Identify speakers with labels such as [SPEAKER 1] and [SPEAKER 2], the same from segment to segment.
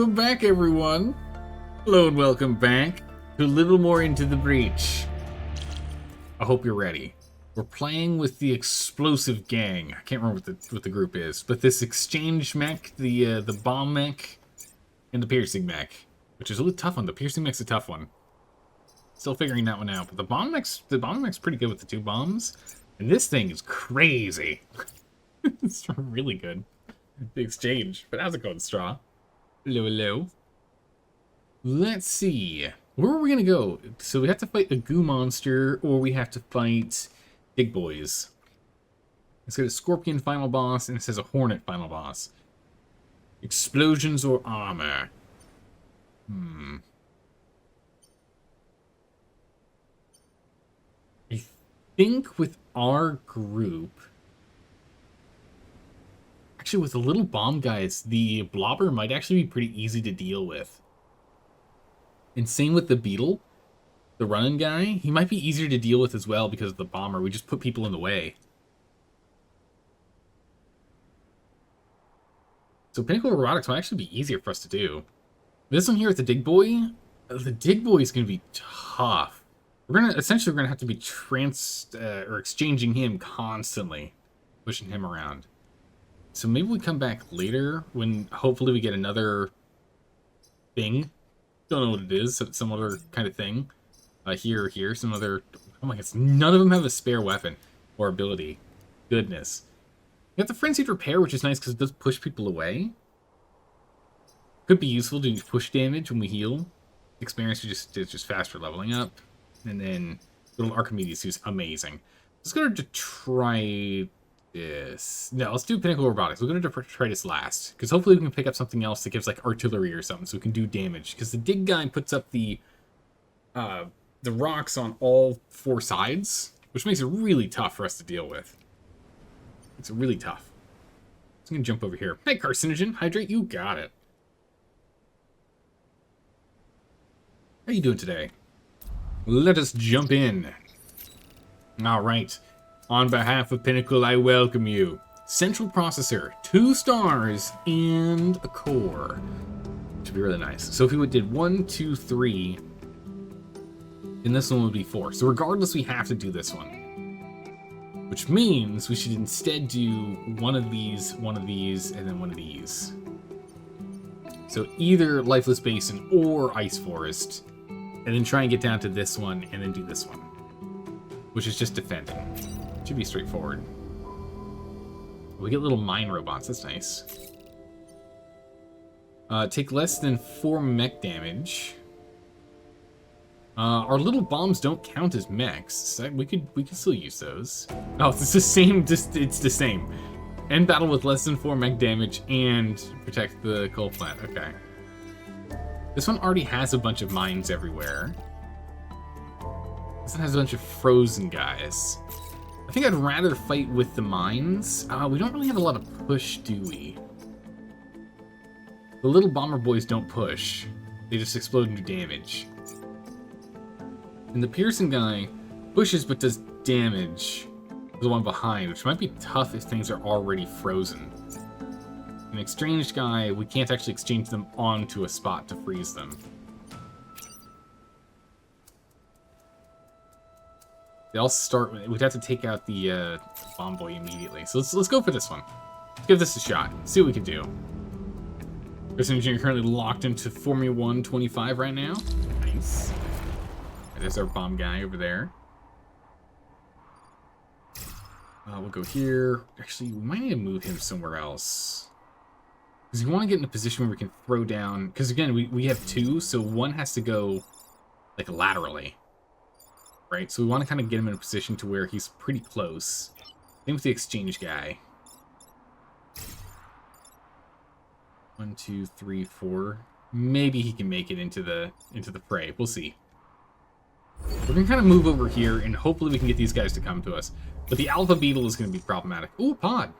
[SPEAKER 1] Welcome back, everyone. Hello and welcome back to a little more Into the Breach. I hope you're ready. We're playing with the explosive gang. I can't remember what the group is, but this exchange mech, the bomb mech, and the piercing mech, which is a little tough one. The piercing mech's a tough one. Still figuring that one out, but the bomb mech's pretty good with the two bombs, and this thing is crazy. It's really good. The exchange, but how's it going, Straw? Hello, hello. Let's see. Where are we gonna go? So we have to fight a goo monster, or we have to fight big boys. It's got a scorpion final boss, and it says a hornet final boss. Explosions or armor? I think with our group... Actually, with the little bomb guys, the blobber might actually be pretty easy to deal with. And same with the beetle, the running guy. He might be easier to deal with as well because of the bomber. We just put people in the way. So Pinnacle Robotics might actually be easier for us to do. This one here with the dig boy is going to be tough. We're gonna have to be or exchanging him constantly, pushing him around. So maybe we come back later when hopefully we get another thing. Don't know what it is. Some other kind of thing. Here, some other... Oh my gosh, none of them have a spare weapon or ability. Goodness. We got the Frenzied Repair, which is nice because it does push people away. Could be useful to do push damage when we heal. Experience is just faster leveling up. And then little Archimedes, who's amazing. Let's go to try... Yes. No, let's do Pinnacle Robotics. We're going to try this last. Because hopefully we can pick up something else that gives like artillery or something so we can do damage. Because the dig guy puts up the rocks on all four sides, which makes it really tough for us to deal with. It's really tough. So I'm going to jump over here. Hey, Carcinogen. Hydrate. You got it. How are you doing today? Let us jump in. All right. On behalf of Pinnacle, I welcome you. Central processor, 2 stars, and a core. Should be really nice. So if we did 1, 2, 3, then this one would be 4. So regardless, we have to do this one. Which means we should instead do one of these, and then one of these. So either Lifeless Basin or Ice Forest, and then try and get down to this one, and then do this one. Which is just defending. Should be straightforward. We get little mine robots, that's nice. Take less than 4 mech damage. Our little bombs don't count as mechs, so we could still use those. Oh, it's the same, it's the same. End battle with less than 4 mech damage and protect the coal plant, okay. This one already has a bunch of mines everywhere. This one has a bunch of frozen guys. I think I'd rather fight with the mines. We don't really have a lot of push, do we? The little bomber boys don't push. They just explode and do damage. And the Pearson guy pushes but does damage. The one behind, which might be tough if things are already frozen. An exchanged guy, we can't actually exchange them onto a spot to freeze them. They all start. We'd have to take out the bomb boy immediately. So let's go for this one. Let's give this a shot. See what we can do. Chris Engineer currently locked into Formula 1 25 right now. Nice. There's our bomb guy over there. We'll go here. Actually, we might need to move him somewhere else. Because we want to get in a position where we can throw down. Because again, we have 2, so one has to go like laterally. Right, so we want to kind of get him in a position to where he's pretty close. Same with the exchange guy. 1, 2, 3, 4. Maybe he can make it into the fray. We'll see. We're gonna kind of move over here, and hopefully we can get these guys to come to us. But the Alpha Beetle is going to be problematic. Ooh, pod.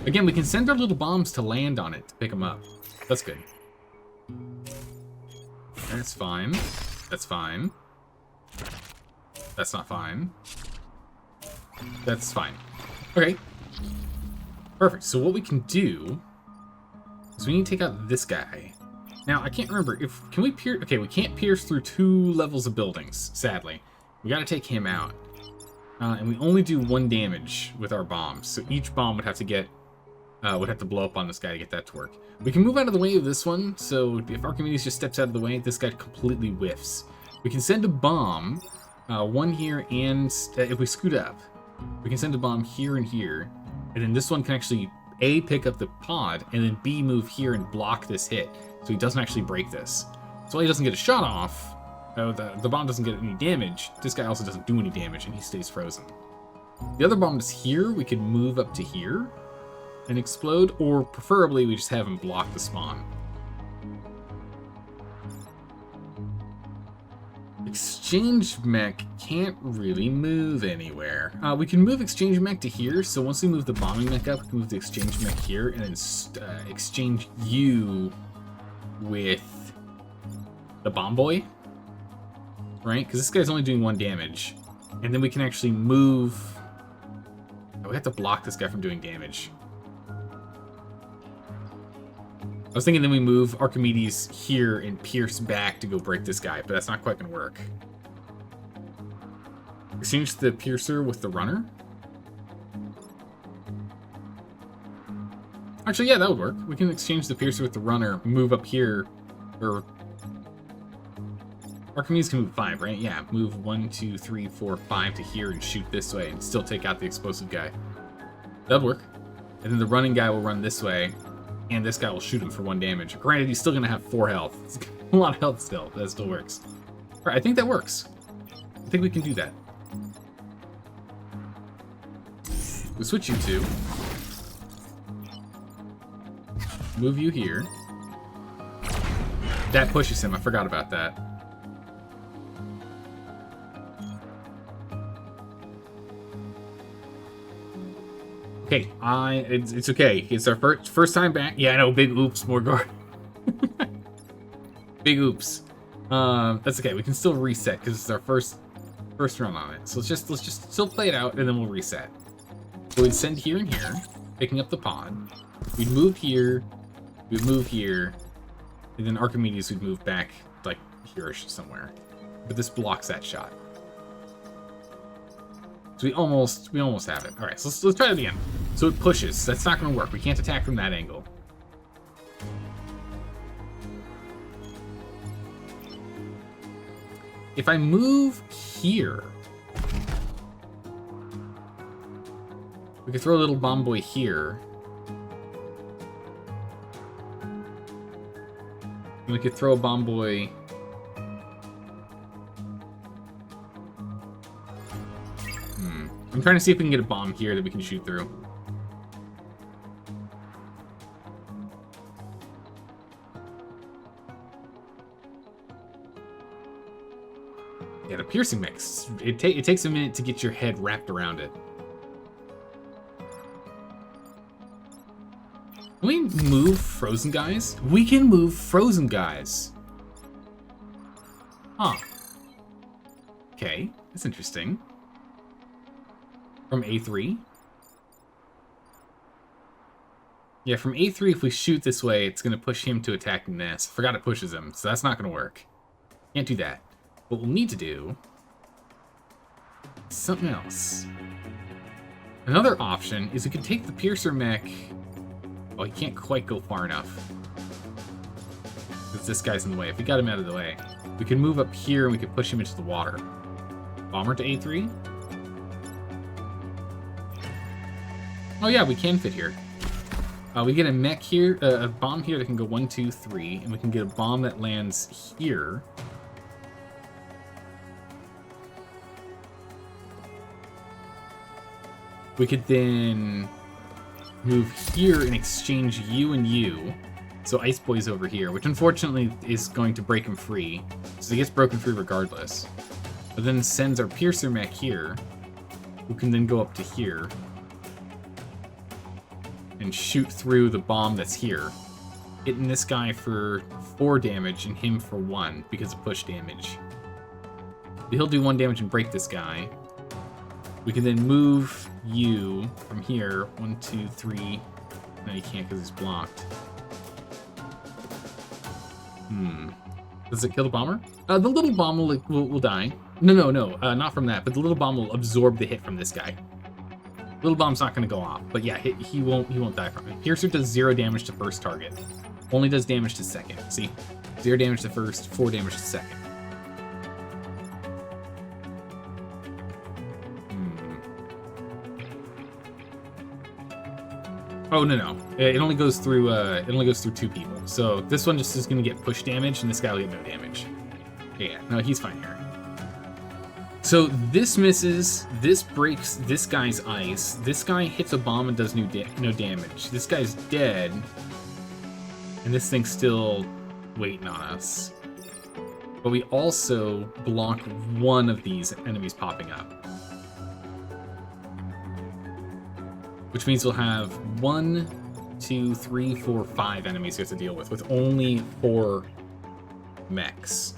[SPEAKER 1] Again, we can send our little bombs to land on it to pick them up. That's good. That's fine. That's fine. That's not fine. That's fine. Okay. Perfect. So what we can do is we need to take out this guy. Now, I can't remember if... Can we pierce... Okay, we can't pierce through 2 levels of buildings, sadly. We gotta take him out. And we only do 1 damage with our bombs. So each bomb would have to get... would have to blow up on this guy to get that to work. We can move out of the way of this one, so if Archimedes just steps out of the way, this guy completely whiffs. We can send a bomb, one here, and if we scoot up, we can send a bomb here and here, and then this one can actually, A, pick up the pod, and then B, move here and block this hit, so he doesn't actually break this. So while he doesn't get a shot off, the bomb doesn't get any damage, this guy also doesn't do any damage, and he stays frozen. The other bomb is here, we could move up to here, and explode, or preferably we just have him block the spawn. Exchange mech can't really move anywhere. We can move exchange mech to here, so once we move the bombing mech up, we can move the exchange mech here, and then exchange you with the bomb boy, right? Because this guy's only doing 1 damage. And then we can actually move... Oh, we have to block this guy from doing damage. I was thinking then we move Archimedes here and Pierce back to go break this guy, but that's not quite going to work. Exchange the Piercer with the runner? Actually, yeah, that would work. We can exchange the Piercer with the runner, move up here, or... Archimedes can move 5, right? Yeah, move 1, 2, 3, 4, 5 to here and shoot this way and still take out the explosive guy. That'd work. And then the running guy will run this way, and this guy will shoot him for 1 damage. Granted, he's still going to have 4 health. It's a lot of health still, but that still works. Alright, I think that works. I think we can do that. We'll switch you to. Move you here. That pushes him, I forgot about that. Okay, it's okay. It's our first time back. Yeah, I know. Big oops, Morgard. Big oops. That's okay. We can still reset because it's our first run on it. So let's just still play it out and then we'll reset. So we'd send here and here, picking up the pod. We'd move here. We'd move here, and then Archimedes would move back like here-ish somewhere. But this blocks that shot. So we almost have it. All right, so let's try it again. So it pushes. That's not going to work. We can't attack from that angle. If I move here, we could throw a little bomb boy here. And we could throw a bomb boy. I'm trying to see if we can get a bomb here that we can shoot through. Yeah, the piercing mix. It takes a minute to get your head wrapped around it. Can we move frozen guys? We can move frozen guys. Huh. Okay, that's interesting. From A3? Yeah, from A3, if we shoot this way, it's going to push him to attacking this. I forgot it pushes him, so that's not going to work. Can't do that. What we'll need to do is something else. Another option is we can take the Piercer mech... Oh, he can't quite go far enough. Because this guy's in the way. If we got him out of the way, we can move up here and we can push him into the water. Bomber to A3? Oh yeah, we can fit here. We get a mech here, a bomb here that can go 1, 2, 3, and we can get a bomb that lands here. We could then move here and exchange you and you. So Ice Boy's over here, which unfortunately is going to break him free. So he gets broken free regardless. But then sends our Piercer mech here, who can then go up to here and shoot through the bomb that's here, hitting this guy for 4 damage and him for 1 because of push damage. But he'll do 1 damage and break this guy. We can then move you from here. 1, 2, 3. No, you can't because he's blocked. Does it kill the bomber? The little bomb will die. No, not from that. But the little bomb will absorb the hit from this guy. Little bomb's not going to go off, but yeah, he won't die from it. Piercer does 0 damage to first target. Only does damage to second. See, 0 damage to first, 4 damage to second. Oh no, it only goes through 2 people. So this one just is going to get push damage, and this guy will get no damage. Yeah, no, he's fine here. So this misses, this breaks this guy's ice, this guy hits a bomb and does no damage. This guy's dead, and this thing's still waiting on us. But we also block one of these enemies popping up. Which means we'll have 1, 2, 3, 4, 5 enemies we have to deal with only 4 mechs.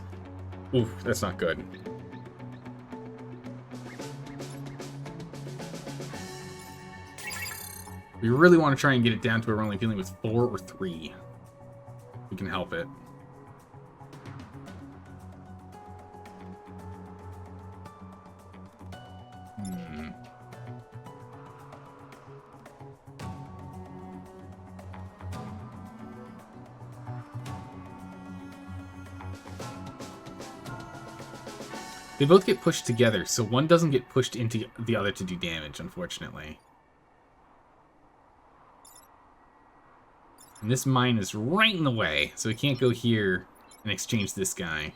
[SPEAKER 1] Oof, that's not good. We really want to try and get it down to where we're only dealing with 4 or 3. We can help it. They both get pushed together, so one doesn't get pushed into the other to do damage, unfortunately. And this mine is right in the way, so we can't go here and exchange this guy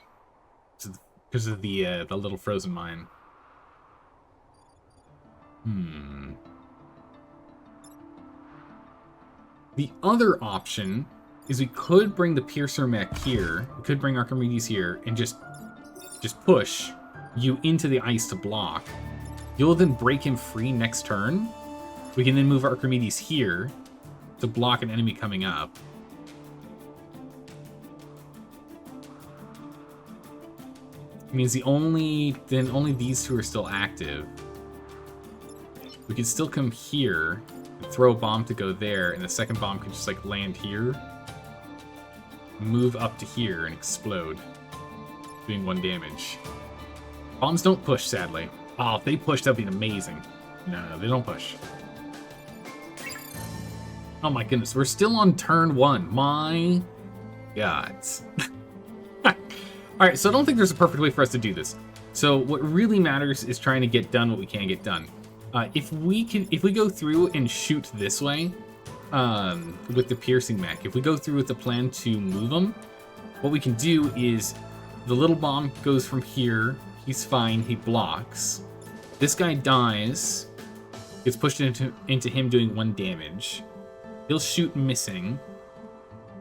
[SPEAKER 1] because of the little frozen mine. The other option is we could bring the Piercer mech here, we could bring Archimedes here, and just push you into the ice to block. You'll then break him free next turn. We can then move Archimedes here to block an enemy coming up. It means only these two are still active. We could still come here, throw a bomb to go there, and the second bomb could just like land here, move up to here, and explode, doing 1 damage. Bombs don't push, sadly. Oh, if they push, that'd be amazing. No, they don't push. Oh my goodness, we're still on turn 1. My gods. Alright, so I don't think there's a perfect way for us to do this. So what really matters is trying to get done what we can get done. If we go through and shoot this way, with the piercing mech, if we go through with the plan to move them, what we can do is the little bomb goes from here. He's fine. He blocks. This guy dies. Gets pushed into him doing 1 damage. He'll shoot missing,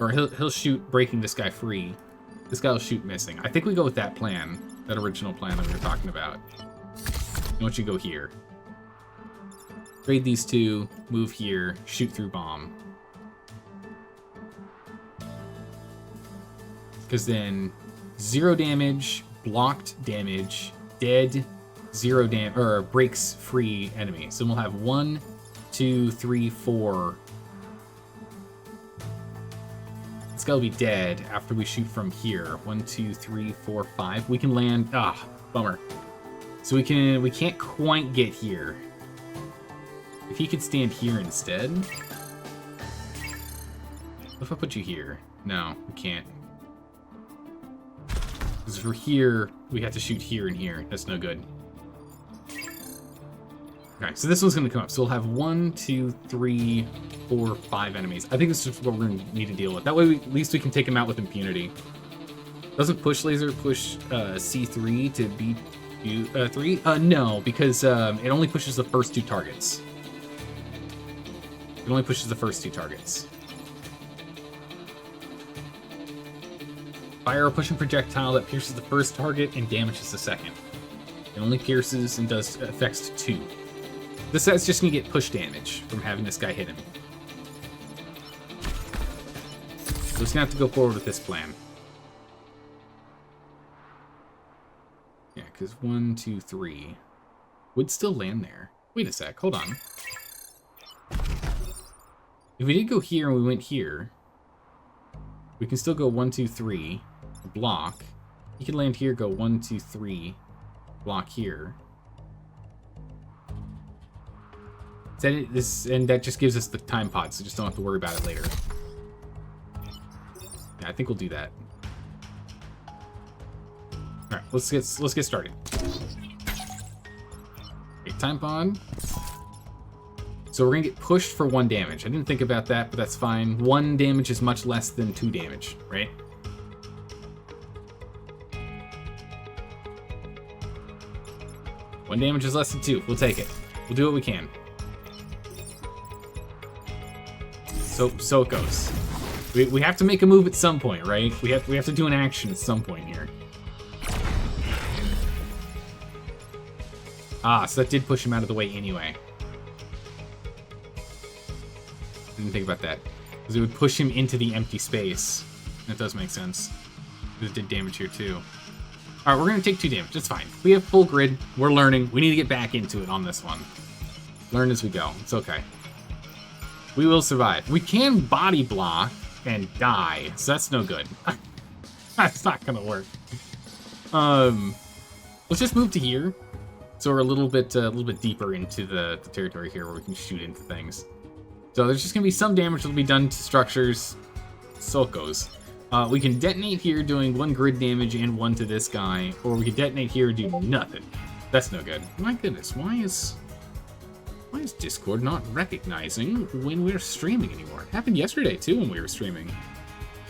[SPEAKER 1] or he'll shoot breaking this guy free. This guy will shoot missing. I think we go with that plan, that original plan that we were talking about. I want you to go here. Trade these 2, move here, shoot through bomb. Because then 0 damage, blocked damage, dead, 0 damage, or breaks free enemy. So we'll have 1, 2, 3, 4. This guy will be dead after we shoot from here. 1, 2, 3, 4, 5. We can land. Bummer. So we can't quite get here. If he could stand here instead. What if I put you here? No, we can't. Because if we're here, we have to shoot here and here. That's no good. Okay, so this one's going to come up. So we'll have 1, 2, 3, 4, 5 enemies. I think this is what we're going to need to deal with. That way, at least we can take them out with impunity. Doesn't push laser push C3 to B3? No, because it only pushes the first 2 targets. It only pushes the first 2 targets. Fire a pushing projectile that pierces the first target and damages the second. It only pierces and does effects to 2. This guy's just gonna get push damage from having this guy hit him. So he's gonna have to go forward with this plan. Yeah, because 1, 2, 3 would still land there. Wait a sec, hold on. If we did go here and we went here, We can still go 1, 2, 3, block. He can land here, go 1, 2, 3, block here. And that just gives us the time pod, so just don't have to worry about it later. Yeah, I think we'll do that. All right, let's get started. Okay, time pod. So we're gonna get pushed for 1 damage. I didn't think about that, but that's fine. 1 damage is much less than 2 damage, right? One damage is less than 2. We'll take it. We'll do what we can. So it goes. We have to make a move at some point, right? We have to do an action at some point here. Ah, so that did push him out of the way anyway. Didn't think about that. Because it would push him into the empty space. That does make sense. It did damage here too. Alright, we're going to take 2 damage. That's fine. We have full grid. We're learning. We need to get back into it on this one. Learn as we go. It's okay. We will survive. We can body block and die, so that's no good. That's not going to work. Let's just move to here. So we're a little bit deeper into the territory here where we can shoot into things. So there's just going to be some damage that'll be done to structures. So it goes. We can detonate here doing 1 grid damage and 1 to this guy, or we can detonate here and do nothing. That's no good. My goodness, why is Discord not recognizing when we're streaming anymore? It happened yesterday too when we were streaming.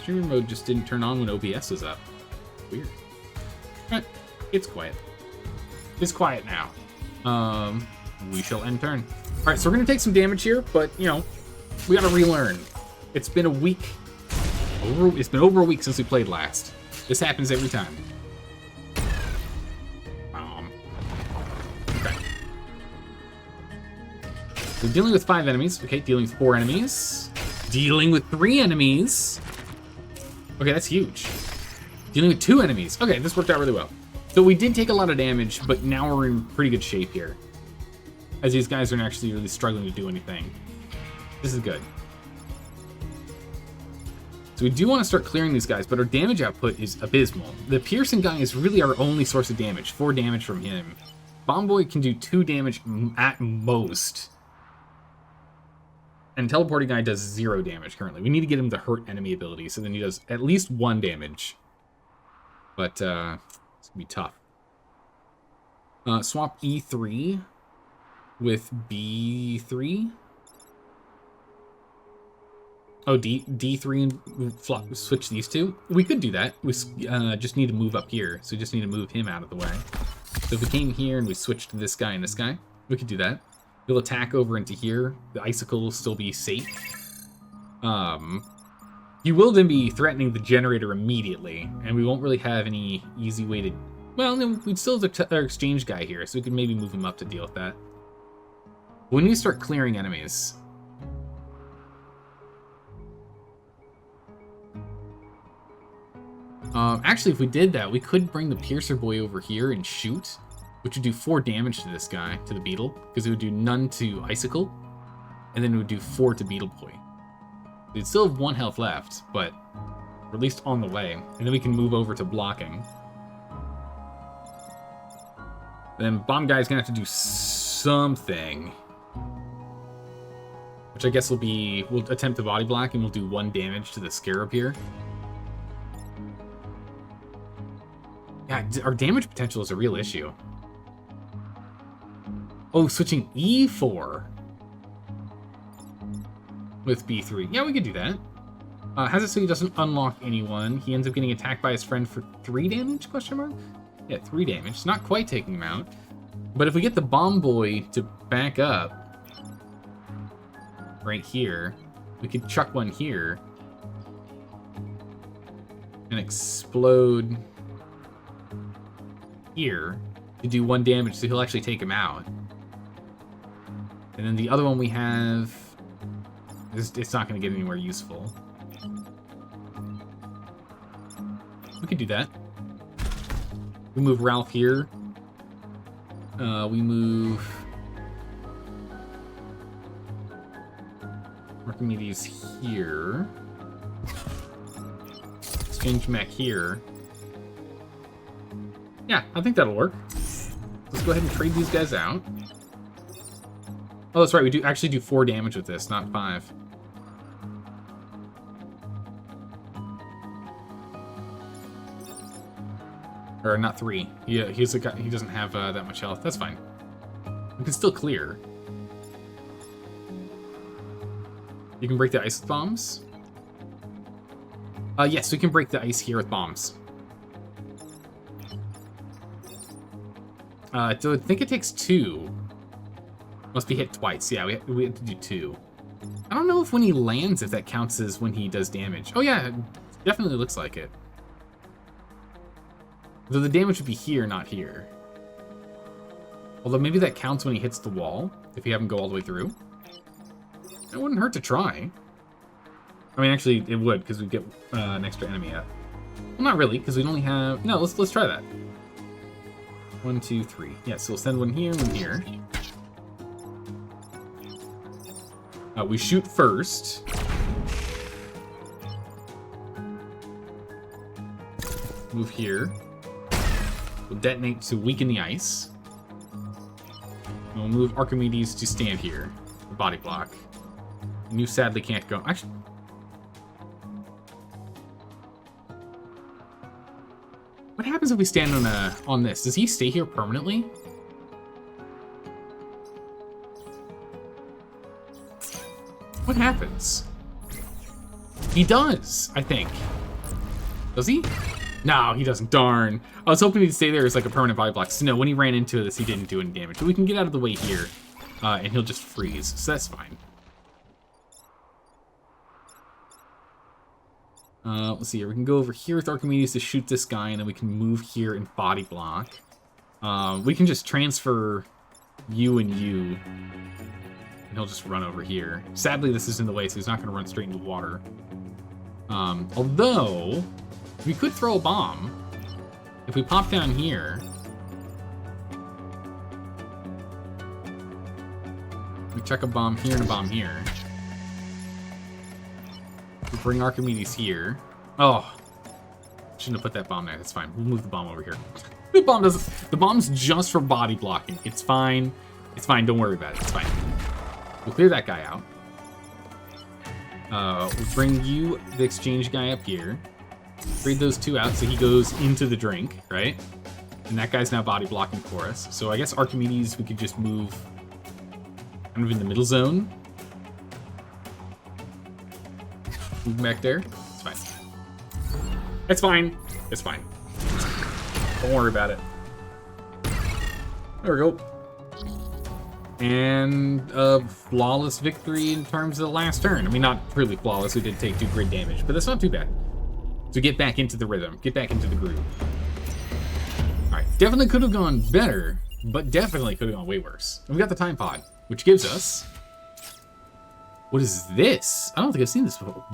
[SPEAKER 1] Streamer mode just didn't turn on when OBS was up. Weird. But it's quiet. It's quiet now. We shall end turn. Alright, so we're gonna take some damage here, but you know, we gotta relearn. It's been a week. It's been over a week since we played last. This happens every time. Okay. So dealing with 5 enemies. Okay, dealing with 4 enemies. Dealing with 3 enemies. Okay, that's huge. Dealing with 2 enemies. Okay, this worked out really well. So we did take a lot of damage, but now we're in pretty good shape here. As these guys aren't actually really struggling to do anything. This is good. So we do want to start clearing these guys, but our damage output is abysmal. The Pearson guy is really our only source of damage. 4 damage from him. Bomb Boy can do 2 damage at most. And Teleporting guy does 0 damage currently. We need to get him to hurt enemy ability, so then he does at least 1 damage. But it's going to be tough. Swap E3 with B3. Oh, D3 and switch these two? We could do that. We just need to move up here. So we just need to move him out of the way. So if we came here and we switched to this guy and this guy, we could do that. We'll attack over into here. The icicle will still be safe. You will then be threatening the generator immediately, and we won't really have any easy way to... Well, then we'd still have our exchange guy here, so we could maybe move him up to deal with that. We need to start clearing enemies. Actually, if we did that, we could bring the Piercer Boy over here and shoot, which would do 4 damage to this guy, to the Beetle, because it would do none to Icicle, and then it would do 4 to Beetle Boy. We'd still have 1 health left, but we're at least on the way, and then we can move over to blocking. Then Bomb Guy's gonna have to do something, which I guess will be, we'll attempt to body block, and we'll do 1 damage to the Scarab here. Yeah, our damage potential is a real issue. Oh, switching E4 with B3. Yeah, we could do that. Has it so he doesn't unlock anyone. He ends up getting attacked by his friend for 3 damage, question mark? Yeah, 3 damage. It's not quite taking him out. But if we get the Bomb Boy to back up right here, we could chuck one here and explode here to do 1 damage, so he'll actually take him out. And then the other one we have, it's not going to get anywhere useful. We could do that. We move Ralph here. We move Archimedes here. exchange mech here. Yeah, I think that'll work. Let's go ahead and trade these guys out. Oh, that's right. We do actually do 4 damage with this, not 5. Or not 3. Yeah, he doesn't have that much health. That's fine. We can still clear. You can break the ice with bombs. Yes, we can break the ice here with bombs. So I think it takes 2. Must be hit twice. Yeah, we have to do 2. I don't know if when he lands, if that counts as when he does damage. Oh yeah, it definitely looks like it. Though the damage would be here, not here. Although maybe that counts when he hits the wall, if you have him go all the way through. It wouldn't hurt to try. I mean, actually, it would, because we get an extra enemy up. Well, not really, because we only have... No, let's try that. 1, 2, 3. Yeah, so we'll send one here, one here. We shoot first. Move here. We'll detonate to weaken the ice. And we'll move Archimedes to stand here. Body block. And you sadly can't go. Actually... What happens if we stand on this? Does he stay here permanently? What happens? He does, I think. Does he? No, he doesn't. Darn. I was hoping he'd stay there as like a permanent body block. So no, when he ran into this, he didn't do any damage. But we can get out of the way here, and he'll just freeze. So that's fine. Let's see here. We can go over here with Archimedes to shoot this guy, and then we can move here and body block. We can just transfer you and you. And he'll just run over here. Sadly, this is in the way, so he's not going to run straight into water. Although, we could throw a bomb. If we pop down here... We chuck a bomb here and a bomb here. We bring Archimedes here. Oh. Shouldn't have put that bomb there. That's fine. We'll move the bomb over here. The bomb doesn't... The bomb's just for body blocking. It's fine. It's fine. Don't worry about it. It's fine. We'll clear that guy out. We'll bring you, the exchange guy, up here. Trade those 2 out so he goes into the drink, right? And that guy's now body blocking for us. So I guess Archimedes we could just move kind of in the middle zone. Move back there. It's fine. It's fine. It's fine. Don't worry about it. There we go. And a flawless victory in terms of the last turn. I mean, not truly flawless. We did take 2 grid damage, but that's not too bad. So get back into the rhythm. Get back into the groove. All right. Definitely could have gone better, but definitely could have gone way worse. And we got the time pod, which gives us... What is this? I don't think I've seen this before.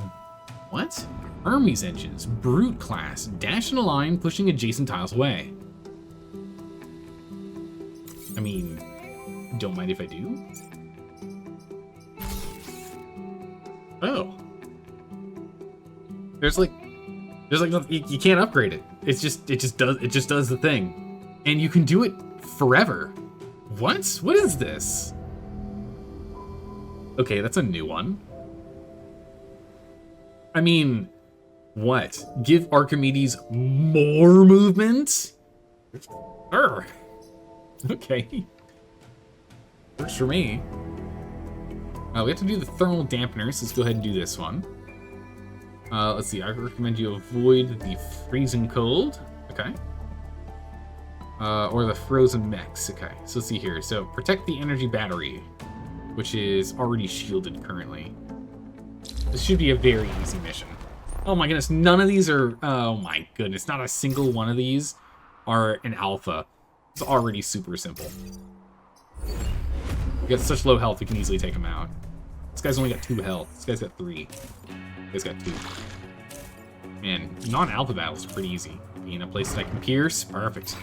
[SPEAKER 1] What? Hermes engines. Brute class. Dash in a line, pushing adjacent tiles away. I mean... Don't mind if I do. Oh. There's like you can't upgrade it. It just does the thing. And you can do it forever. What? What is this? Okay, that's a new one. I mean, what? Give Archimedes more movement? Urgh. Okay. Works for me. We have to do the thermal dampeners. Let's go ahead and do this one. Let's see. I recommend you avoid the freezing cold. Okay. Or the frozen mechs. Okay. So let's see here. So protect the energy battery, which is already shielded currently. This should be a very easy mission. Oh my goodness. None of these are... Oh my goodness. Not a single one of these are an alpha. It's already super simple. We got such low health, we can easily take him out. This guy's only got 2 health. This guy's got 3. This guy's got 2. Man, non-alpha battles are pretty easy. Be in a place that I can pierce. Perfect.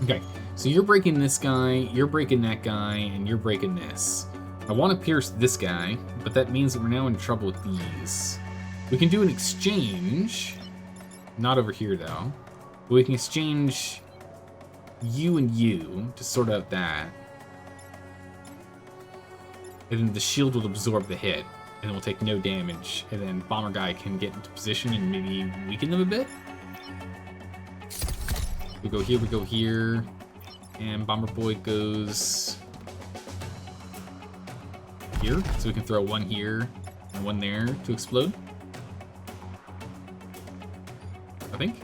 [SPEAKER 1] Okay, so you're breaking this guy, you're breaking that guy, and you're breaking this. I want to pierce this guy, but that means that we're now in trouble with these. We can do an exchange. Not over here, though. But we can exchange you and you to sort out that. And then the shield will absorb the hit. And we'll take no damage. And then Bomber Guy can get into position and maybe weaken them a bit. We go here, we go here. And Bomber Boy goes here. So we can throw one here and one there to explode. I think.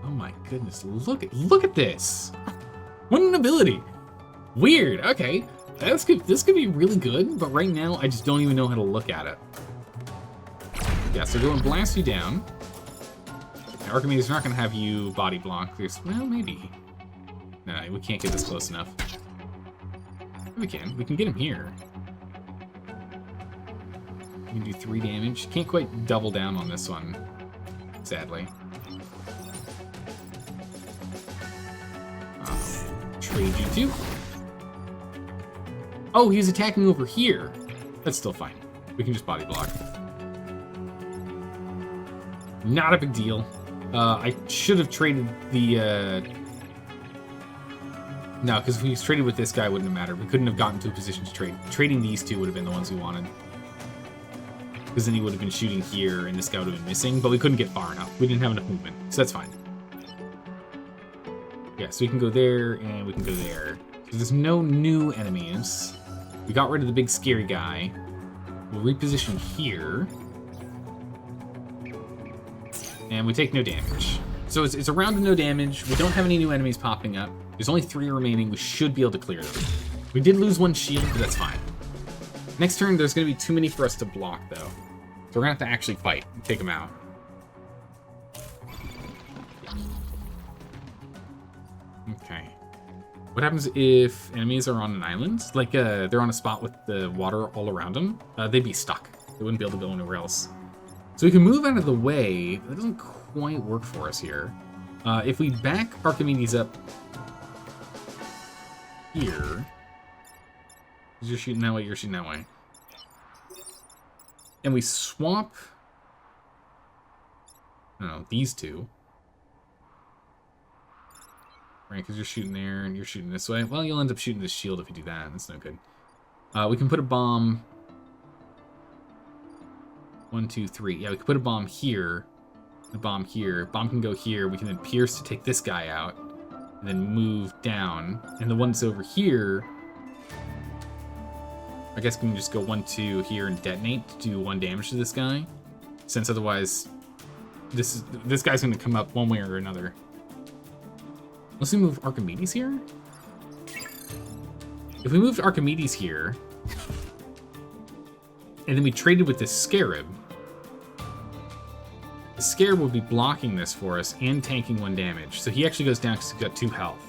[SPEAKER 1] Oh my goodness, look at this. What an ability. Weird, okay. That's good. This could be really good, but right now I just don't even know how to look at it. Yeah, so go and blast you down. Archimedes is not going to have you body block. Well, maybe. No, we can't get this close enough. We can. We can get him here. We can do 3 damage. Can't quite double down on this one, sadly. Trade you two. Oh, he's attacking over here. That's still fine. We can just body block. Not a big deal. I should have traded the... No, because if we traded with this guy, it wouldn't have mattered. We couldn't have gotten to a position to trade. Trading these two would have been the ones we wanted. Because then he would have been shooting here, and this guy would have been missing, but we couldn't get far enough. We didn't have enough movement, so that's fine. Yeah, so we can go there, and we can go there. So there's no new enemies. We got rid of the big scary guy. We'll reposition here. And we take no damage. So it's a round of no damage. We don't have any new enemies popping up. There's only 3 remaining. We should be able to clear them. We did lose 1 shield, but that's fine. Next turn, there's going to be too many for us to block, though. So we're going to have to actually fight and take them out. Okay. What happens if enemies are on an island? Like, they're on a spot with the water all around them? They'd be stuck. They wouldn't be able to go anywhere else. So we can move out of the way. That doesn't quite work for us here. If we back Archimedes up here... You're shooting that way, you're shooting that way. And we swap... I don't know, these two. Right, because you're shooting there and you're shooting this way. Well, you'll end up shooting this shield if you do that. That's no good. We can put a bomb... 1, 2, 3. Yeah, we can put a bomb here. A bomb here. Bomb can go here. We can then pierce to take this guy out. And then move down. And the ones over here... I guess we can just go 1, 2 here and detonate to do 1 damage to this guy. Since otherwise... This guy's going to come up one way or another. Let's move Archimedes here. If we moved Archimedes here... And then we traded with this Scarab... The Scarab will be blocking this for us and tanking 1 damage. So he actually goes down because he's got 2 health.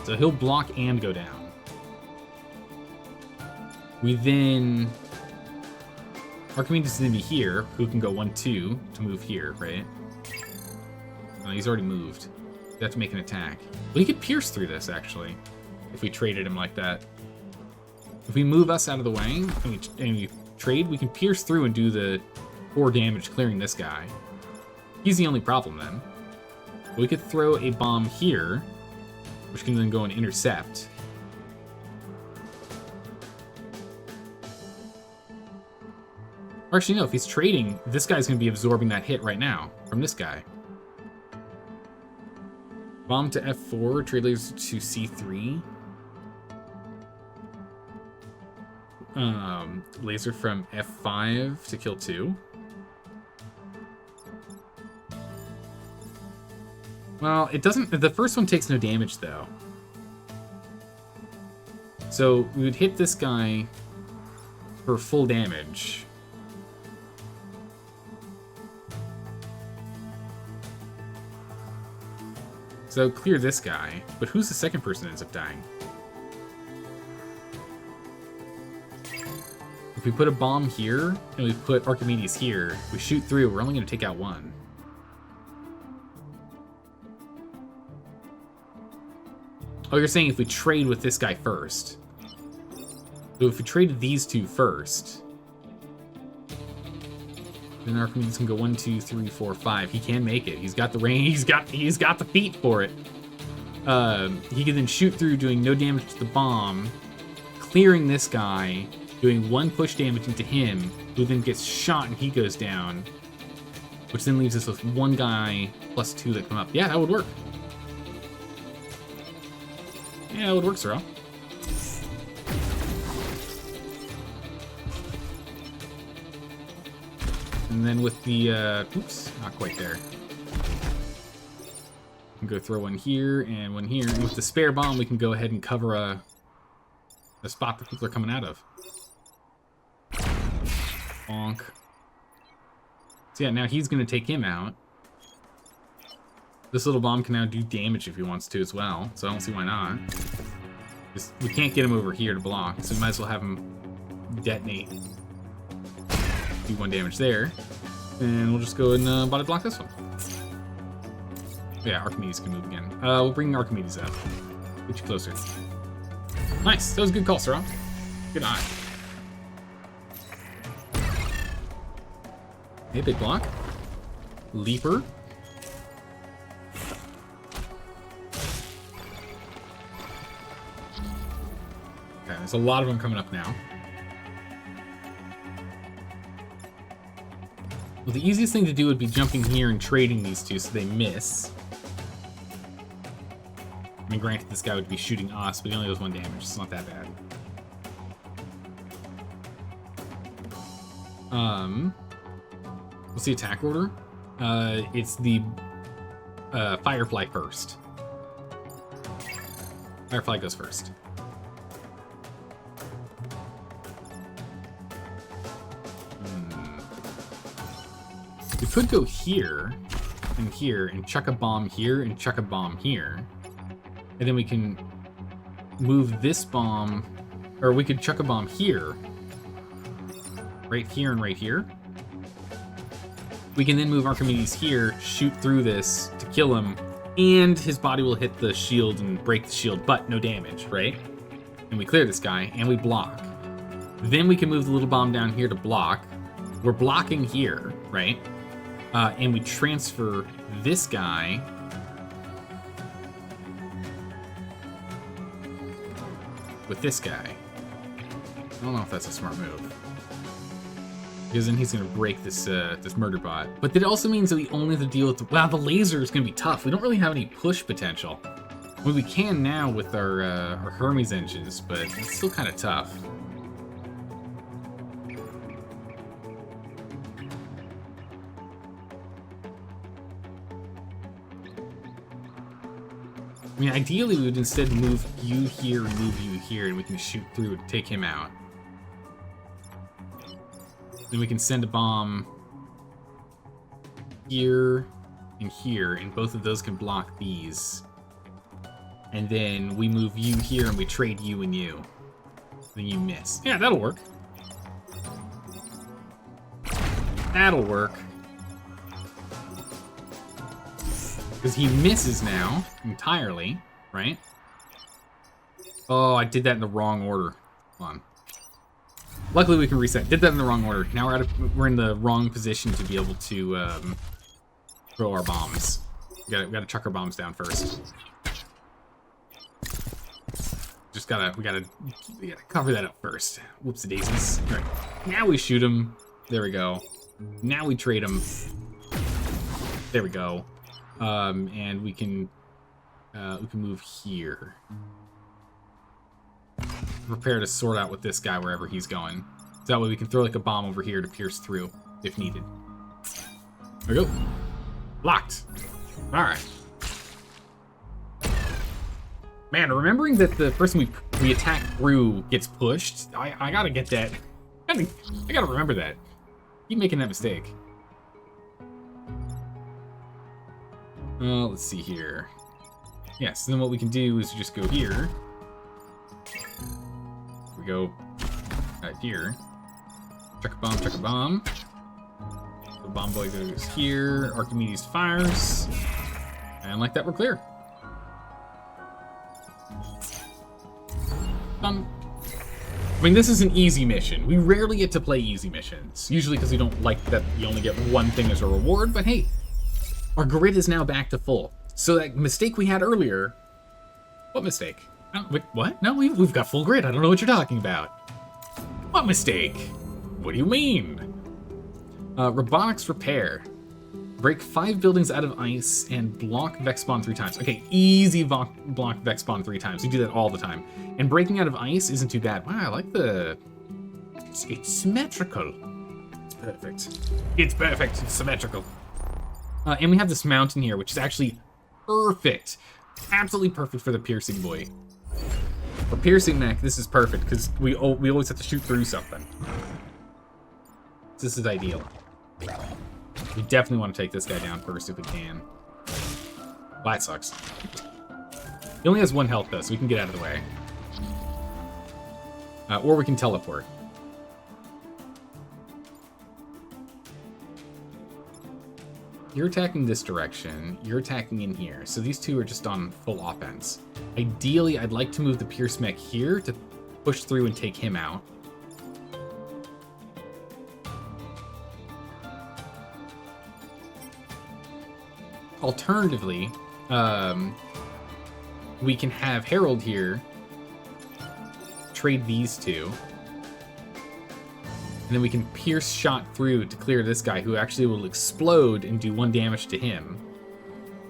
[SPEAKER 1] So he'll block and go down. We then... Archimedes is going to be here, who can go 1, 2 to move here, right? Oh, he's already moved. We have to make an attack. Well, he could pierce through this, actually, if we traded him like that. If we move us out of the way and we trade, we can pierce through and do the 4 damage clearing this guy. He's the only problem, then. We could throw a bomb here, which can then go and intercept. Actually, no, if he's trading, this guy's going to be absorbing that hit right now from this guy. Bomb to F4, trade laser to C3. Laser from F5 to kill 2. Well, it doesn't... The first one takes no damage, though. So we would hit this guy for full damage. So clear this guy, but who's the second person that ends up dying? If we put a bomb here, and we put Archimedes here, we shoot through, we're only going to take out 1. Oh, you're saying if we trade with this guy first. So if we traded these 2 first, Then Archimedes can go 1, 2, 3, 4, 5. He can make it. He's got the range. He's got the feet for it. He can then shoot through, doing no damage to the bomb, clearing this guy, doing 1 push damage into him, who then gets shot and he goes down, which then leaves us with 1 guy plus 2 that come up. Yeah, that would work. Yeah, that would work, Sorrel. And then with the, oops, not quite there. We can go throw 1 here and 1 here. And with the spare bomb, we can go ahead and cover a spot that people are coming out of. Bonk. So yeah, now he's going to take him out. This little bomb can now do damage if he wants to as well, so I don't see why not. Just, we can't get him over here to block, so we might as well have him detonate. Do 1 damage there. And we'll just go and body block this one. Yeah, Archimedes can move again. We'll bring Archimedes up. Get you closer. Nice. That was a good call, Sorrel. Good eye. Hey, big block. Leaper. Okay, there's a lot of them coming up now. Well, the easiest thing to do would be jumping here and trading these two so they miss. I mean, granted, this guy would be shooting us, but he only does 1 damage. It's not that bad. What's the attack order? It's the Firefly first. Firefly goes first. We could go here and chuck a bomb here and chuck a bomb here. And then we can move this bomb, or we could chuck a bomb here. Right here and right here. We can then move Archimedes here, shoot through this to kill him, and his body will hit the shield and break the shield, but no damage, right? And we clear this guy, and we block. Then we can move the little bomb down here to block. We're blocking here, right? And we transfer this guy with this guy. I don't know if that's a smart move. Because then he's going to break this this murder bot. But that also means that we only have to deal with the... Wow, the laser is going to be tough. We don't really have any push potential. I mean, we can now with our Hermes engines, but it's still kind of tough. I mean, ideally, we would instead move you here and move you here, and we can shoot through and take him out. Then we can send a bomb here and here, and both of those can block these. And then we move you here, and we trade you and you. Then you miss. Yeah, that'll work. That'll work. Because he misses now, entirely, right? Oh, I did that in the wrong order. Hold on. Luckily, we can reset. Did that in the wrong order. Now we're in the wrong position to be able to throw our bombs. We gotta chuck our bombs down first. Just we gotta cover that up first. Whoopsie daisies. All right. Now we shoot him. There we go. Now we trade him. There we go. And we can move here. Prepare to sort out with this guy wherever he's going. So that way we can throw like a bomb over here to pierce through if needed. There we go. Locked. All right. Man, remembering that the person we attack through gets pushed, I gotta get that. I gotta remember that. Keep making that mistake. Let's see here. Yes, then what we can do is just go here. We go here. Chuck a bomb, chuck a bomb. The bomb boy goes here. Archimedes fires. And like that, we're clear. I mean, this is an easy mission. We rarely get to play easy missions, usually because we don't like that you only get one thing as a reward, but hey, our grid is now back to full. So that mistake we had earlier... What mistake? Wait, what? No, we've got full grid. I don't know what you're talking about. What mistake? What do you mean? Robotics repair. Break 5 buildings out of ice and block Vex spawn 3 times. Okay, easy block Vex spawn 3 times. We do that all the time. And breaking out of ice isn't too bad. Wow, I like the... It's symmetrical. It's perfect. It's perfect. It's symmetrical. And we have this mountain here, which is actually perfect. Absolutely perfect for the piercing boy. For piercing mech, this is perfect, because we always have to shoot through something. This is ideal. We definitely want to take this guy down first if we can. Well, that sucks. He only has 1 health, though, so we can get out of the way. Or we can teleport. You're attacking this direction, you're attacking in here, so these two are just on full offense. Ideally, I'd like to move the Pierce Mech here to push through and take him out. Alternatively, we can have Herald here, trade these two, and then we can pierce shot through to clear this guy, who actually will explode and do 1 damage to him,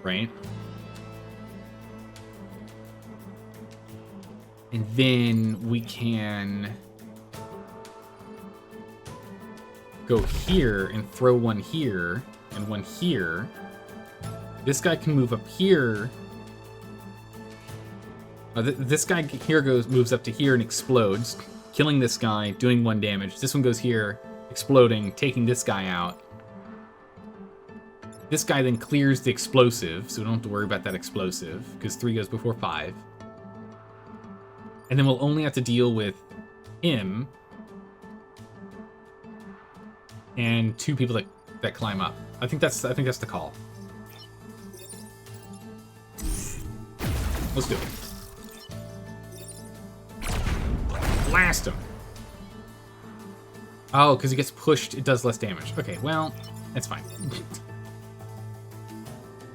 [SPEAKER 1] right? And then we can go here and throw 1 here and 1 here. This guy can move up here. This guy here moves up to here and explodes, killing this guy, doing 1 damage. This one goes here, exploding, taking this guy out. This guy then clears the explosive, so we don't have to worry about that explosive, because 3 goes before 5. And then we'll only have to deal with him and 2 people that climb up. I think that's the call. Let's do it. Blast him. Oh, because he gets pushed, it does less damage. Okay, well, that's fine.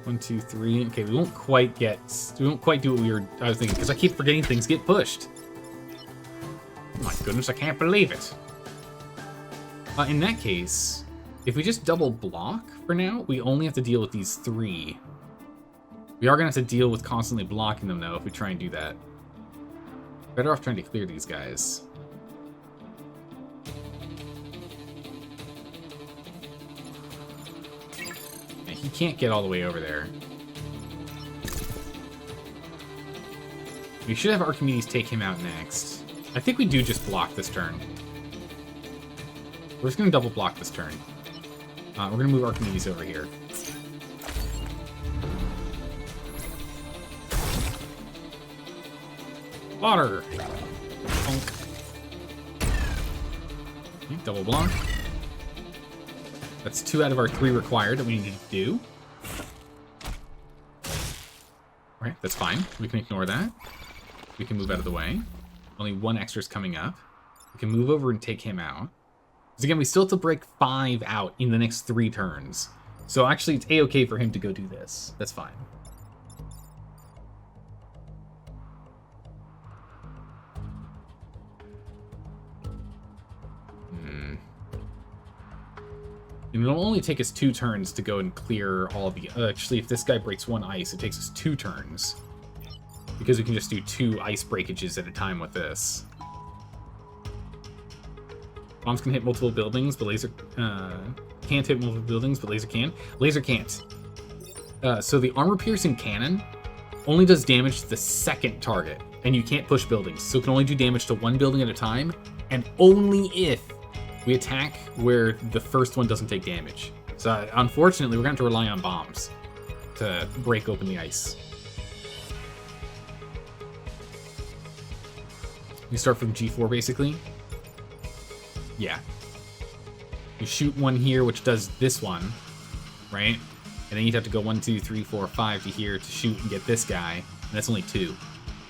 [SPEAKER 1] 1, 2, 3. Okay, we won't quite do what I was thinking, because I keep forgetting things get pushed. Oh my goodness, I can't believe it. In that case, if we just double block for now, we only have to deal with these 3. We are going to have to deal with constantly blocking them, though, if we try and do that. Better off trying to clear these guys. Yeah, he can't get all the way over there. We should have Archimedes take him out next. I think we do just block this turn. We're just going to double block this turn. We're going to move Archimedes over here. Water! Okay, double block. That's 2 out of our 3 required that we need to do. Alright, that's fine. We can ignore that. We can move out of the way. Only 1 extra is coming up. We can move over and take him out. Because again, we still have to break 5 out in the next 3 turns. So actually, it's A-okay for him to go do this. That's fine. It'll only take us 2 turns to go and clear all the... actually, if this guy breaks 1 ice, it takes us 2 turns. Because we can just do 2 ice breakages at a time with this. Bombs can hit multiple buildings, but laser... can't hit multiple buildings, but laser can. Laser can't. So the armor-piercing cannon only does damage to the 2nd target. And you can't push buildings, so it can only do damage to 1 building at a time. And only if we attack where the first one doesn't take damage. So unfortunately, we're going to have to rely on bombs to break open the ice. We start from G4, basically. Yeah. You shoot 1 here, which does this one, right? And then you'd have to go 1, 2, 3, 4, 5 to here to shoot and get this guy. And that's only 2.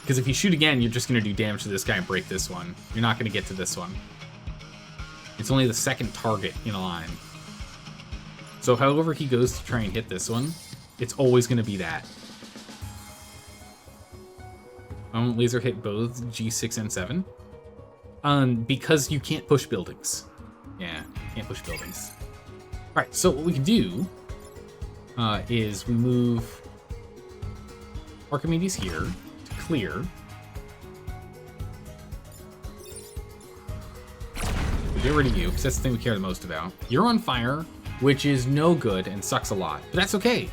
[SPEAKER 1] Because Because if you shoot again, you're just going to do damage to this guy and break this one. You're not going to get to this one. It's only the second target in a line. So however he goes to try and hit this one, it's always going to be that. Laser hit both G6 and 7. Because you can't push buildings. Yeah, can't push buildings. Alright, so what we can do is we move Archimedes here to clear. We get rid of you, because that's the thing we care the most about. You're on fire, which is no good and sucks a lot. But that's okay,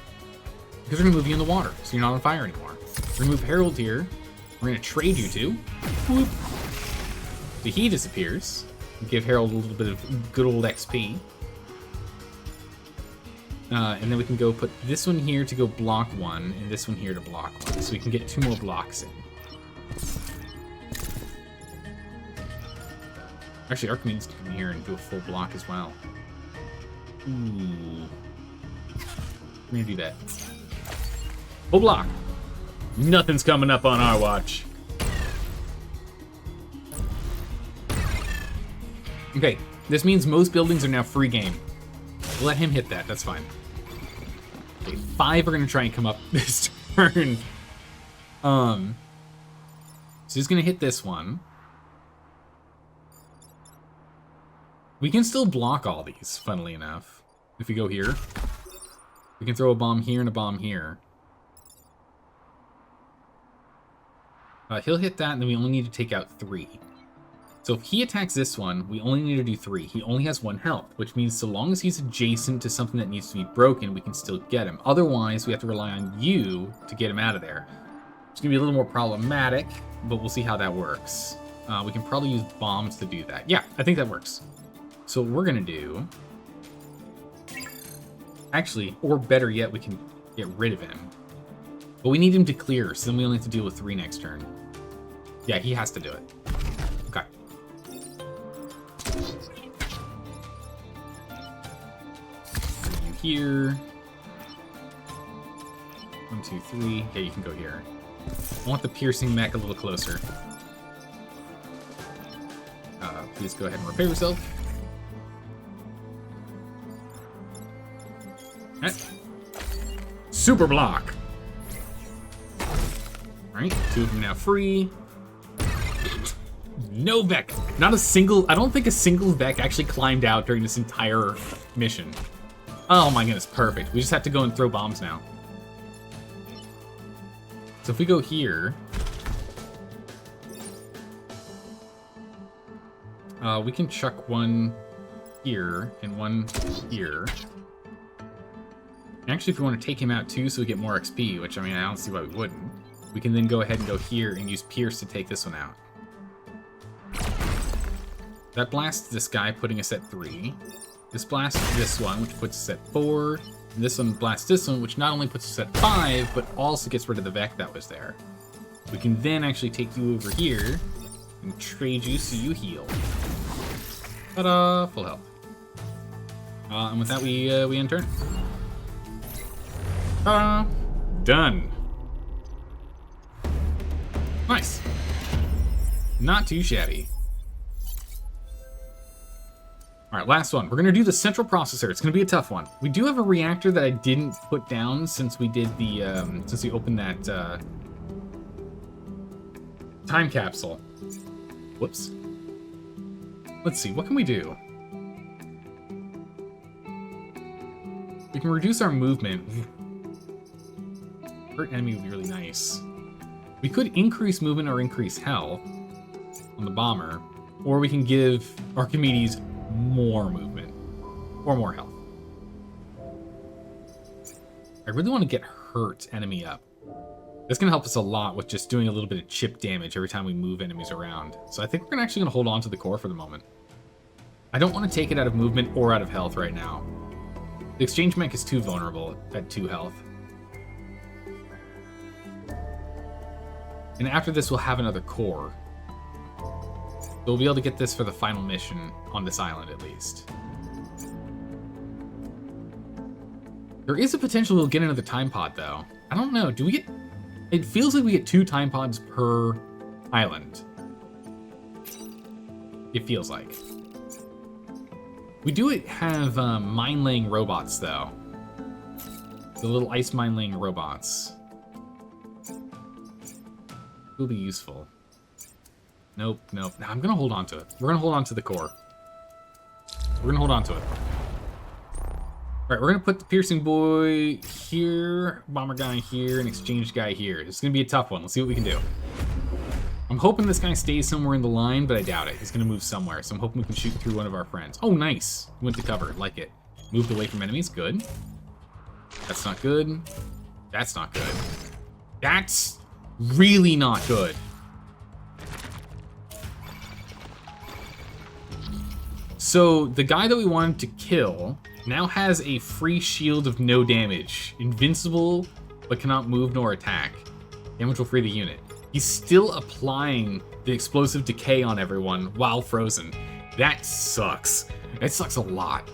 [SPEAKER 1] because we're going to move you in the water, so you're not on fire anymore. We're going to move Harold here. We're going to trade you two. Whoop. So he disappears. Give Harold a little bit of good old XP. And then we can go put this one here to go block one, and this one here to block one. So we can get 2 more blocks in. Actually, Archimedes can come here and do a full block as well. Ooh. We're gonna do that. Full block. Nothing's coming up on our watch. Okay, this means most buildings are now free game. We'll let him hit that, that's fine. Okay, 5 are gonna try and come up this turn. So he's gonna hit this one. We can still block all these, funnily enough. If we go here, we can throw a bomb here and a bomb here. He'll hit that, and then we only need to take out 3. So if he attacks this one, we only need to do 3. He only has 1 health, which means so long as he's adjacent to something that needs to be broken, we can still get him. Otherwise, we have to rely on you to get him out of there. It's going to be a little more problematic, but we'll see how that works. We can probably use bombs to do that. Yeah, I think that works. So what we're going to do... Actually, or better yet, we can get rid of him. But we need him to clear, so then we only have to deal with 3 next turn. Yeah, he has to do it. Okay. Bring you here. 1, 2, 3. Yeah, you can go here. I want the piercing mech a little closer. Please go ahead and repair yourself. Right. Super block. Alright, 2 of them now free. No Vec. Not a single... I don't think a single Vec actually climbed out during this entire mission. Oh my goodness, perfect. We just have to go and throw bombs now. So if we go here... we can chuck 1 here and 1 here. And actually, if we want to take him out too so we get more XP, which, I mean, I don't see why we wouldn't, we can then go ahead and go here and use Pierce to take this one out. That blasts this guy, putting us at 3. This blasts this one, which puts us at 4. And this one blasts this one, which not only puts us at 5, but also gets rid of the Vec that was there. We can then actually take you over here and trade you so you heal. Ta-da! Full health. And with that, we end turn. Ta-da! Done. Nice. Not too shabby. All right, last one. We're gonna do the central processor. It's gonna be a tough one. We do have a reactor that I didn't put down since we did the since we opened that time capsule. Whoops. Let's see. What can we do? We can reduce our movement. Hurt enemy would be really nice. We could increase movement or increase health on the bomber, or we can give Archimedes more movement or more health. I really want to get hurt enemy up. That's going to help us a lot with just doing a little bit of chip damage every time we move enemies around. So I think we're actually going to hold on to the core for the moment. I don't want to take it out of movement or out of health right now. The exchange mech is too vulnerable at 2 health. And after this, we'll have another core. So we'll be able to get this for the final mission on this island, at least. There is a potential we'll get another time pod, though. I don't know. Do we get... It feels like we get 2 time pods per island. It feels like. We do have mine-laying robots, though. The little ice mine-laying robots. Will be useful. Nope, nope. Nah, I'm gonna hold on to it. We're gonna hold on to the core. We're gonna hold on to it. Alright, we're gonna put the piercing boy here, bomber guy here, and exchange guy here. It's gonna be a tough one. Let's see what we can do. I'm hoping this guy stays somewhere in the line, but I doubt it. He's gonna move somewhere, so I'm hoping we can shoot through one of our friends. Oh, nice! Went to cover, like it. Moved away from enemies, good. That's not good. That's not good. That's really not good. So, the guy that we wanted to kill now has a free shield of no damage. Invincible, but cannot move nor attack. Damage will free the unit. He's still applying the explosive decay on everyone while frozen. That sucks. That sucks a lot.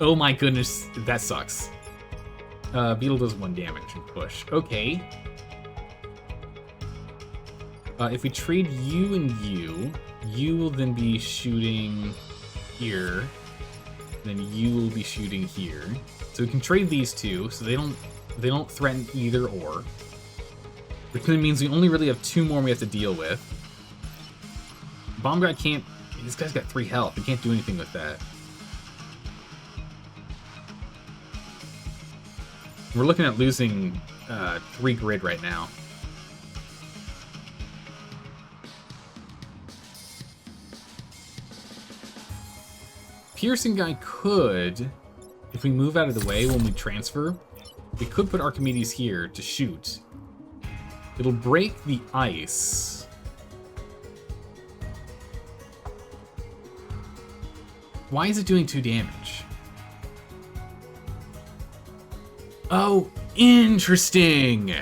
[SPEAKER 1] Oh my goodness, that sucks. Beetle does 1 damage and push. Okay. If we trade you and you will then be shooting here. Then you will be shooting here. So we can trade these two, so they don't threaten either or. Which then means we only really have 2 more we have to deal with. Bomb guy can't. This guy's got 3 health. He can't do anything with that. We're looking at losing 3 grid right now. Piercing guy could, if we move out of the way when we transfer, we could put Archimedes here to shoot. It'll break the ice. Why is it doing 2 damage? Oh, interesting.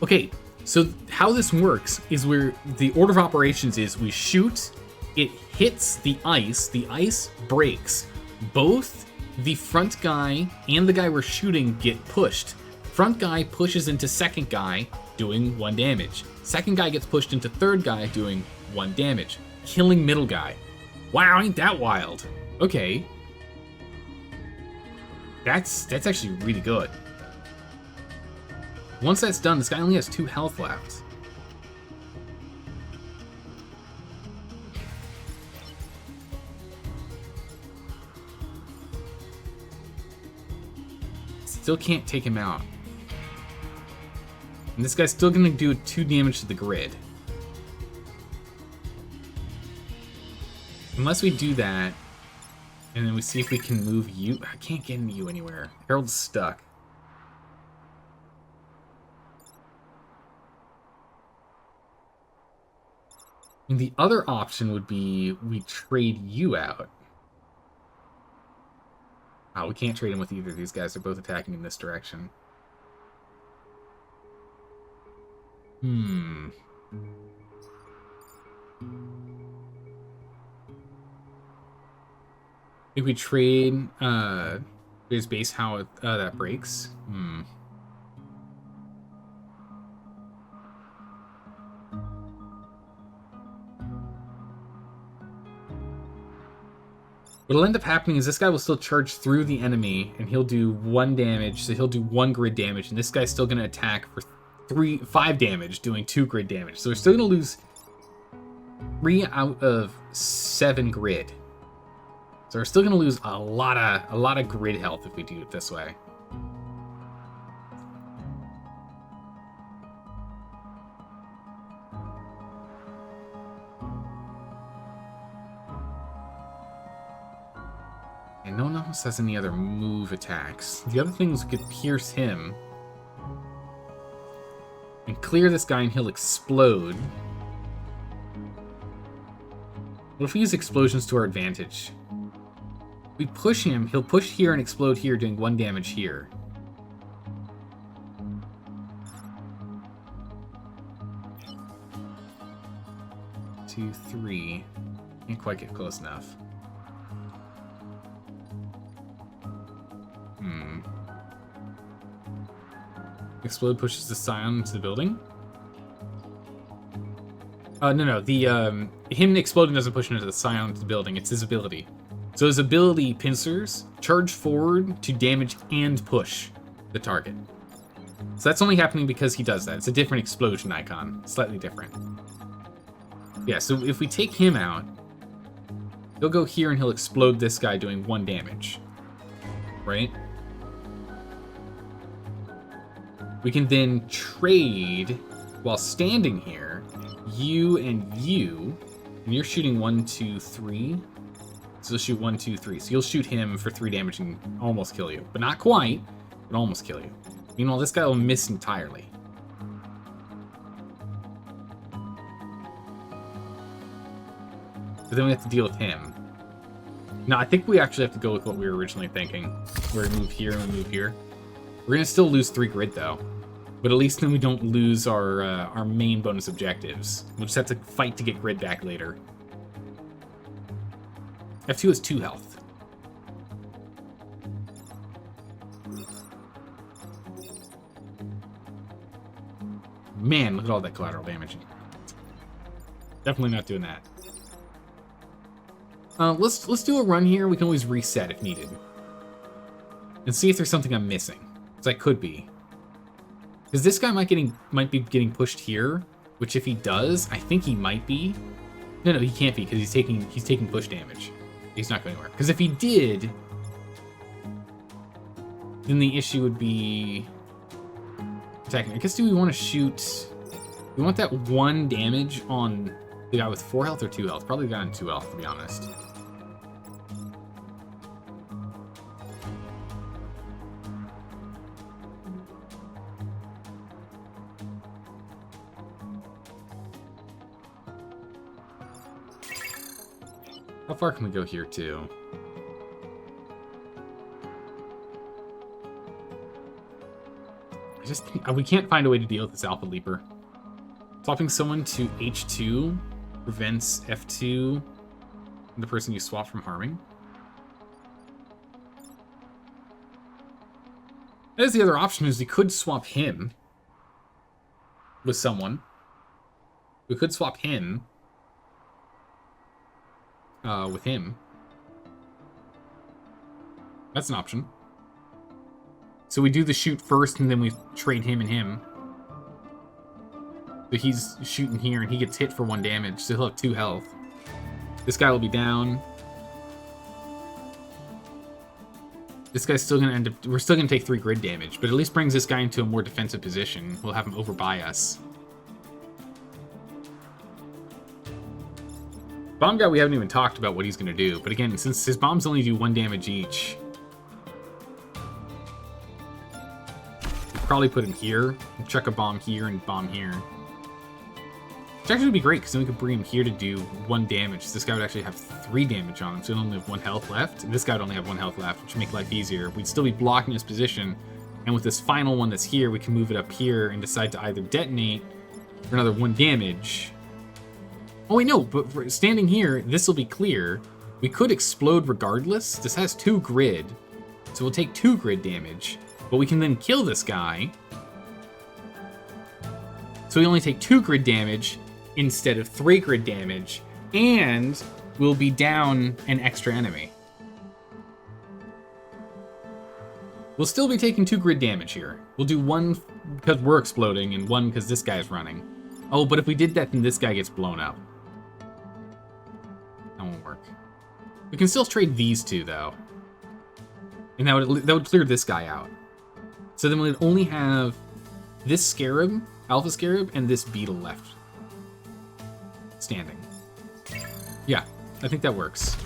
[SPEAKER 1] Okay, so how this works is where the order of operations is we shoot, it hits the ice breaks. Both the front guy and the guy we're shooting get pushed. Front guy pushes into second guy, doing 1 damage. Second guy gets pushed into third guy, doing 1 damage. Killing middle guy. Wow, ain't that wild. Okay. That's actually really good. Once that's done, this guy only has 2 health left. Still can't take him out. And this guy's still gonna do 2 damage to the grid. Unless we do that, and then we see if we can move you. I can't get you anywhere. Harold's stuck. And the other option would be we trade you out. Oh, we can't trade him with either of these guys. They're both attacking in this direction. If we trade his base, how that breaks. What'll end up happening is this guy will still charge through the enemy, and he'll do 1 damage, so he'll do 1 grid damage, and this guy's still going to attack for 5 damage, doing 2 grid damage. So we're still going to lose 3 out of 7 grid. So we're still going to lose a lot of grid health if we do it this way. And no one else has any other move attacks. The other things could pierce him and clear this guy, and he'll explode. What if we use explosions to our advantage? We push him, he'll push here and explode here, doing 1 damage here. Two, 3. Can't quite get close enough. Explode pushes the scion into the building. No. Him exploding doesn't push him into the scion into the building. It's his ability. So his ability, pincers, charge forward to damage and push the target. So that's only happening because he does that. It's a different explosion icon. Slightly different. Yeah, so if we take him out, he'll go here and he'll explode this guy doing 1 damage. Right? We can then trade while standing here, you and you, and you're shooting 1, 2, 3. So you'll shoot 1, 2, 3. So you'll shoot him for 3 damage and almost kill you. But not quite, but almost kill you. Meanwhile, this guy will miss entirely. But then we have to deal with him. No, I think we actually have to go with what we were originally thinking. Where we move here and we move here. We're going to still lose 3 grid, though. But at least then we don't lose our main bonus objectives. We'll just have to fight to get grid back later. F2 has 2 health. Man, look at all that collateral damage. Definitely not doing that. Let's do a run here. We can always reset if needed. And see if there's something I'm missing. Because I could be. Because this guy might be getting pushed here. Which if he does, I think he might be. No, he can't be because he's taking push damage. He's not going anywhere. Because if he did, then the issue would be attacking. I guess do we want to shoot? We want that 1 damage on the guy with 4 health or 2 health? Probably the guy on 2 health, to be honest. How far can we go here, too? I just think we can't find a way to deal with this Alpha Leaper. Swapping someone to H2 prevents F2 and the person you swap from harming. There's the other option is we could swap him with someone. We could swap him with him. That's an option. So we do the shoot first, and then we trade him and him. So he's shooting here, and he gets hit for 1 damage, so he'll have 2 health. This guy will be down. This guy's still going to end up... We're still going to take 3 grid damage, but at least brings this guy into a more defensive position. We'll have him overbuy us. Bomb guy, we haven't even talked about what he's going to do. But again, since his bombs only do 1 damage each, we'll probably put him here, and chuck a bomb here, and bomb here. Which actually would be great, because then we could bring him here to do 1 damage. So this guy would actually have 3 damage on him, so he'll only have 1 health left. And this guy would only have 1 health left, which would make life easier. We'd still be blocking his position, and with this final one that's here, we can move it up here and decide to either detonate for another 1 damage. Oh wait, no, but for standing here, this will be clear. We could explode regardless. This has 2 grid, so we'll take 2 grid damage, but we can then kill this guy. So we only take 2 grid damage instead of 3 grid damage, and we'll be down an extra enemy. We'll still be taking 2 grid damage here. We'll do 1 because we're exploding, and 1 because this guy's running. Oh, but if we did that, then this guy gets blown up. That won't work. We can still trade these 2, though. And that would clear this guy out. So then we'd only have this Scarab, Alpha Scarab, and this Beetle left. Standing. Yeah, I think that works.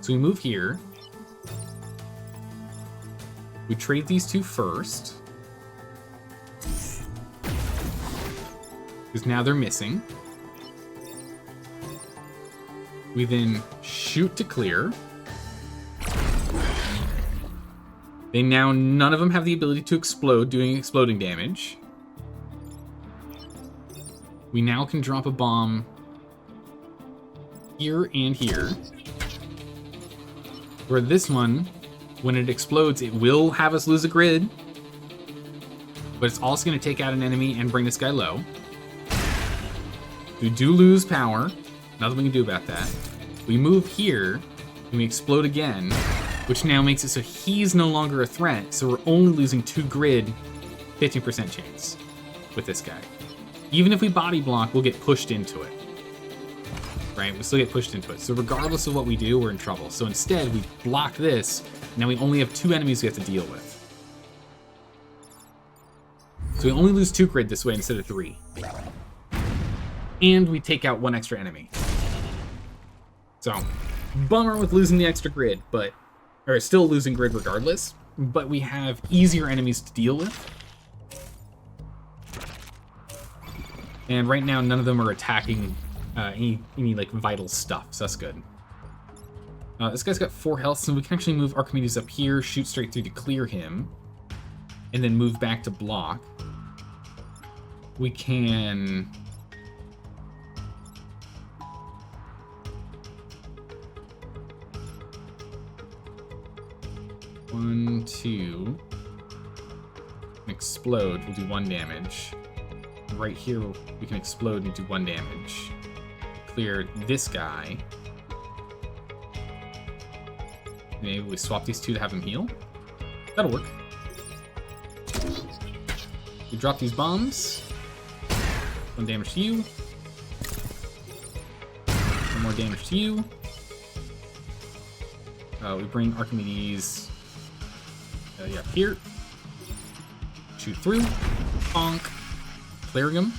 [SPEAKER 1] So we move here. We trade these 2 first. Because now they're missing. We then shoot to clear. None of them have the ability to explode, doing exploding damage. We now can drop a bomb here and here. Where this one When it explodes, it will have us lose a grid, but it's also going to take out an enemy and bring this guy low. We do lose power. Nothing we can do about that. We move here, and we explode again, which now makes it so he's no longer a threat, so we're only losing 2 grid, 15% chance with this guy. Even if we body block, we'll get pushed into it. Right? We'll still get pushed into it. So regardless of what we do, we're in trouble. So instead, we block this, and now we only have 2 enemies we have to deal with. So we only lose 2 grid this way instead of 3. And we take out 1 extra enemy. So, bummer with losing the extra grid, but... Or still losing grid regardless, but we have easier enemies to deal with. And right now, none of them are attacking any like vital stuff, so that's good. This guy's got 4 health, so we can actually move Archimedes up here, shoot straight through to clear him, and then move back to block. We can... One, 2. Explode, we'll do 1 damage. Right here, we can explode and do 1 damage. Clear this guy. Maybe we swap these 2 to have him heal. That'll work. We drop these bombs. 1 damage to you. 1 more damage to you. We bring Archimedes here. Shoot through. Bonk. Clearing him.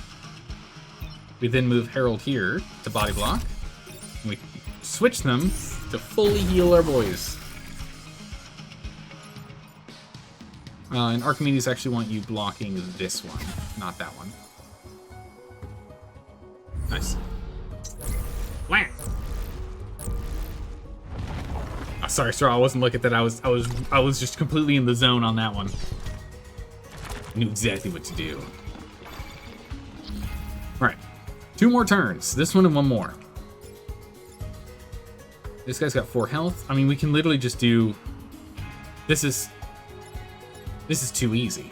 [SPEAKER 1] We then move Herald here to body block. And we switch them to fully heal our boys. And Archimedes actually want you blocking this one, not that one. Nice. Wham! Oh, sorry, sir. I wasn't looking at that. I was just completely in the zone on that one. I knew exactly what to do. All right, 2 more turns. This one and 1 more. This guy's got 4 health. I mean, we can literally just do. This is too easy.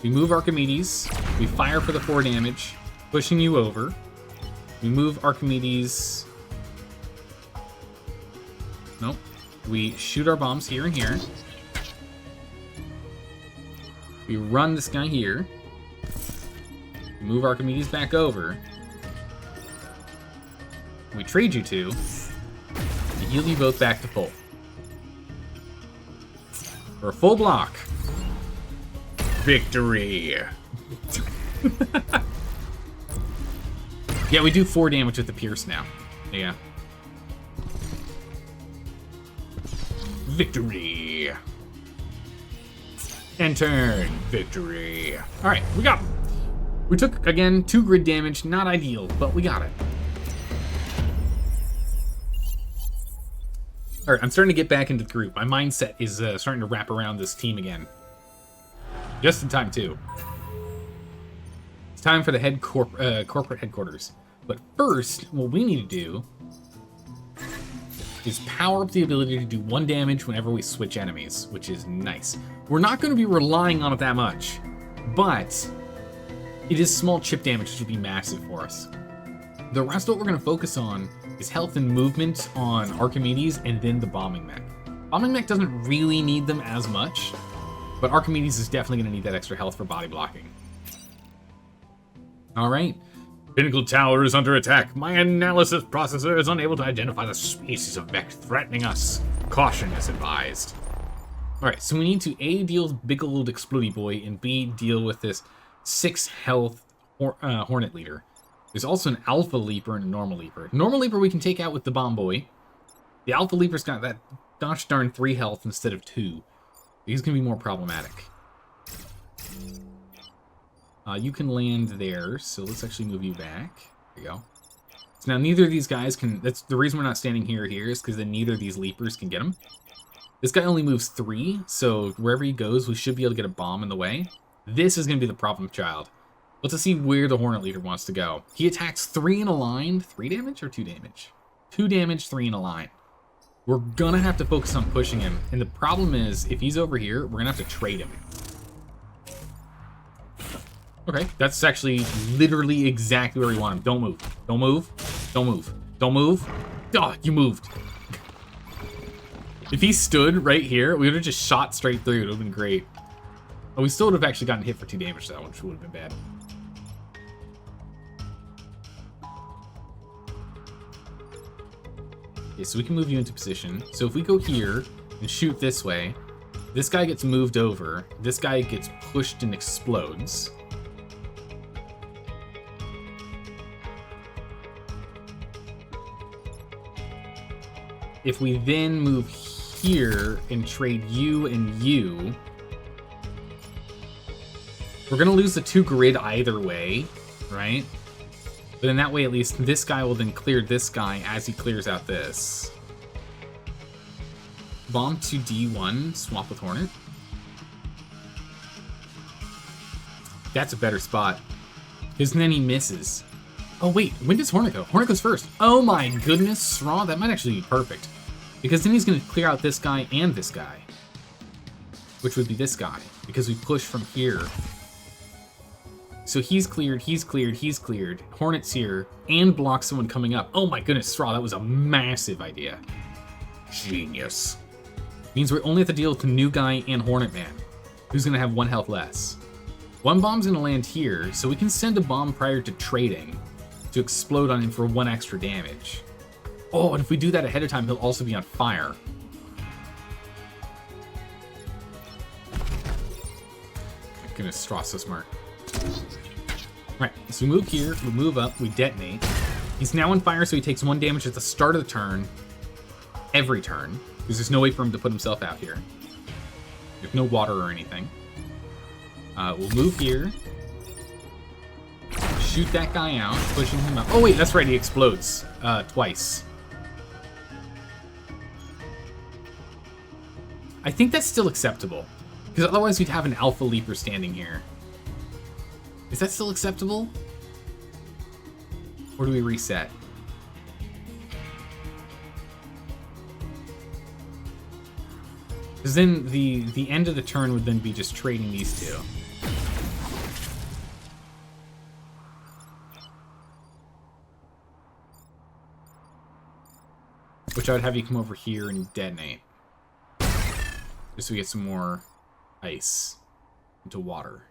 [SPEAKER 1] We move Archimedes. We fire for the 4 damage, pushing you over. We move Archimedes. Nope. We shoot our bombs here and here. We run this guy here. We move Archimedes back over. We trade you 2. To heal you both back to full. For a full block. Victory! Yeah, we do 4 damage with the Pierce now. Yeah. Victory! End turn. Victory. Alright, we got him. We took, again, 2 grid damage. Not ideal, but we got it. Alright, I'm starting to get back into the group. My mindset is starting to wrap around this team again. Just in time, too. It's time for the corporate headquarters. But first, what we need to do is power up the ability to do 1 damage whenever we switch enemies, which is nice. We're not going to be relying on it that much, but it is small chip damage, which will be massive for us. The rest of what we're going to focus on is health and movement on Archimedes and then the bombing mech. Bombing mech doesn't really need them as much, but Archimedes is definitely going to need that extra health for body blocking. Alright. Pinnacle Tower is under attack. My analysis processor is unable to identify the species of mech threatening us. Caution is advised. Alright, so we need to A, deal with big old explodey boy, and B, deal with this 6 health Hornet Leader. There's also an Alpha Leaper and a Normal Leaper. Normal Leaper we can take out with the Bomb Boy. The Alpha Leaper's got that gosh darn 3 health instead of 2. He's going to be more problematic. You can land there, so let's actually move you back. There you go. So now neither of these guys can... That's the reason we're not standing here is because then neither of these Leapers can get him. This guy only moves 3, so wherever he goes, we should be able to get a bomb in the way. This is going to be the problem child. Let's see where the Hornet Leader wants to go. He attacks 3 in a line. 3 damage or 2 damage? 2 damage, 3 in a line. We're gonna have to focus on pushing him. And the problem is, if he's over here, we're gonna have to trade him. Okay, that's actually literally exactly where we want him. Don't move. Don't move. Don't move. Don't move. Oh, you moved. If he stood right here, we would have just shot straight through. It would have been great. But we still would have actually gotten hit for 2 damage, though, which would have been bad. Okay, so we can move you into position. So if we go here and shoot this way, this guy gets moved over. This guy gets pushed and explodes. If we then move here and trade you and you, we're going to lose the 2 grid either way, right? But in that way, at least this guy will then clear this guy as he clears out this. Bomb to D1, swap with Hornet. That's a better spot. Because then he misses. Oh wait, when does Hornet go? Hornet goes first. Oh my goodness, Straw, that might actually be perfect. Because then he's going to clear out this guy and this guy. Which would be this guy. Because we push from here. So he's cleared, he's cleared, he's cleared. Hornet's here, and blocks someone coming up. Oh my goodness, Straw, that was a massive idea. Genius. Means we only have to deal with the new guy and Hornet Man, who's going to have 1 health less. 1 bomb's going to land here, so we can send a bomb prior to trading to explode on him for 1 extra damage. Oh, and if we do that ahead of time, he'll also be on fire. My goodness, Straw's so smart. Right, so we move here, we move up, we detonate. He's now on fire, so he takes 1 damage at the start of the turn. Every turn. Because there's no way for him to put himself out here. There's no water or anything. We'll move here. Shoot that guy out, pushing him up. Oh wait, that's right, he explodes. Twice. I think that's still acceptable. Because otherwise we'd have an Alpha Leaper standing here. Is that still acceptable? Or do we reset? Because then the end of the turn would then be just trading these 2. Which I would have you come over here and detonate. Just so we get some more ice into water.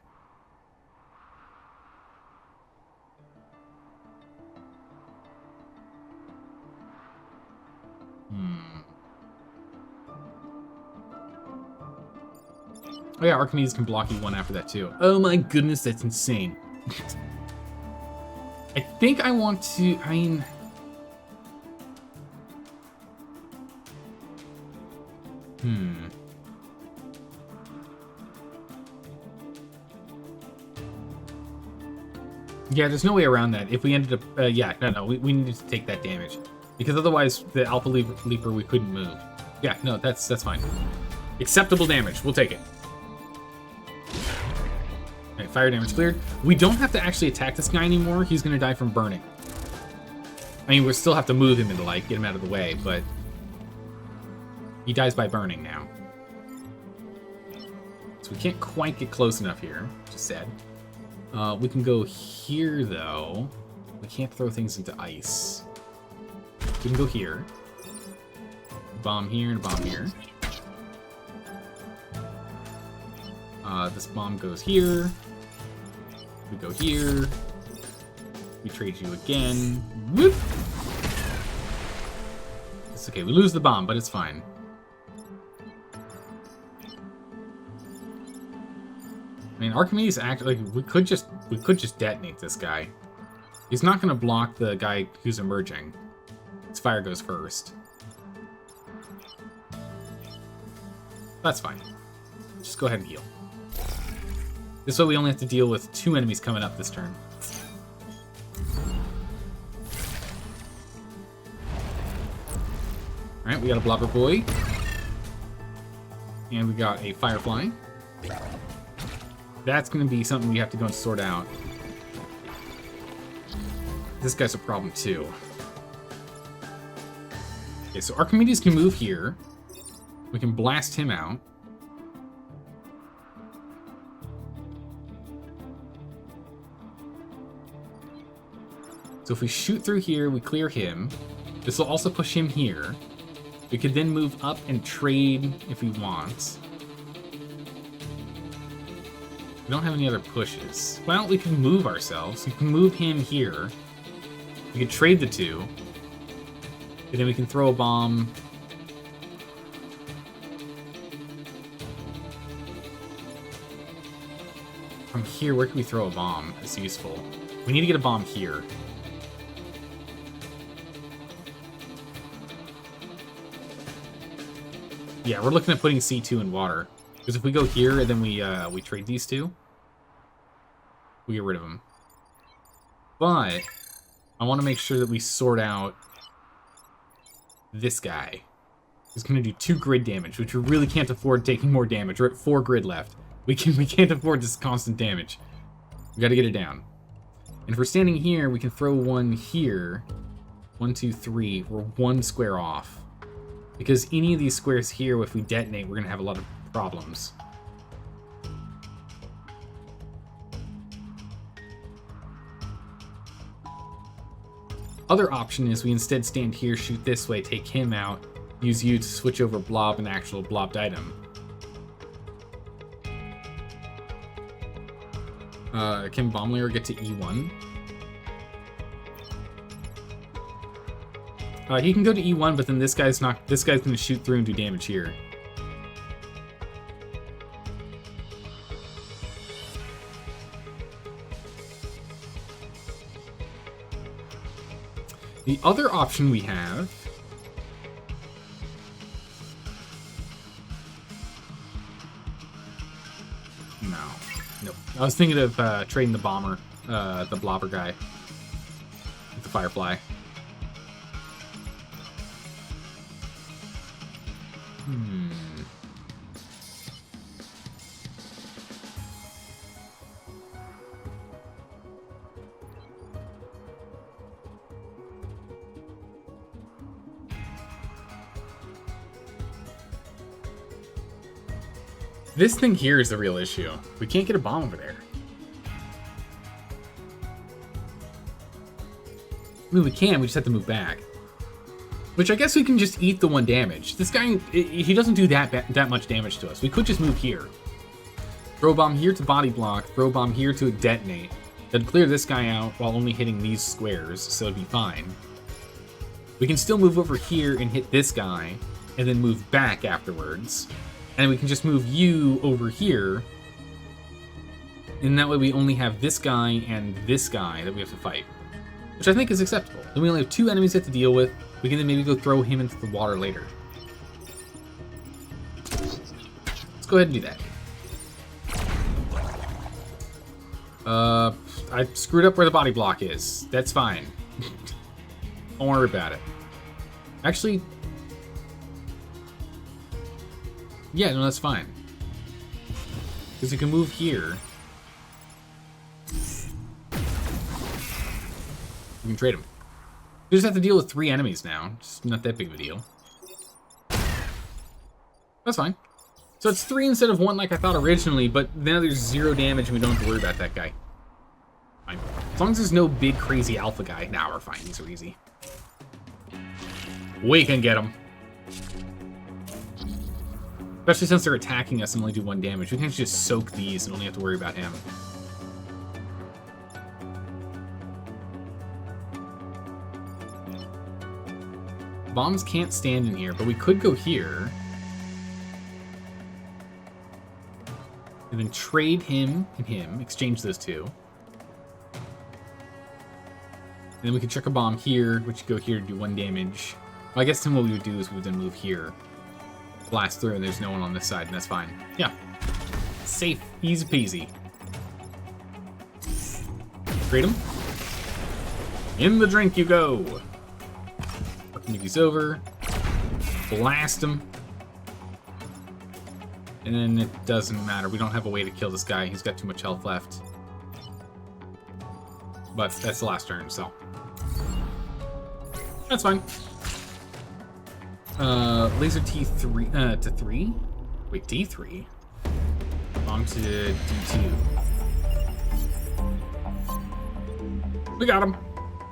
[SPEAKER 1] Oh yeah, Archimedes can block you 1 after that too. Oh my goodness, that's insane. I think I want to, I mean... Yeah, there's no way around that. If we ended up... no, we needed to take that damage. Because otherwise, the Alpha Leaper, we couldn't move. Yeah, no, that's fine. Acceptable damage. We'll take it. Alright, fire damage cleared. We don't have to actually attack this guy anymore. He's going to die from burning. I mean, we still have to move him into life, get him out of the way, but... he dies by burning now. So we can't quite get close enough here, which is sad. We can go here, though. We can't throw things into ice. We can go here. Bomb here and bomb here. This bomb goes here. We go here. We trade you again. Whoop! It's okay, we lose the bomb, but it's fine. I mean, Archimedes actually, like, we could just detonate this guy. He's not going to block the guy who's emerging. His fire goes first. That's fine. Just go ahead and heal. This way we only have to deal with 2 enemies coming up this turn. Alright, we got a Blobber Boy. And we got a Firefly. That's going to be something we have to go and sort out. This guy's a problem too. Okay, so Archimedes can move here. We can blast him out. So if we shoot through here, we clear him. This will also push him here. We could then move up and trade if we want. We don't have any other pushes. Well, we can move ourselves. We can move him here. We could trade the two. And then we can throw a bomb. From here, where can we throw a bomb? That's useful. We need to get a bomb here. Yeah, we're looking at putting C2 in water. Because if we go here and then we trade these two, we get rid of them. But I want to make sure that we sort out this guy. He's going to do 2 grid damage, which we really can't afford taking more damage. We're at 4 grid left. We can't afford this constant damage. We got to get it down. And if we're standing here, we can throw one here. 1, 2, 3. We're 1 square off. Because any of these squares here, if we detonate, we're going to have a lot of problems. Other option is we instead stand here, shoot this way, take him out, use you to switch over blob and actual blobbed item. Can Bomb Layer get to E1? He can go to E1, but then this guy's gonna shoot through and do damage here. The other option we have Nope. I was thinking of trading the bomber, the blobber guy, with the firefly. This thing here is the real issue. We can't get a bomb over there. I mean, we can, we just have to move back. Which I guess we can just eat the 1 damage. This guy, he doesn't do that much damage to us. We could just move here. Throw a bomb here to body block, throw a bomb here to detonate. Then clear this guy out while only hitting these squares, so it'd be fine. We can still move over here and hit this guy, and then move back afterwards. And we can just move you over here. And that way we only have this guy and this guy that we have to fight. Which I think is acceptable. Then we only have 2 enemies to deal with. We can then maybe go throw him into the water later. Let's go ahead and do that. I screwed up where the body block is. That's fine. Don't worry about it. Actually... yeah, no, that's fine. Because you can move here. We can trade them. We just have to deal with 3 enemies now. It's not that big of a deal. That's fine. So it's 3 instead of 1 like I thought originally, but now there's 0 damage and we don't have to worry about that guy. Fine. As long as there's no big crazy alpha guy. Now we're fine. These are easy. We can get them. Especially since they're attacking us and only do 1 damage. We can just soak these and only have to worry about him. Bombs can't stand in here, but we could go here. And then trade him and him, exchange those 2. And then we could chuck a bomb here, which would go here to do 1 damage. Well, I guess then what we would do is we would then move here. Blast through, and there's no one on this side, and that's fine. Yeah. Safe. Easy peasy. Trade him. In the drink you go. Move these over. Blast him. And then it doesn't matter. We don't have a way to kill this guy. He's got too much health left. But that's the last turn, so. That's fine. Laser T3 to 3. Wait, D3. On to D2. We got him.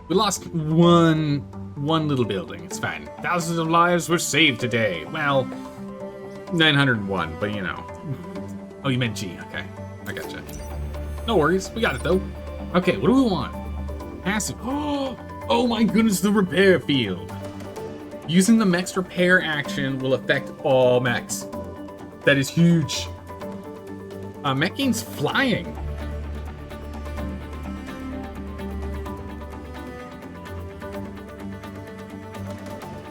[SPEAKER 1] We lost one little building. It's fine. Thousands of lives were saved today. Well, 901, but you know. Oh, you meant G. Okay, I gotcha. No worries. We got it though. Okay, what do we want? Passive. Oh my goodness, the repair field. Using the mech's repair action will affect all mechs. That is huge. Mech gains flying.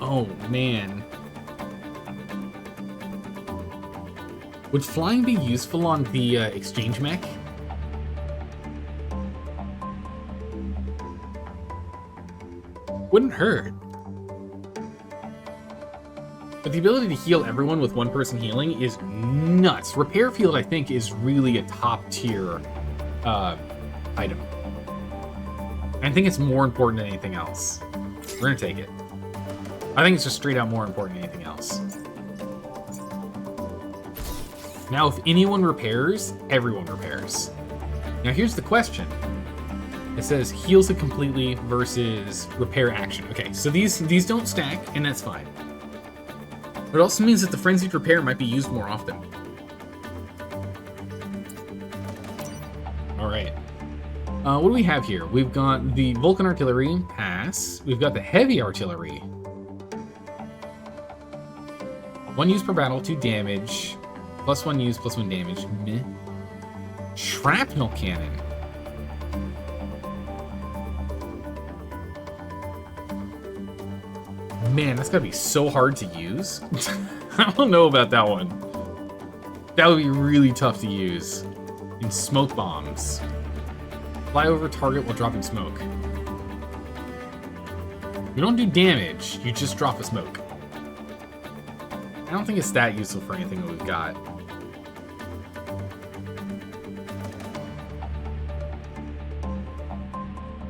[SPEAKER 1] Oh man. Would flying be useful on the exchange mech? Wouldn't hurt. But the ability to heal everyone with one person healing is nuts. Repair field, I think, is really a top tier item. I think it's more important than anything else. We're gonna take it. I think it's just straight out more important than anything else. Now, if anyone repairs, everyone repairs. Now, here's the question. It says heals it completely versus repair action. Okay, so these don't stack, and that's fine. It also means that the frenzied repair might be used more often. All right. What do we have here? We've got the Vulcan artillery pass. We've got the heavy artillery. 1 use per battle, 2 damage. +1 use, +1 damage. Meh. Shrapnel cannon. Man, that's gotta be so hard to use. I don't know about that one. That would be really tough to use. In smoke bombs. Fly over target while dropping smoke. You don't do damage, you just drop a smoke. I don't think it's that useful for anything that we've got.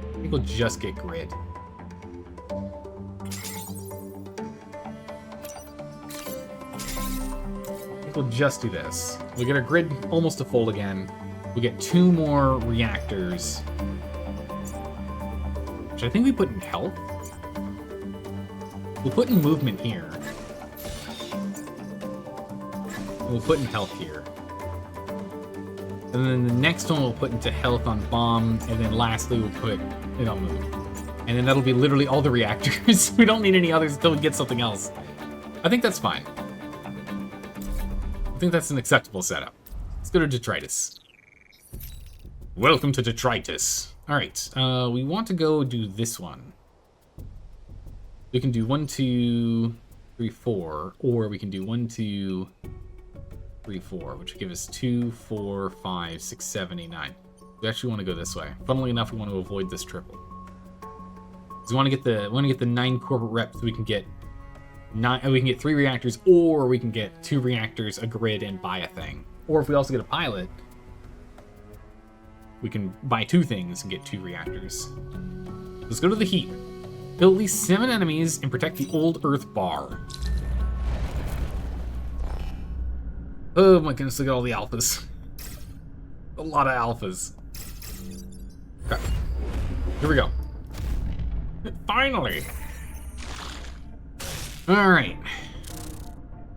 [SPEAKER 1] I think we'll just get grid. We'll just do this. We get our grid almost to full again. We get 2 more reactors. Which I think we put in health. We'll put in movement here. We'll put in health here. And then the next one we'll put into health on bomb. And then lastly we'll put it on move. And then that'll be literally all the reactors. We don't need any others until we get something else. I think that's fine. I think that's an acceptable setup. Let's go to Detritus. Welcome to Detritus. Alright, we want to go do this one. We can do 1, 2, 3, 4, or we can do 1, 2, 3, 4, which would give us 2, 4, 5, 6, 7, 8, 9. We actually want to go this way. Funnily enough, we want to avoid this triple. So we want to get the 9 corporate reps so we can get 3 reactors, or we can get 2 reactors, a grid, and buy a thing. Or if we also get a pilot, we can buy 2 things and get 2 reactors. Let's go to the heap. Kill at least 7 enemies and protect the old Earth bar. Oh my goodness, look at all the alphas. A lot of alphas. Okay. Here we go. Finally! Alright.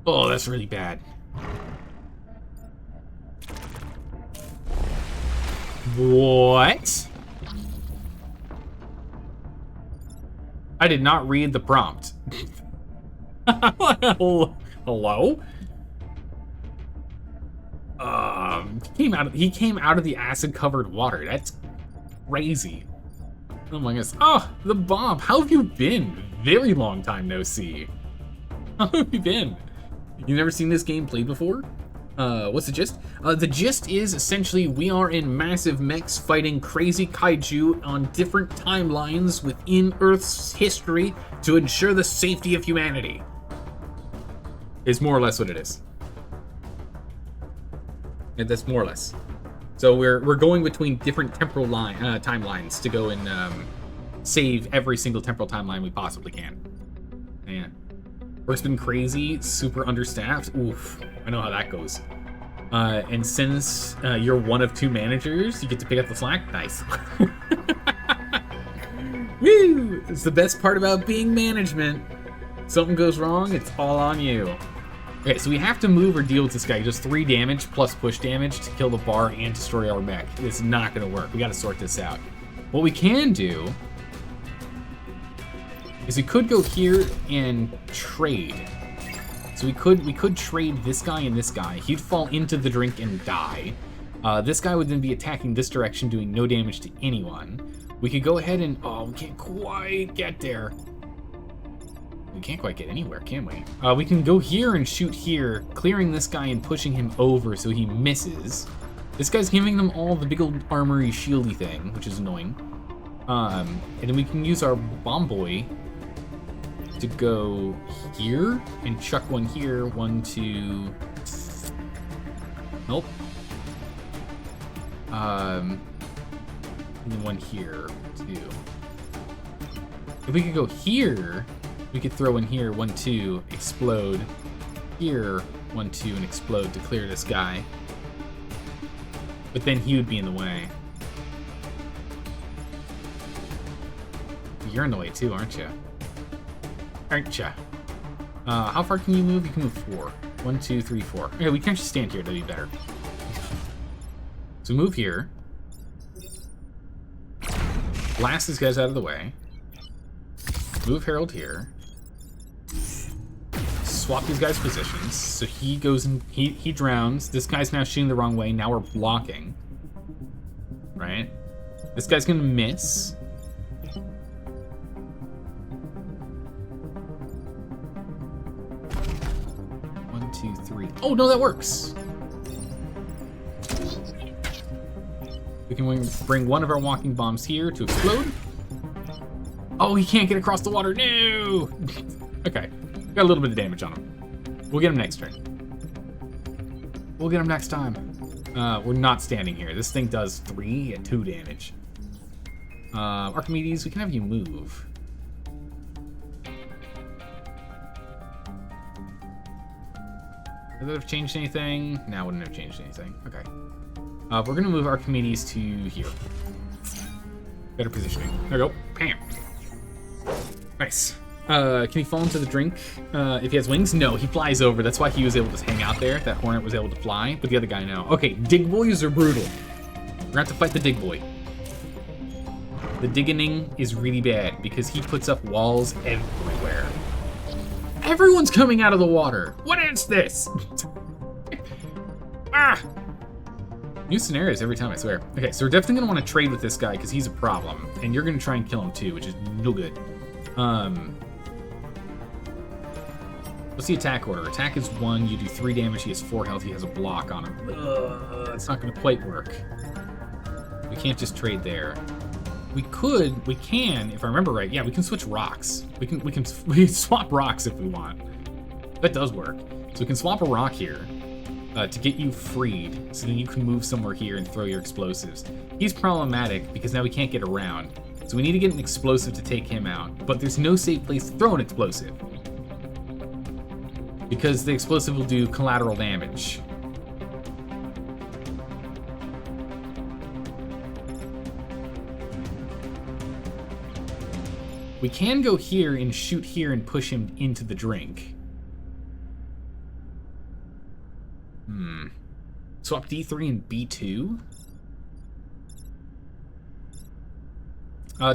[SPEAKER 1] Oh, that's really bad. What? I did not read the prompt. Hello? He came out of the acid-covered water. That's crazy. Oh my goodness. Oh, the bomb. How have you been? Very long time no see. How have you been? You never seen this game played before? What's the gist? The gist is essentially we are in massive mechs fighting crazy kaiju on different timelines within Earth's history to ensure the safety of humanity. Is more or less what it is. And that's more or less. So we're going between different temporal timelines to go and save every single temporal timeline we possibly can. Man. Work's been crazy, super understaffed. Oof, I know how that goes. And since you're one of 2 managers, you get to pick up the slack. Nice. Woo! It's the best part about being management. Something goes wrong, it's all on you. Okay, so we have to move or deal with this guy. He does 3 damage plus push damage to kill the bar and destroy our mech. It's not gonna work. We gotta sort this out. What we can do is we could go here and trade. So we could trade this guy and this guy. He'd fall into the drink and die. This guy would then be attacking this direction, doing no damage to anyone. We could go ahead and, oh, we can't quite get there. We can't quite get anywhere, can we? We can go here and shoot here, clearing this guy and pushing him over so he misses. This guy's giving them all the big old armory shieldy thing, which is annoying. And then we can use our bomb boy to go here and chuck one here. 1, 2. Nope. And then one here too. If we could go here, we could throw in here. 1, 2, explode. Here, 1, 2, and explode to clear this guy. But then he would be in the way. You're in the way too, aren't you? Aren't you? How far can you move? You can move 4. 1, 2, 3, 4. Okay, we can just stand here. That'd be better. So move here. Blast these guys out of the way. Move Herald here. Swap these guys' positions. So he goes and he drowns. This guy's now shooting the wrong way. Now we're blocking. Right? This guy's gonna miss. One, 2, 3. Oh no, that works. We can bring one of our walking bombs here to explode. Oh, he can't get across the water. No! Okay, got a little bit of damage on him. We'll get him next turn. We'll get him next time. We're not standing here. This thing does 3 and 2 damage. Archimedes, we can have you move. Would that have changed anything? No, wouldn't have changed anything. Okay. We're gonna move Archimedes to here. Better positioning. There we go. Bam. Nice. Can he fall into the drink if he has wings? No, he flies over. That's why he was able to hang out there. That Hornet was able to fly, but the other guy no. Okay, dig boys are brutal. We're gonna have to fight the dig boy. The digging is really bad because he puts up walls everywhere. Everyone's coming out of the water. What is this? Ah! New scenarios every time, I swear. Okay, so we're definitely gonna want to trade with this guy because he's a problem, and you're gonna try and kill him too, which is no good. What's the attack order? Attack is 1, you do 3 damage, he has 4 health, he has a block on him. It's not gonna quite work. We can't just trade there. We can, if I remember right, yeah, we can switch rocks. We can swap rocks if we want. That does work. So we can swap a rock here. To get you freed, so then you can move somewhere here and throw your explosives. He's problematic because now we can't get around. So we need to get an explosive to take him out, but there's no safe place to throw an explosive. Because the explosive will do collateral damage. We can go here and shoot here and push him into the drink. Swap D3 and B2.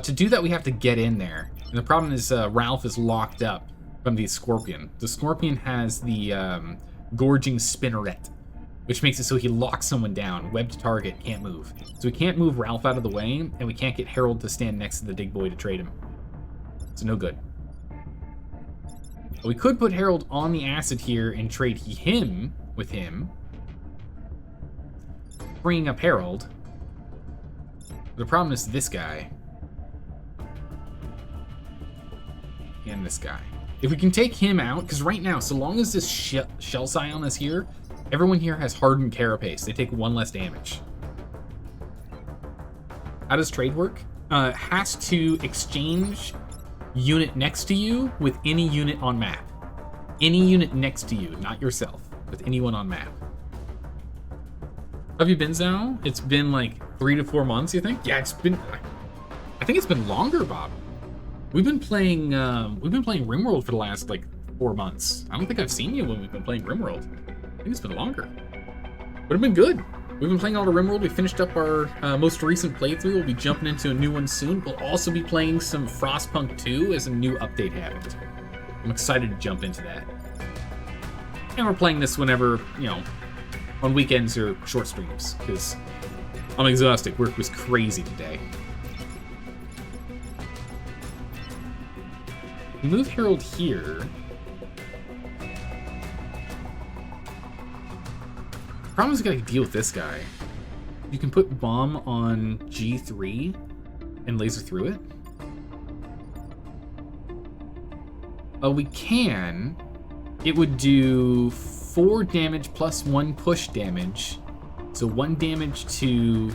[SPEAKER 1] To do that, we have to get in there. And the problem is Ralph is locked up from the Scorpion. The Scorpion has the gorging spinneret, which makes it so he locks someone down. Webbed target, can't move. So we can't move Ralph out of the way, and we can't get Harold to stand next to the dig boy to trade him. So no good. But we could put Harold on the acid here and trade him with him, bringing up Harold. The problem is this guy. And this guy. If we can take him out, because right now, so long as this Shell Scion is here, everyone here has hardened carapace. They take 1 less damage. How does trade work? Has to exchange unit next to you with any unit on map. any unit next to you, not yourself, with anyone on map. Have you been, Zao? It's been like 3 to 4 months, you think? Yeah, it's been... I think it's been longer, Bob. We've been playing RimWorld for the last, like, 4 months. I don't think I've seen you when we've been playing RimWorld. I think it's been longer. But it's been good. We've been playing all the RimWorld. We finished up our most recent playthrough. We'll be jumping into a new one soon. We'll also be playing some Frostpunk 2 as a new update happened. I'm excited to jump into that. And we're playing this whenever, you know, on weekends or short streams, because I'm exhausted. Work was crazy today. We move Herald here. Problem is, we gotta deal with this guy. You can put bomb on G3 and laser through it. We can. It would do 4 damage plus 1 push damage. So 1 damage to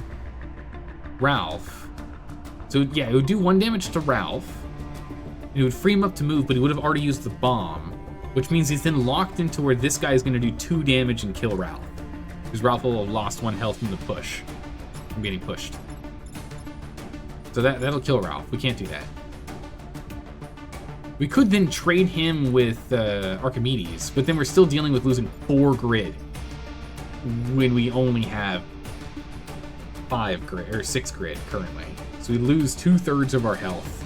[SPEAKER 1] Ralph. So yeah, it would do 1 damage to Ralph. It would free him up to move, but he would have already used the bomb, which means he's then locked into where this guy is going to do 2 damage and kill Ralph. Because Ralph will have lost 1 health from the push, from getting pushed. So that'll kill Ralph. We can't do that. We could then trade him with Archimedes, but then we're still dealing with losing 4 grid when we only have 5 grid, or 6 grid currently. So we lose 2/3 of our health.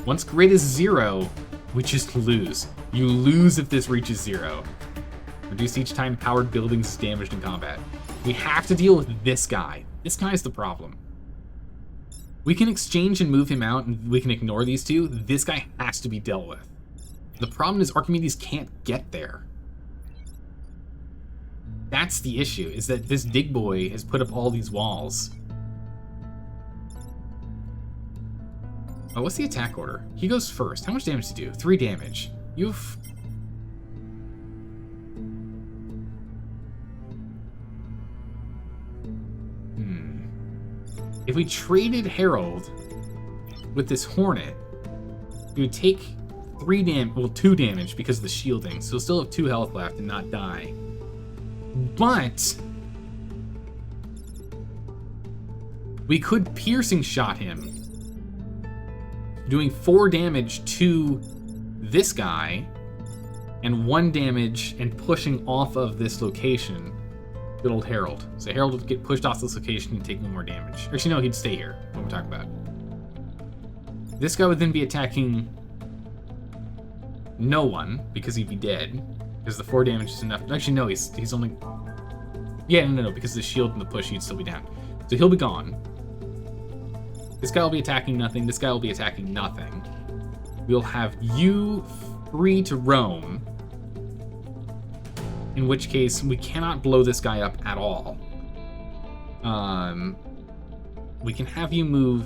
[SPEAKER 1] Once grid is 0, we just lose. You lose if this reaches 0. Reduce each time powered buildings is damaged in combat. We have to deal with this guy. This guy's the problem. We can exchange and move him out, and we can ignore these two. This guy has to be dealt with. The problem is Archimedes can't get there. That's the issue, is that this dig boy has put up all these walls. Oh, what's the attack order? He goes first. How much damage does he do? 3 damage. You've... If we traded Herald with this Hornet, we would take 2 damage because of the shielding. So he'll still have 2 health left and not die. But we could piercing shot him, doing 4 damage to this guy and 1 damage and pushing off of this location. Good old Herald. So Herald would get pushed off this location and take 1 more damage. Actually, no, he'd stay here. What we're talking about. This guy would then be attacking no one because he'd be dead. Because the 4 damage is enough. Actually, no, he's only... Yeah, no, because the shield and the push, he'd still be down. So he'll be gone. This guy will be attacking nothing. This guy will be attacking nothing. We'll have you free to roam. In which case, we cannot blow this guy up at all. We can have you move...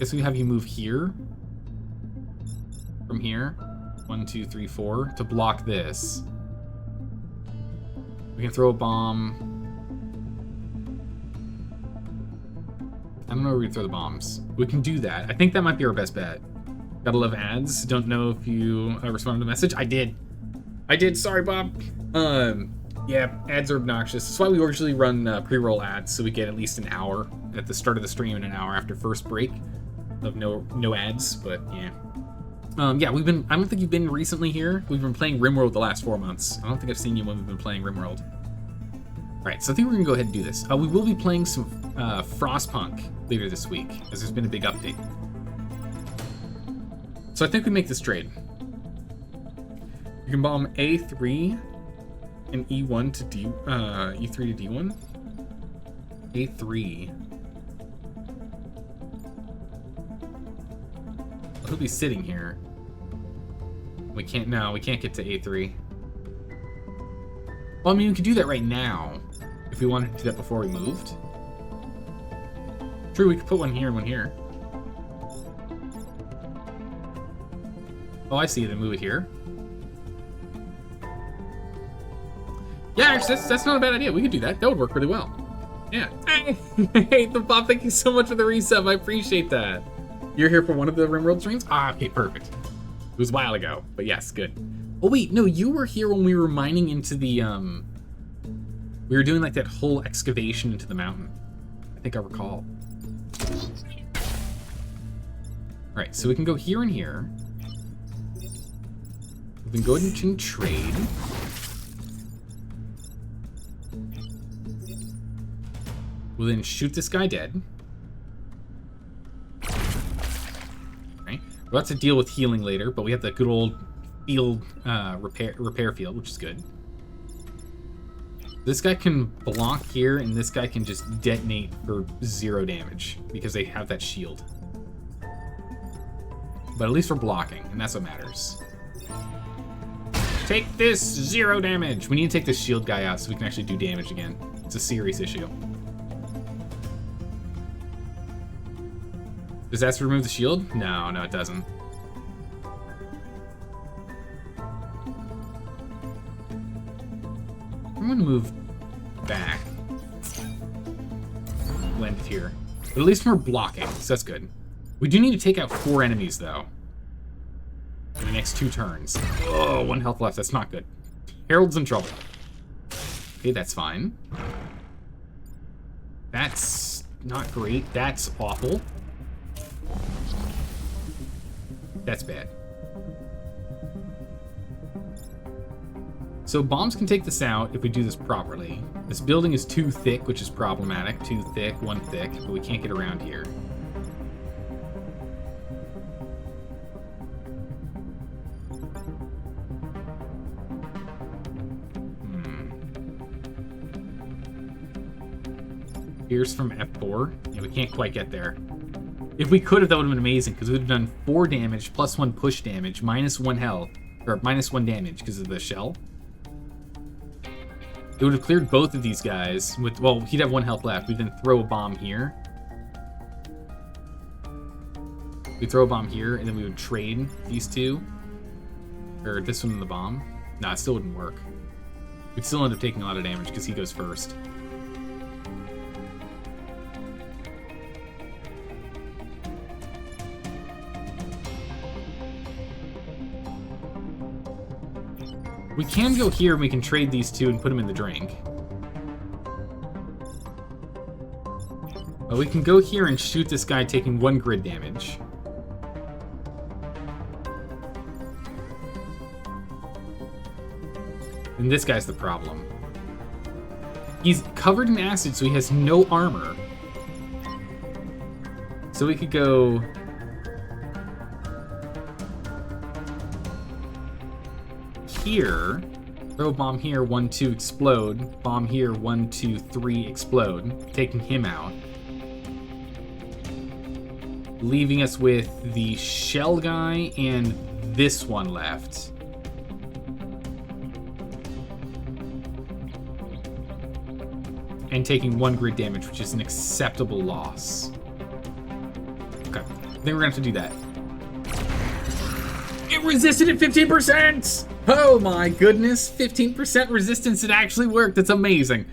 [SPEAKER 1] Guess we have you move here. From here. 1, 2, 3, 4. To block this. We can throw a bomb. I don't know where we can throw the bombs. We can do that. I think that might be our best bet. Gotta love ads. Don't know if you responded to the message. I did. Sorry, Bob. Yeah, ads are obnoxious. That's why we usually run pre-roll ads, so we get at least an hour at the start of the stream and an hour after first break of no ads. But yeah. Yeah, I don't think you've been recently here. We've been playing RimWorld the last 4 months. I don't think I've seen you when we've been playing RimWorld. Alright, so I think we're gonna go ahead and do this. We will be playing some Frostpunk later this week, as there's been a big update. So I think we make this trade. You can bomb A3 and E1 to E3 to D1. A3. He'll be sitting here. We can't get to A3. Well, I mean, we could do that right now if we wanted to do that before we moved. True, we could put one here and one here. Oh, I see it, and move it here. Yeah, actually, that's not a bad idea. We could do that. That would work really well. Yeah. Hey, the Bob, thank you so much for the resub. I appreciate that. You're here for one of the RimWorld streams? Ah, okay, perfect. It was a while ago, but yes, good. Oh wait, no, you were here when we were mining into the, we were doing like that whole excavation into the mountain. I think I recall. Alright, so we can go here and here. We can go ahead and trade. We'll then shoot this guy dead. Right. We'll have to deal with healing later, but we have the good old field repair field, which is good. This guy can block here, and this guy can just detonate for 0 damage because they have that shield. But at least we're blocking, and that's what matters. Take this, 0 damage. We need to take this shield guy out so we can actually do damage again. It's a serious issue. Does that remove the shield? No, it doesn't. I'm gonna move back. Blend it here. But at least we're blocking, so that's good. We do need to take out 4 enemies, though. In the next 2 turns. Oh, 1 health left. That's not good. Harold's in trouble. Okay, that's fine. That's not great. That's awful. That's bad. So bombs can take this out if we do this properly. This building is too thick, which is problematic. Too thick, 1 thick, but we can't get around here. Pierce from F4. Yeah, we can't quite get there. If we could have, that would have been amazing, because we would have done 4 damage, plus 1 push damage, minus 1 health, or minus 1 damage because of the shell. It would have cleared both of these guys with, well, he'd have 1 health left. We'd then throw a bomb here. We'd throw a bomb here, and then we would trade these 2. Or this one and the bomb. Nah, it still wouldn't work. We'd still end up taking a lot of damage because he goes first. We can go here and we can trade these 2 and put them in the drink. But we can go here and shoot this guy taking 1 grid damage. And this guy's the problem. He's covered in acid, so he has no armor. So we could go... here, throw a bomb here, 1, 2, explode. Bomb here, 1, 2, 3, explode. Taking him out. Leaving us with the shell guy and this one left. And taking 1 grid damage, which is an acceptable loss. Okay, I think we're gonna have to do that. It resisted at 15%! Oh my goodness, 15% resistance, it actually worked. That's amazing.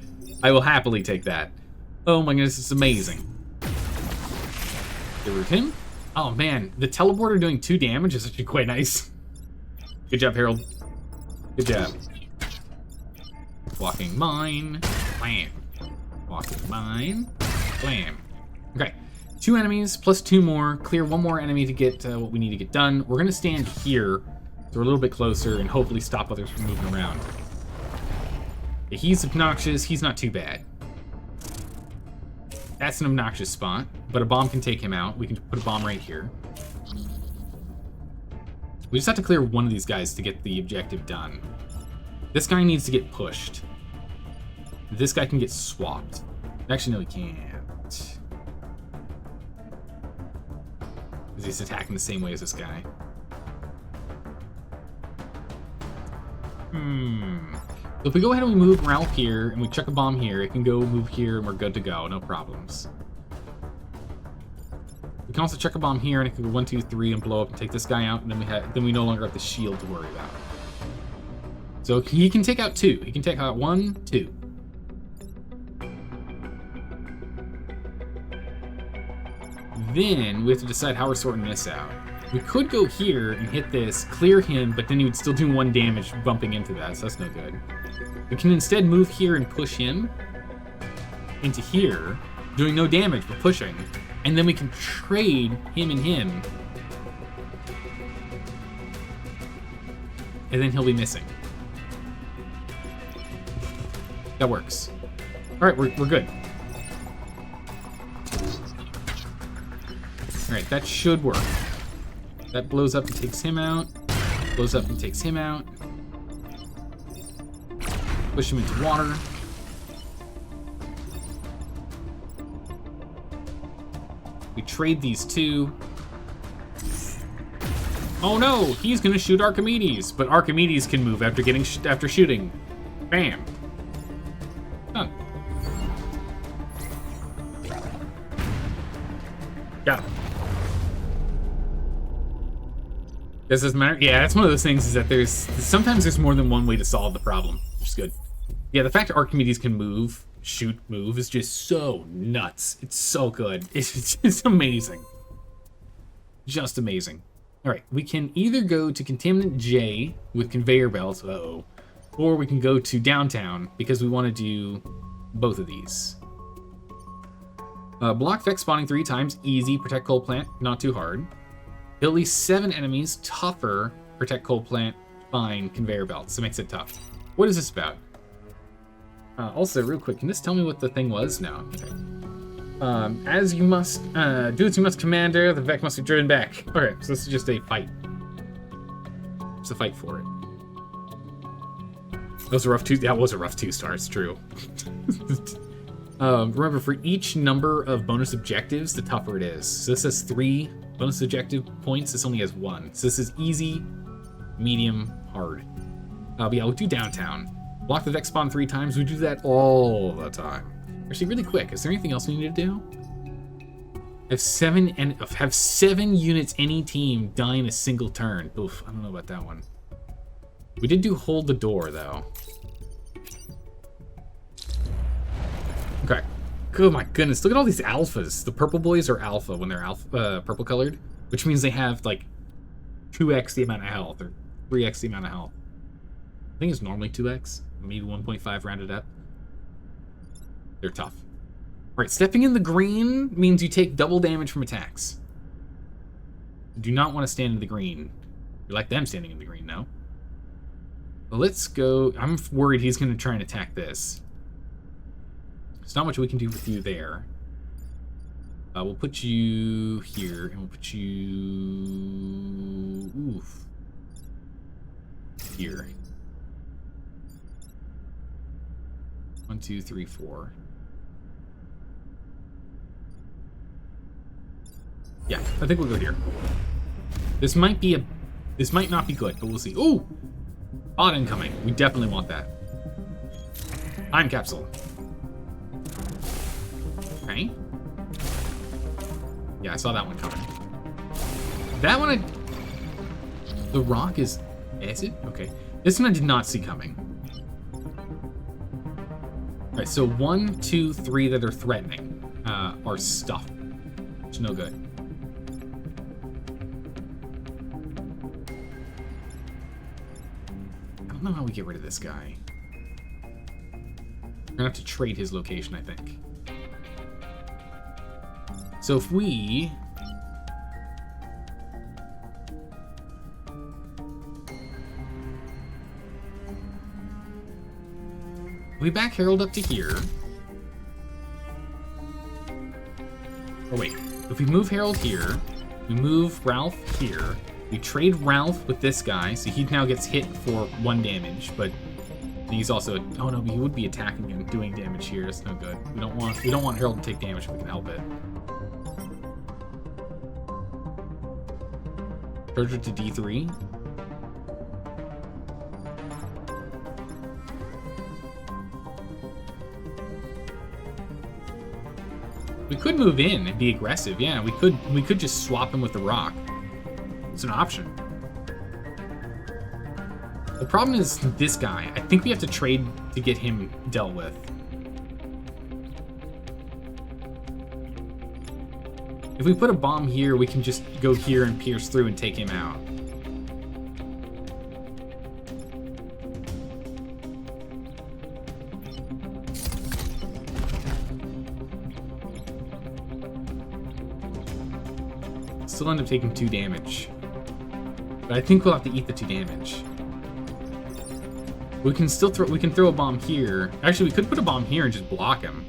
[SPEAKER 1] I will happily take that. Oh my goodness, it's amazing. Get rid of him. Oh man, the teleporter doing 2 damage is actually quite nice. Good job, Harold. Good job. Walking mine. Blam. Walking mine. Blam. Okay. 2 enemies plus 2 more. Clear 1 more enemy to get what we need to get done. We're going to stand here, so we're a little bit closer, and hopefully stop others from moving around. Yeah, he's obnoxious. He's not too bad. That's an obnoxious spot, but a bomb can take him out. We can put a bomb right here. We just have to clear 1 of these guys to get the objective done. This guy needs to get pushed. This guy can get swapped. Actually, no, he can't. Because he's attacking the same way as this guy. So if we go ahead and we move Ralph here, and we chuck a bomb here, it can go move here, and we're good to go. No problems. We can also chuck a bomb here, and it can go 1, 2, 3, and blow up and take this guy out, and then we no longer have the shield to worry about. So he can take out 2. He can take out 1, 2. Then we have to decide how we're sorting this out. We could go here and hit this, clear him, but then he would still do 1 damage bumping into that, so that's no good. We can instead move here and push him into here, doing no damage, but pushing. And then we can trade him and him. And then he'll be missing. That works. Alright, we're good. Alright, that should work. That blows up and takes him out. Blows up and takes him out. Push him into water. We trade these two. Oh no, he's gonna shoot Archimedes, but Archimedes can move after getting after shooting. Bam. Done. Got him. Does this matter? Yeah, that's one of those things is that sometimes there's more than one way to solve the problem, which is good. Yeah, the fact that Archimedes can move, move is just so nuts. It's so good. It's just amazing. Just amazing. All right, we can either go to Contaminant J with conveyor belts, or we can go to downtown because we want to do both of these. Block Vex spawning 3 times, easy. Protect coal plant, not too hard. Kill at least 7 enemies, tougher. Protect coal plant, fine. Conveyor belts, so it makes it tough. What is this about? Also, real quick, can this tell me what the thing was? No. Okay. As you must, do as you must, Commander. The Vex must be driven back. Okay, so this is just a fight. It's a fight for it. That was a rough 2. That was a rough 2-star. It's true. Remember, for each number of bonus objectives, the tougher it is. So this has 3 bonus objective points. This only has 1. So this is easy, medium, hard. But yeah, we'll do downtown. Block the Vex spawn 3 times. We do that all the time. Actually, really quick, is there anything else we need to do? Have 7 units any team die in a single turn. Oof, I don't know about that one. We did do hold the door though. Okay. Oh my goodness, look at all these alphas. The purple boys are alpha when they're purple colored, which means they have like 2x the amount of health or 3x the amount of health. I think it's normally 2x, maybe 1.5 rounded up. They're tough. All right, stepping in the green means you take double damage from attacks. You do not want to stand in the green. You like them standing in the green, no? Well, let's go. I'm worried he's going to try and attack this. There's not much we can do with you there. We'll put you here, and we'll put you... Oof. Here. 1, 2, 3, 4. Yeah, I think we'll go here. This might not be good, but we'll see. Ooh! Odd incoming. We definitely want that. Time capsule. Okay. Yeah, I saw that one coming. That one The rock is it? Okay. This one I did not see coming. Alright, so 1, 2, 3 that are threatening are stuff. Which is no good. I don't know how we get rid of this guy. We're gonna have to trade his location, I think. So if we... we back Harold up to here. Oh wait, if we move Harold here, we move Ralph here, we trade Ralph with this guy, so he now gets hit for 1 damage, but he's also, oh no, he would be attacking and doing damage here. That's no good. We don't want Harold to take damage if we can help it. Charge it to D3. We could move in and be aggressive. Yeah, we could just swap him with the rock. It's an option. The problem is this guy. I think we have to trade to get him dealt with. If we put a bomb here, we can just go here and pierce through and take him out. Still end up taking 2 damage. But I think we'll have to eat the 2 damage. We can still throw a bomb here. Actually, we could put a bomb here and just block him.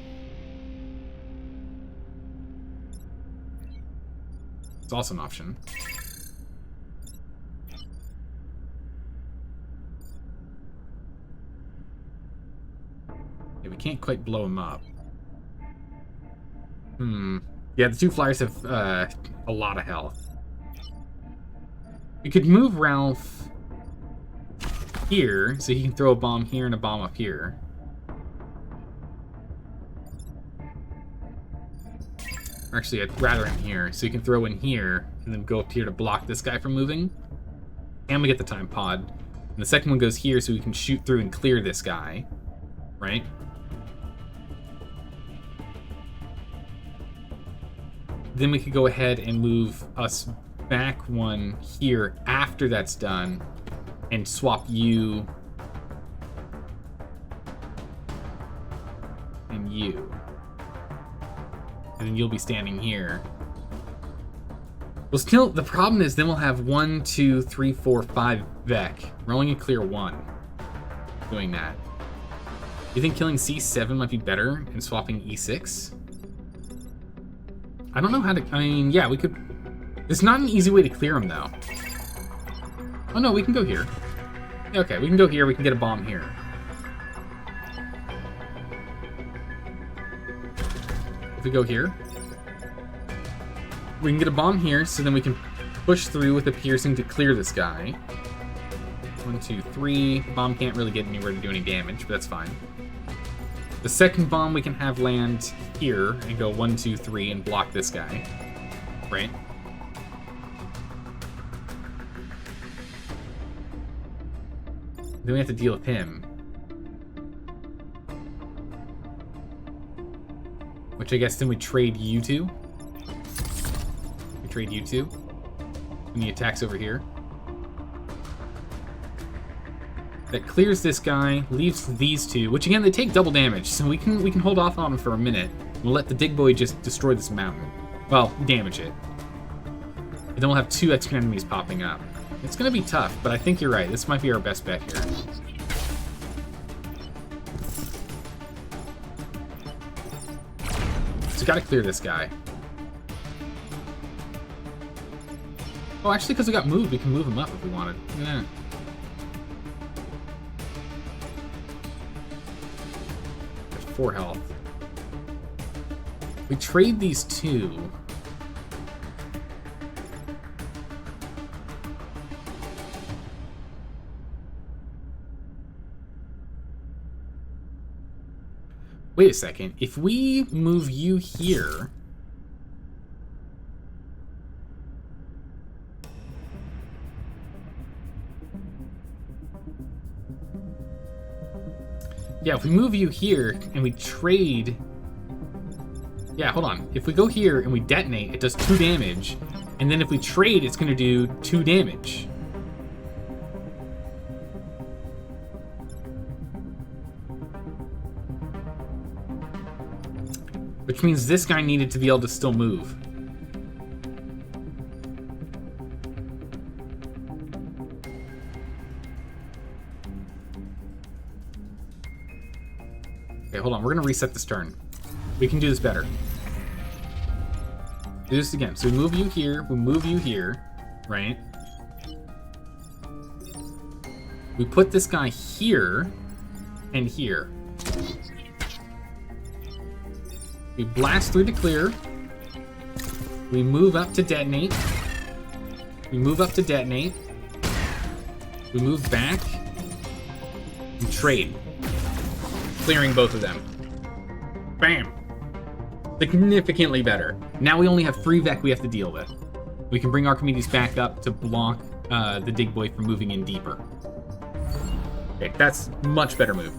[SPEAKER 1] It's also an option. Yeah, we can't quite blow him up. Yeah, the 2 flyers have a lot of health. We could move Ralph here, so he can throw a bomb here and a bomb up here. Actually, I'd rather him here, so you can throw in here, and then go up here to block this guy from moving. And we get the time pod. And the second one goes here, so we can shoot through and clear this guy. Right? Then we could go ahead and move us back one here after that's done, and swap you and you. And then you'll be standing here. Well, still, the problem is then we'll have 1, 2, 3, 4, 5 Vec. We're only gonna clear 1 doing that. You think killing C7 might be better and swapping E6? I don't know how to, I mean, yeah, we could. There's not an easy way to clear him, though. Oh, no, we can go here. Yeah, okay, we can go here, we can get a bomb here. If we go here, we can get a bomb here, so then we can push through with a piercing to clear this guy. 1, 2, 3. Bomb can't really get anywhere to do any damage, but that's fine. The second bomb we can have land here and go 1, 2, 3 and block this guy. Right? Then we have to deal with him. Which I guess then we trade you two. We trade you two. And the attack's over here. That clears this guy, leaves these two, which again, they take double damage, so we can hold off on them for a minute. We'll let the Dig Boy just destroy this mountain. Well, damage it. And then we'll have 2 extra enemies popping up. It's gonna be tough, but I think you're right. This might be our best bet here. So gotta clear this guy. Oh, actually, because we got moved, we can move him up if we wanted. Yeah. 4 health. We trade these 2. Wait a second. If we move you here, yeah, if we move you here and we trade... Yeah, hold on. If we go here and we detonate, it does 2 damage. And then if we trade, it's going to do 2 damage. Which means this guy needed to be able to still move. Okay, hold on. We're going to reset this turn. We can do this better. Do this again. So we move you here. We move you here. Right? We put this guy here and here. We blast through to clear. We move up to detonate. We move up to detonate. We move back. And trade. Clearing both of them. Bam! Significantly better. Now we only have 3 Vec we have to deal with. We can bring Archimedes back up to block the Dig Boy from moving in deeper. Okay, that's much better move.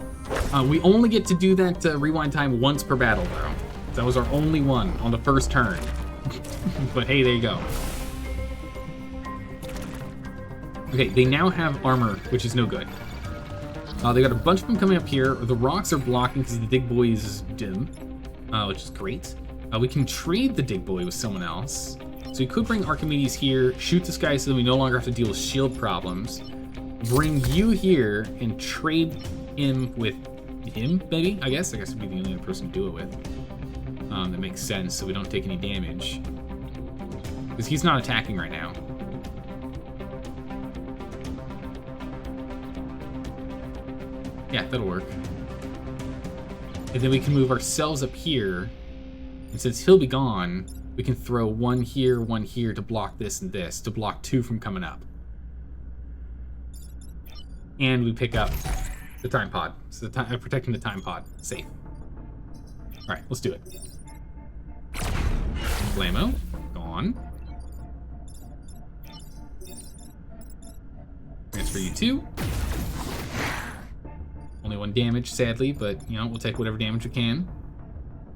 [SPEAKER 1] We only get to do that rewind time once per battle, though. That was our only one on the first turn. But hey, there you go. Okay, they now have armor, which is no good. They got a bunch of them coming up here. The rocks are blocking because the dig boy is dim, which is great. We can trade the dig boy with someone else. So we could bring Archimedes here, shoot this guy so that we no longer have to deal with shield problems. Bring you here and trade him with him, maybe? I guess would be the only other person to do it with. That makes sense, so we don't take any damage. Because he's not attacking right now. Yeah, that'll work. And then we can move ourselves up here. And since he'll be gone, we can throw one here to block this and this, to block two from coming up. And we pick up the time pod. So protecting the time pod. Safe. Alright, let's do it. Blammo. Gone. Transfer you two. Only one damage, sadly, but, you know, we'll take whatever damage we can.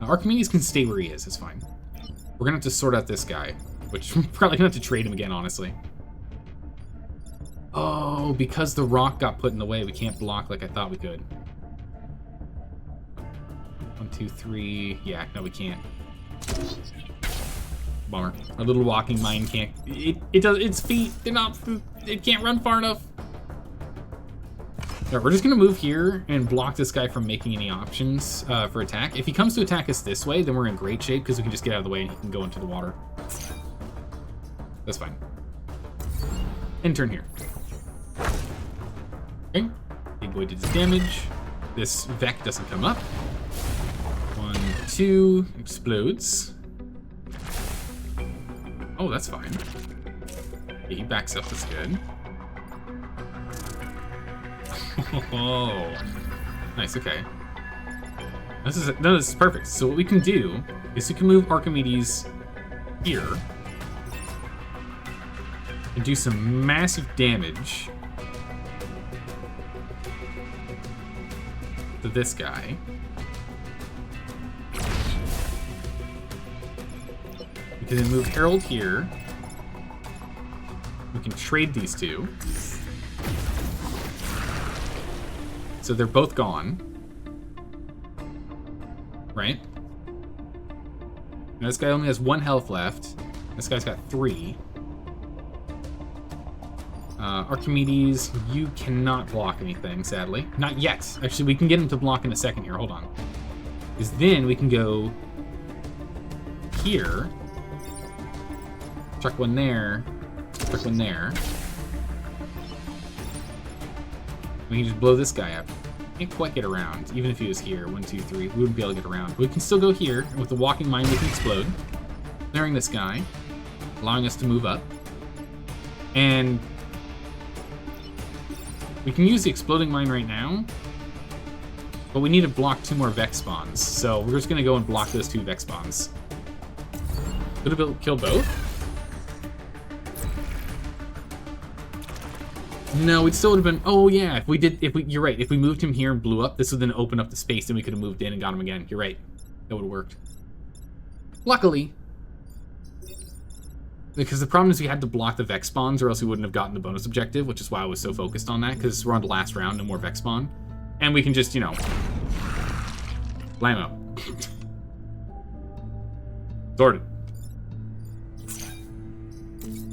[SPEAKER 1] Archimedes can stay where he is, it's fine. We're gonna have to sort out this guy, which we're probably gonna have to trade him again, honestly. Oh, because the rock got put in the way, we can't block like I thought we could. 1, 2, 3. Yeah, no, we can't. Bummer. Our little walking mine can't. Its feet. They're not. It can't run far enough. Right, we're just gonna move here and block this guy from making any options for attack. If he comes to attack us this way, then we're in great shape because we can just get out of the way and he can go into the water. That's fine. End turn here. Okay, big boy did his damage. This Vec doesn't come up. 1, 2, explodes. Oh, that's fine. Okay, he backs up, that's good. Oh, nice, okay. This is perfect. So what we can do is we can move Archimedes here and do some massive damage to this guy. We can then move Harold here. We can trade these two. So they're both gone. Right? Now this guy only has 1 health left. This guy's got 3. Archimedes, you cannot block anything, sadly. Not yet. Actually, we can get him to block in a second here. Hold on. Because then we can go here. Chuck one there. Chuck one there. We can just blow this guy up. Can't quite get around, even if he was here. 1, 2, 3. We wouldn't be able to get around. But we can still go here, and with the walking mine, we can explode. Clearing this guy, allowing us to move up. And we can use the exploding mine right now, but we need to block 2 more Vex spawns. So we're just gonna go and block those 2 Vex spawns. Could have killed both? No, it still would have been. Oh yeah, you're right. If we moved him here and blew up, this would then open up the space, and we could have moved in and got him again. You're right. That would have worked. Luckily, because the problem is we had to block the Vex spawns, or else we wouldn't have gotten the bonus objective, which is why I was so focused on that. Because we're on the last round, no more Vex spawn, and we can just, you know, blammo. Sorted.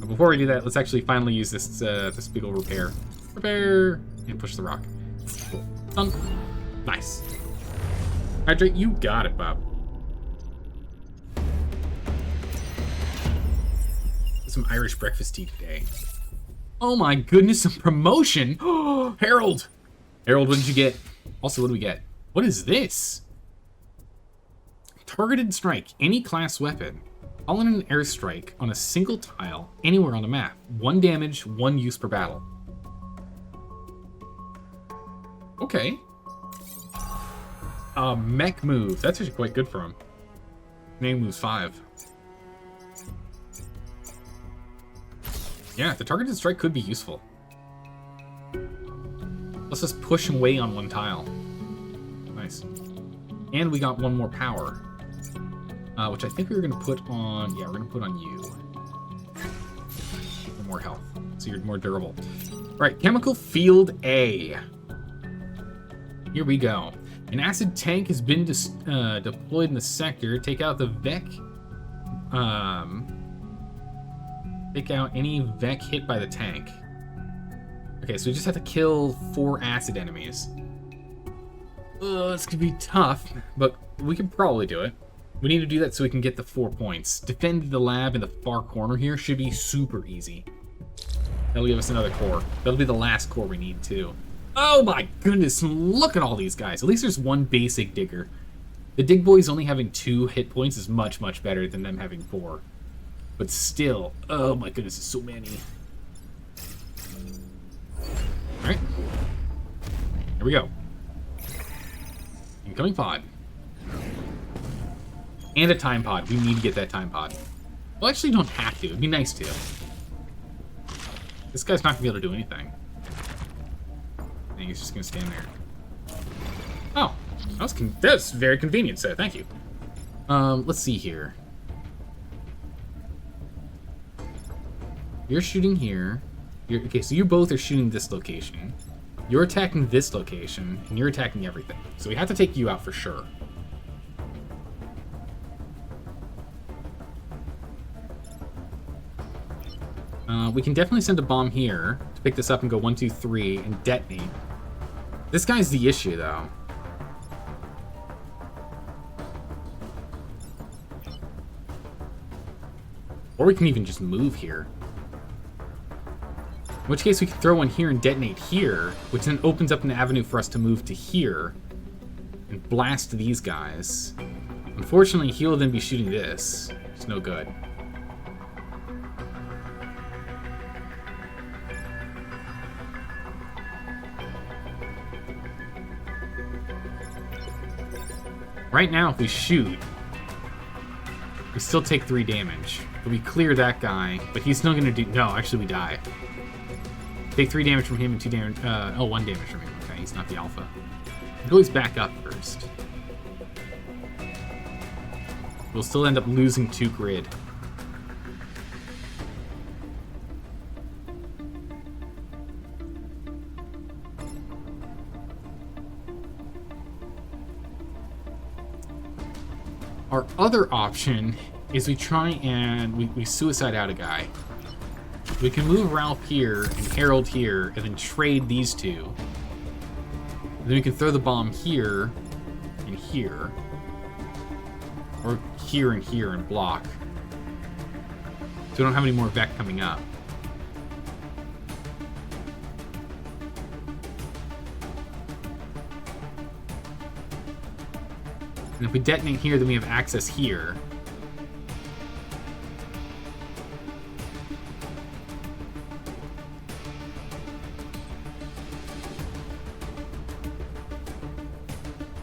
[SPEAKER 1] Before we do that, let's actually finally use this big old repair. Repair! And push the rock. Cool. Done. Nice. Hydrate, you got it, Bob. Some Irish breakfast tea today. Oh my goodness, some promotion! Oh, Harold! Harold, what did you get? Also, what do we get? What is this? Targeted strike. Any class weapon. Call in an airstrike on a single tile anywhere on the map. 1 damage, 1 use per battle. Okay. Mech move. That's actually quite good for him. Name moves 5. Yeah, the targeted strike could be useful. Let's just push him away on 1 tile. Nice. And we got 1 more power. which I think we were going to put on... Yeah, we're going to put on you. For more health, so you're more durable. Alright, Chemical Field A. Here we go. An acid tank has been deployed in the sector. Take out the VEC. Take out any VEC hit by the tank. Okay, so we just have to kill 4 acid enemies. It's gonna be tough, but we can probably do it. We need to do that so we can get the 4 points. Defend the lab in the far corner here should be super easy. That'll give us another core. That'll be the last core we need too. Oh my goodness, look at all these guys. At least there's one basic digger. The dig boys only having 2 hit points is much, much better than them having 4. But still, oh my goodness, there's so many. Alright. Here we go. Incoming pod. And a time pod. We need to get that time pod. Well, actually, you don't have to. It'd be nice to. This guy's not going to be able to do anything. I think he's just going to stand there. Oh, that's very convenient, sir. Thank you. Let's see here. You're shooting here. Okay, so you both are shooting this location. You're attacking this location, and you're attacking everything. So we have to take you out for sure. We can definitely send a bomb here to pick this up and go 1, 2, 3 and detonate. This guy's the issue, though. Or we can even just move here. In which case we can throw one here and detonate here, which then opens up an avenue for us to move to here and blast these guys. Unfortunately, he'll then be shooting this. It's no good. Right now, if we shoot, we still take 3 damage. But we clear that guy, but he's still gonna do... No, actually we die. Take 3 damage from him and 2 damage... 1 damage from him. Okay, he's not the alpha. He goes back up first. We'll still end up losing 2 grid. Our other option is we try and we suicide out a guy. We can move Ralph here and Harold here and then trade these 2. And then we can throw the bomb here and here. Or here and here and block. So we don't have any more VEC coming up. And if we detonate here, then we have access here.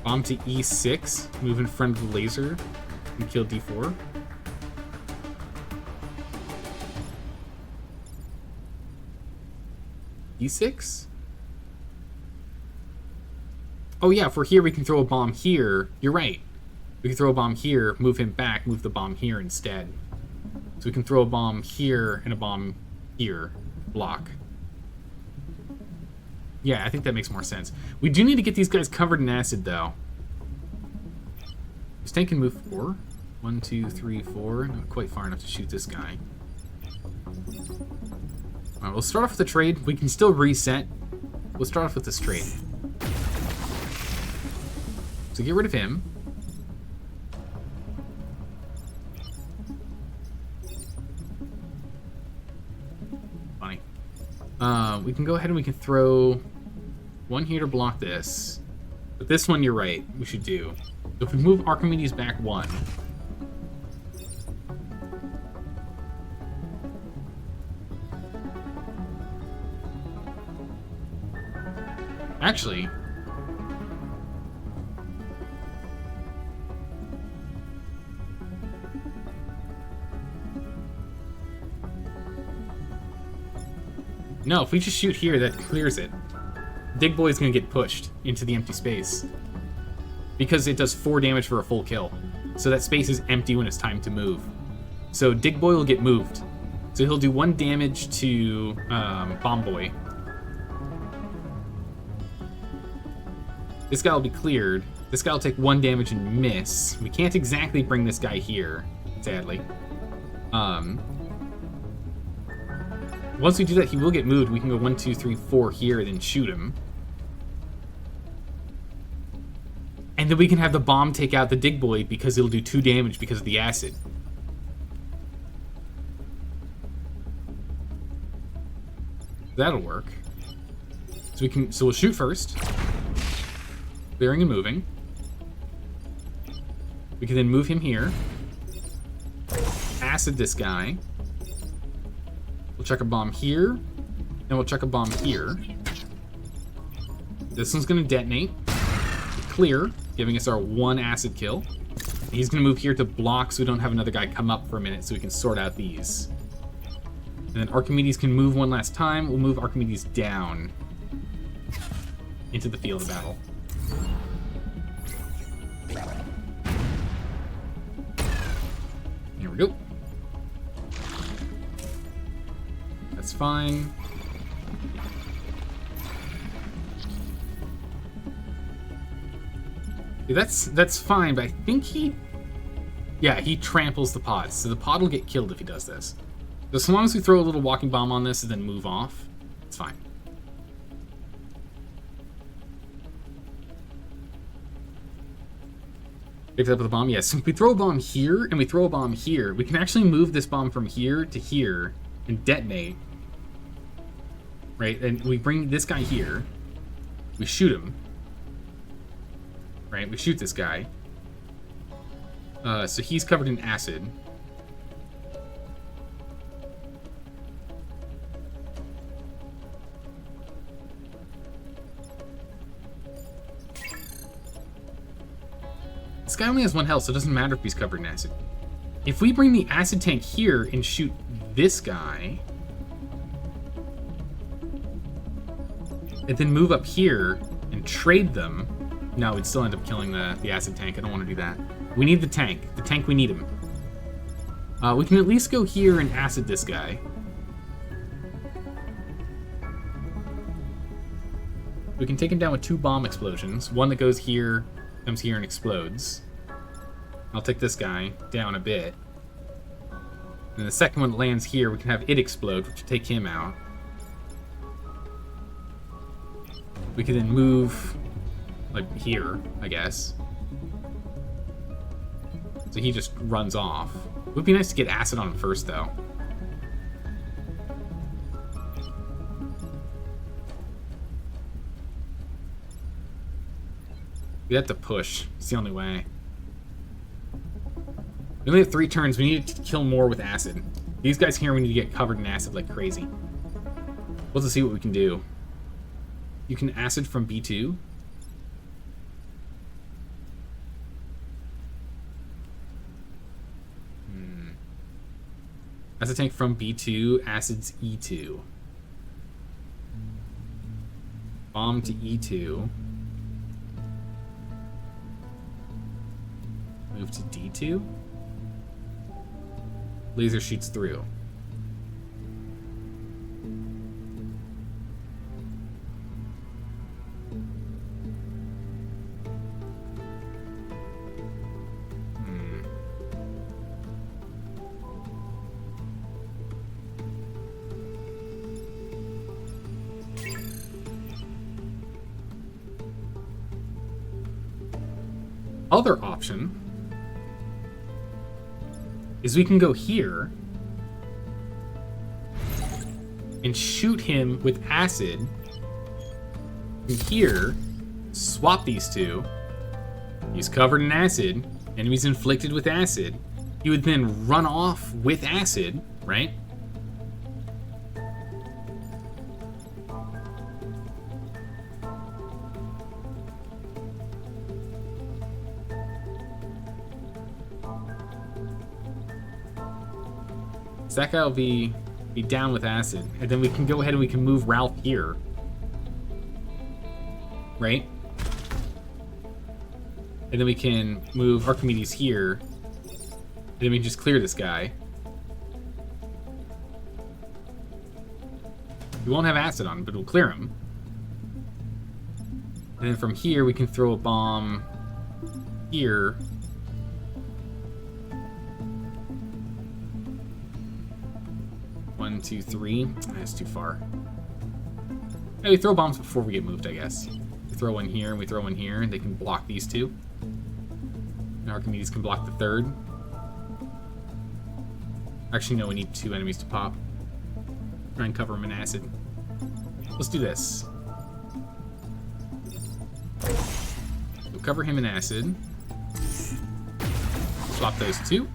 [SPEAKER 1] Bomb to E6, move in front of the laser, and kill D4. E6? Oh yeah, if we're here, we can throw a bomb here. You're right. We can throw a bomb here, move him back, move the bomb here instead. So we can throw a bomb here and a bomb here. Block. Yeah, I think that makes more sense. We do need to get these guys covered in acid, though. This tank can move 4. 1, 2, 3, 4. Not quite far enough to shoot this guy. Alright, we'll start off with the trade. We can still reset. We'll start off with this trade. So get rid of him. Funny. We can go ahead and we can throw 1 here to block this. But this one, you're right, we should do. So if we move Archimedes back 1. Actually... No, if we just shoot here, that clears it. Dig Boy's gonna get pushed into the empty space. Because it does 4 damage for a full kill. so that space is empty when it's time to move. So Dig Boy will get moved. So he'll do 1 damage to Bomb Boy. This guy will be cleared. This guy will take 1 damage and miss. We can't exactly bring this guy here, sadly. Once we do that, he will get moved. We can go 1, 2, 3, 4 here, then shoot him. And then we can have the bomb take out the Dig Boy because it'll do 2 damage because of the acid. That'll work. So we'll shoot first. Clearing and moving. We can then move him here. Acid this guy. We'll chuck a bomb here. And we'll chuck a bomb here. This one's gonna detonate. Clear, giving us our 1 acid kill. He's gonna move here to block so we don't have another guy come up for a minute so we can sort out these. And then Archimedes can move 1 last time. We'll move Archimedes down into the field of battle. Here we go. That's fine. Yeah, that's fine, but I think he tramples the pod, so the pod will get killed if he does this. So as long as we throw a little walking bomb on this and then move off, it's fine. Picked up with a bomb, yes. If we throw a bomb here and we throw a bomb here, we can actually move this bomb from here to here and detonate. Right, and we bring this guy here. We shoot him. Right, we shoot this guy. So he's covered in acid. This guy only has 1 health, so it doesn't matter if he's covered in acid. If we bring the acid tank here and shoot this guy, and then move up here and trade them, no, we'd still end up killing the acid tank. I don't want to do that. We need the tank. The tank, we need him. We can at least go here and acid this guy. We can take him down with 2 bomb explosions. One that goes here, comes here, and explodes. I'll take this guy down a bit. And the second one that lands here, we can have it explode, which will take him out. We can then move, like, here, I guess. So he just runs off. It would be nice to get acid on him first, though. We have to push. It's the only way. We only have 3 turns. We need to kill more with acid. These guys here, we need to get covered in acid like crazy. We'll have to see what we can do. You can acid from B2. Acid tank from B2, acids E2. Bomb to E2. Move to D2. Laser shoots through. Other option is we can go here and shoot him with acid. And here, swap these 2. He's covered in acid, enemies inflicted with acid. He would then run off with acid, right? That guy will be down with acid. And then we can go ahead and we can move Ralph here. Right? And then we can move Archimedes here. And then we can just clear this guy. We won't have acid on him, but we'll clear him. And then from here, we can throw a bomb here. One, two, three. That's too far. Yeah, we throw bombs before we get moved, I guess. We throw one here and we throw one here, and they can block these two. And Archimedes can block the third. Actually, no, we need 2 enemies to pop. Try and cover them in acid. Let's do this. We'll cover him in acid. Swap those 2.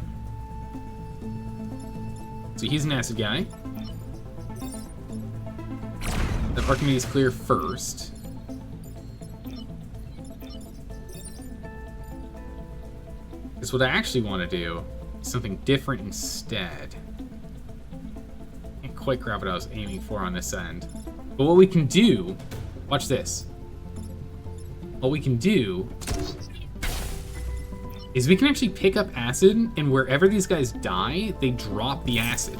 [SPEAKER 1] So he's an acid guy. The Archimedes clear first. Because what I actually want to do is something different instead. Can't quite grab what I was aiming for on this end. But what we can do, watch this. What we can do is we can actually pick up acid, and wherever these guys die, they drop the acid.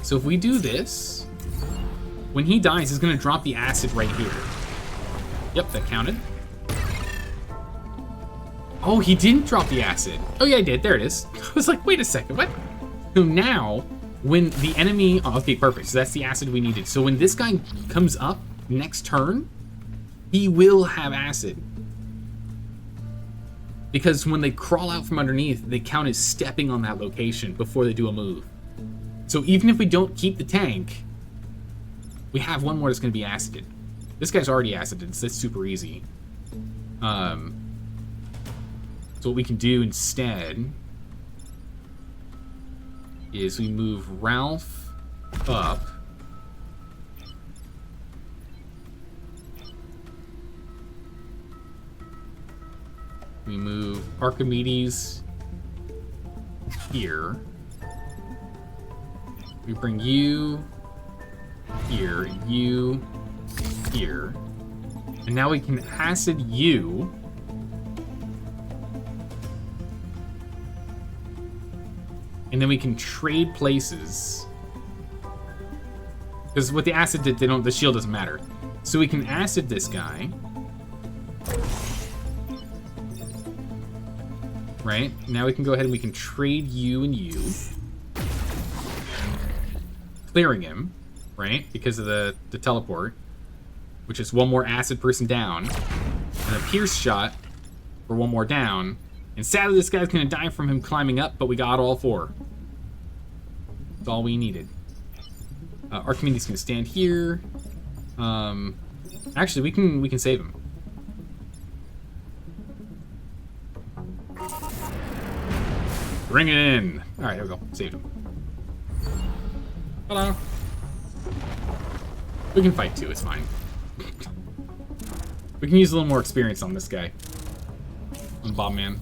[SPEAKER 1] So if we do this, when he dies, he's gonna drop the acid right here. Yep, that counted. Oh, he didn't drop the acid. Oh yeah, I did, there it is. I was like, wait a second, what? So now, when the enemy, oh, okay, perfect, so that's the acid we needed. So when this guy comes up next turn, he will have acid. Because when they crawl out from underneath, they count as stepping on that location before they do a move. So even if we don't keep the tank, we have one more that's going to be acided. This guy's already acided, so that's super easy. So what we can do instead is we move Ralph up. We move Archimedes here. We bring you here, you here. And now we can acid you. And then we can trade places. Because with the acid, the shield doesn't matter. So we can acid this guy. Right? Now we can go ahead and we can trade you and you. Clearing him, right? Because of the teleport. Which is one more acid person down. And a pierce shot for one more down. And sadly, this guy's gonna die from him climbing up, but we got all 4. That's all we needed. Archimedes can stand here. Actually, we can save him. Bring it in. All right, there we go. Saved him. Hello. We can fight too. It's fine. We can use a little more experience on this guy. On Bob Man.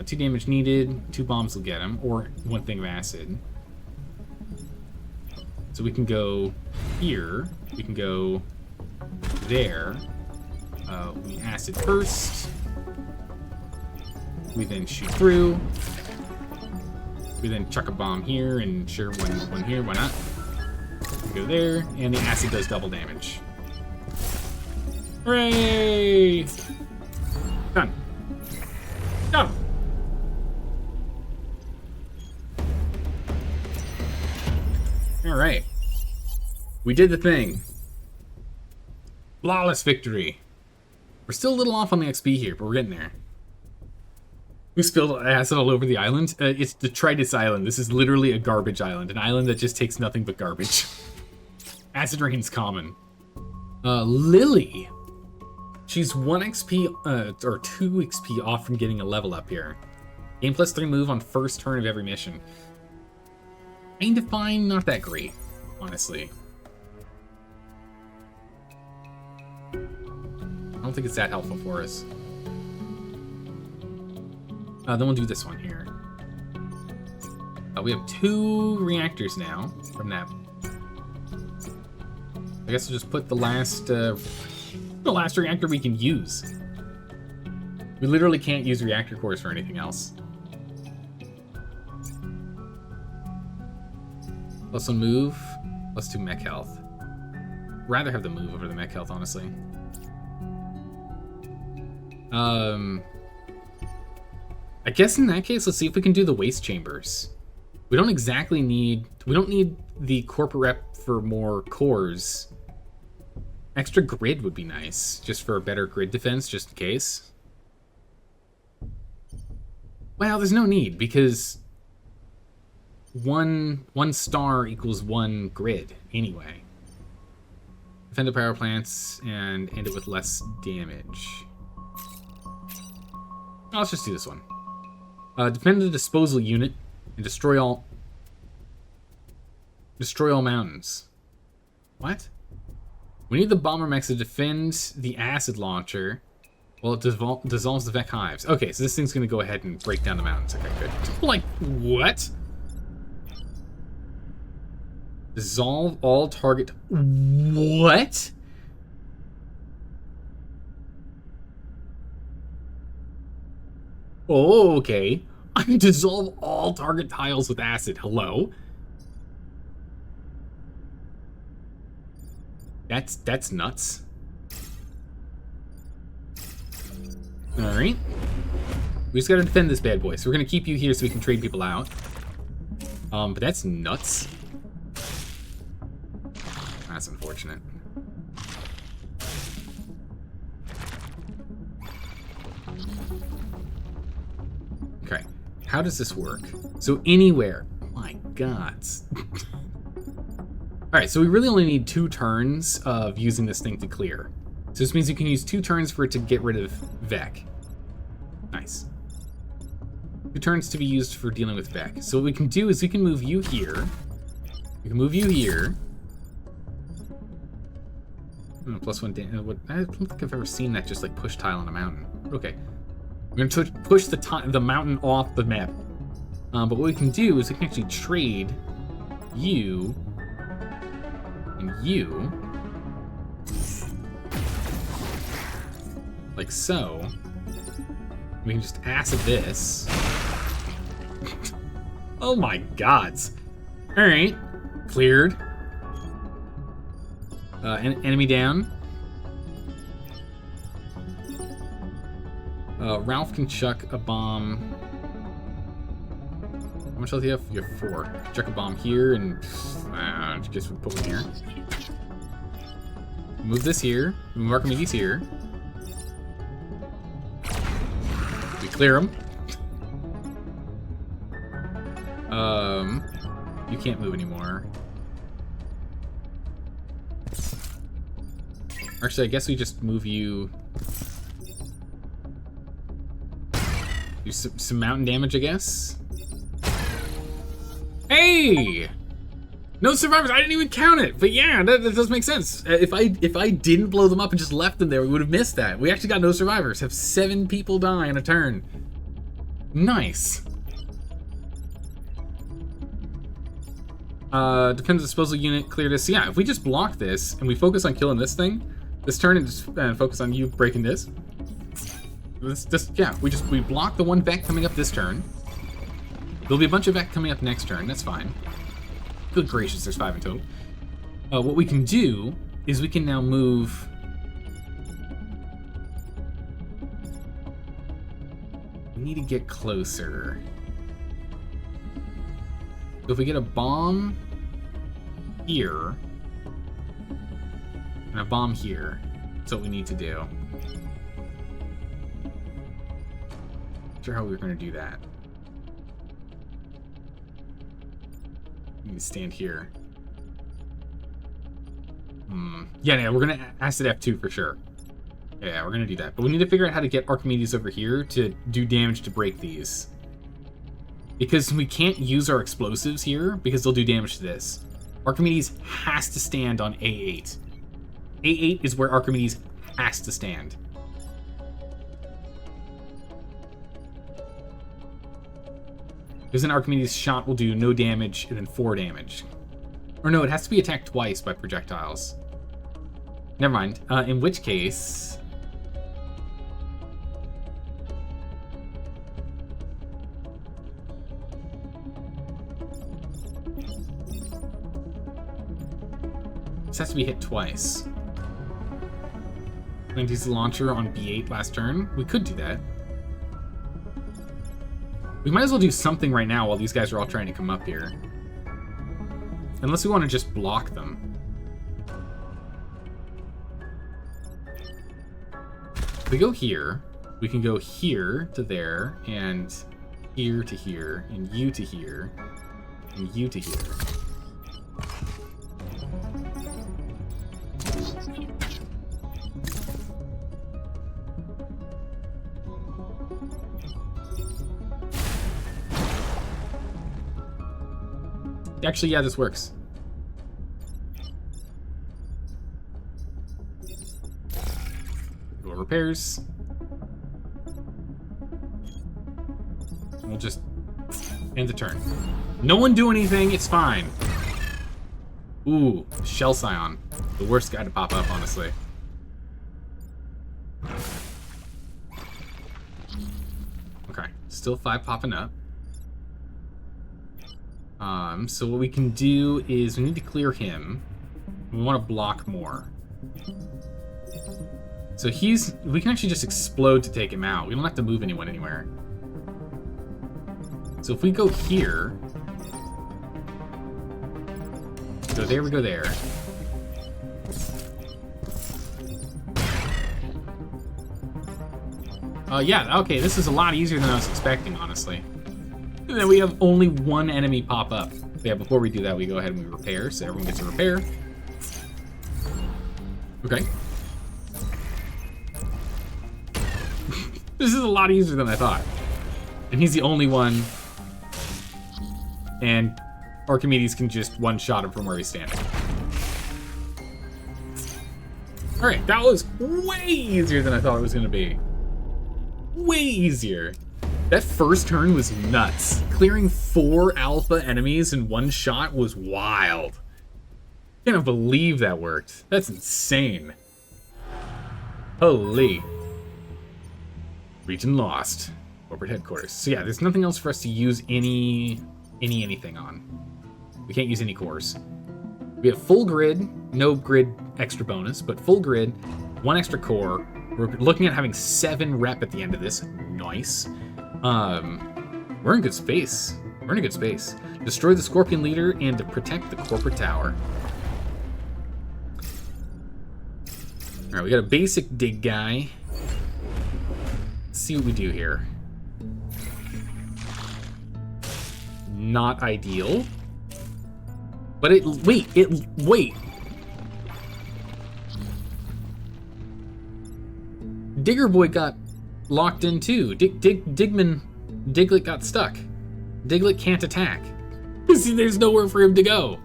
[SPEAKER 1] 2 damage needed. 2 bombs will get him, or 1 thing of acid. So we can go here. We can go there. We acid first. We then shoot through. We then chuck a bomb here, and sure, one here, why not? We go there, and the acid does double damage. Hooray! Done. Done. All right. We did the thing. Flawless victory. We're still a little off on the XP here, but we're getting there. We spilled acid all over the island. It's Detritus Island. This is literally a garbage island. An island that just takes nothing but garbage. Acid rain's common. Lily. She's 1 XP, or 2 XP off from getting a level up here. Gain +3 move on first turn of every mission. Kind of fine, not that great, honestly. I don't think it's that helpful for us. Then we'll do this one here. We have 2 reactors now from that. I guess we'll just put the last reactor we can use. We literally can't use reactor cores for anything else. Plus one move, plus 2 mech health. Rather have the move over the mech health, honestly. I guess in that case, let's see if we can do the waste chambers. We don't exactly need... We don't need the corporate rep for more cores. Extra grid would be nice, just for a better grid defense, just in case. Well, there's no need, because one star equals 1 grid, anyway. Defend the power plants and end it with less damage. Oh, let's just do this one. Defend the disposal unit and destroy all mountains. What? We need the bomber mechs to defend the acid launcher while it dissolves the Vec hives. Okay, so this thing's gonna go ahead and break down the mountains. Okay, good. Like, what? Dissolve all target... What? Oh, okay. I can dissolve all target tiles with acid. Hello? That's nuts. Alright. We just gotta defend this bad boy. So we're gonna keep you here so we can trade people out. But that's nuts. That's unfortunate. Okay. How does this work? So anywhere. Oh my god. Alright, so we really only need 2 turns of using this thing to clear. So this means you can use 2 turns for it to get rid of Vec. Nice. 2 turns to be used for dealing with Vec. So what we can do is we can move you here. We can move you here. Oh, +1 damage. I don't think I've ever seen that just like push tile on a mountain. Okay. We're going to push the mountain off the map. But what we can do is we can actually trade you and you. Like so. We can just acid this. Oh my gods. Alright. Cleared. Enemy down. Ralph can chuck a bomb. How much health do you have? You have 4. Chuck a bomb here and just put one here. Move this here. Move Archimedes here. We clear them. You can't move anymore. Actually, I guess we just move you. Do some mountain damage, I guess. Hey! No survivors. I didn't even count it. But yeah, that does make sense. If I didn't blow them up and just left them there, we would have missed that. We actually got no survivors. Have 7 people die in a turn. Nice. Defend the disposal unit. Clear this. So yeah, if we just block this and we focus on killing this thing this turn and just focus on you breaking this. We block the 1 Vec coming up this turn. There'll be a bunch of Vec coming up next turn. That's fine. Good gracious, there's 5 in total. What we can do is we can now move. We need to get closer. So if we get a bomb here and a bomb here, that's what we need to do. Not sure how we were going to do that. We need to stand here. Yeah, we're going to acid F2 for sure. Yeah, we're going to do that. But we need to figure out how to get Archimedes over here to do damage to break these. Because we can't use our explosives here because they'll do damage to this. Archimedes has to stand on A8. A8 is where Archimedes has to stand. Because an Archimedes shot will do no damage and then 4 damage. Or no, it has to be attacked twice by projectiles. Never mind. In which case... This has to be hit twice. And use the launcher on B8 last turn. We could do that. We might as well do something right now while these guys are all trying to come up here. Unless we want to just block them. If we go here, we can go here to there, and here to here, and you to here, and you to here. Actually, yeah, this works. Go repairs. We'll just end the turn. No one do anything, it's fine. Ooh, Shell Scion. The worst guy to pop up, honestly. Okay, still 5 popping up. So what we can do is we need to clear him. We want to block more. So we can actually just explode to take him out. We don't have to move anyone anywhere. So if we go here, go there, we go there. Yeah, okay, this is a lot easier than I was expecting, honestly. And then we have only one enemy pop up. Yeah, before we do that, we go ahead and we repair, so everyone gets a repair. Okay. This is a lot easier than I thought. And he's the only one. And Archimedes can just one-shot him from where he's standing. Alright, that was way easier than I thought it was going to be. Way easier. That first turn was nuts. Clearing 4 alpha enemies in one shot was wild. I can't believe that worked. That's insane. Holy. Region lost. Corporate headquarters. So yeah, there's nothing else for us to use anything on. We can't use any cores. We have full grid, no grid extra bonus, but full grid, 1 extra core. We're looking at having 7 rep at the end of this. Nice. We're in good space. We're in a good space. Destroy the Scorpion Leader and to protect the corporate tower. Alright, we got a basic dig guy. Let's see what we do here. Not ideal. But wait. Digger Boy got locked in too. Diglett got stuck. Diglett can't attack. See, there's nowhere for him to go.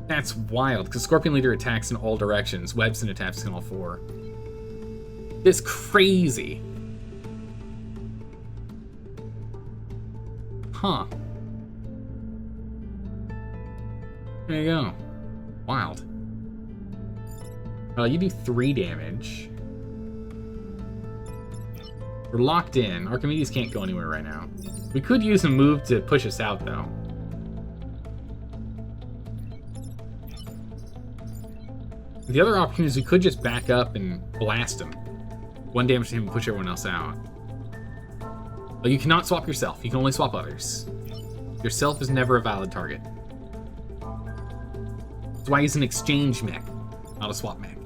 [SPEAKER 1] That's wild, because Scorpion Leader attacks in all directions. Webson attacks in all 4. It's crazy. Huh. There you go. Wild. You do 3 damage. We're locked in. Archimedes can't go anywhere right now. We could use a move to push us out, though. The other option is we could just back up and blast him. 1 damage to him and push everyone else out. But you cannot swap yourself. You can only swap others. Yourself is never a valid target. That's why he's an exchange mech, not a swap mech.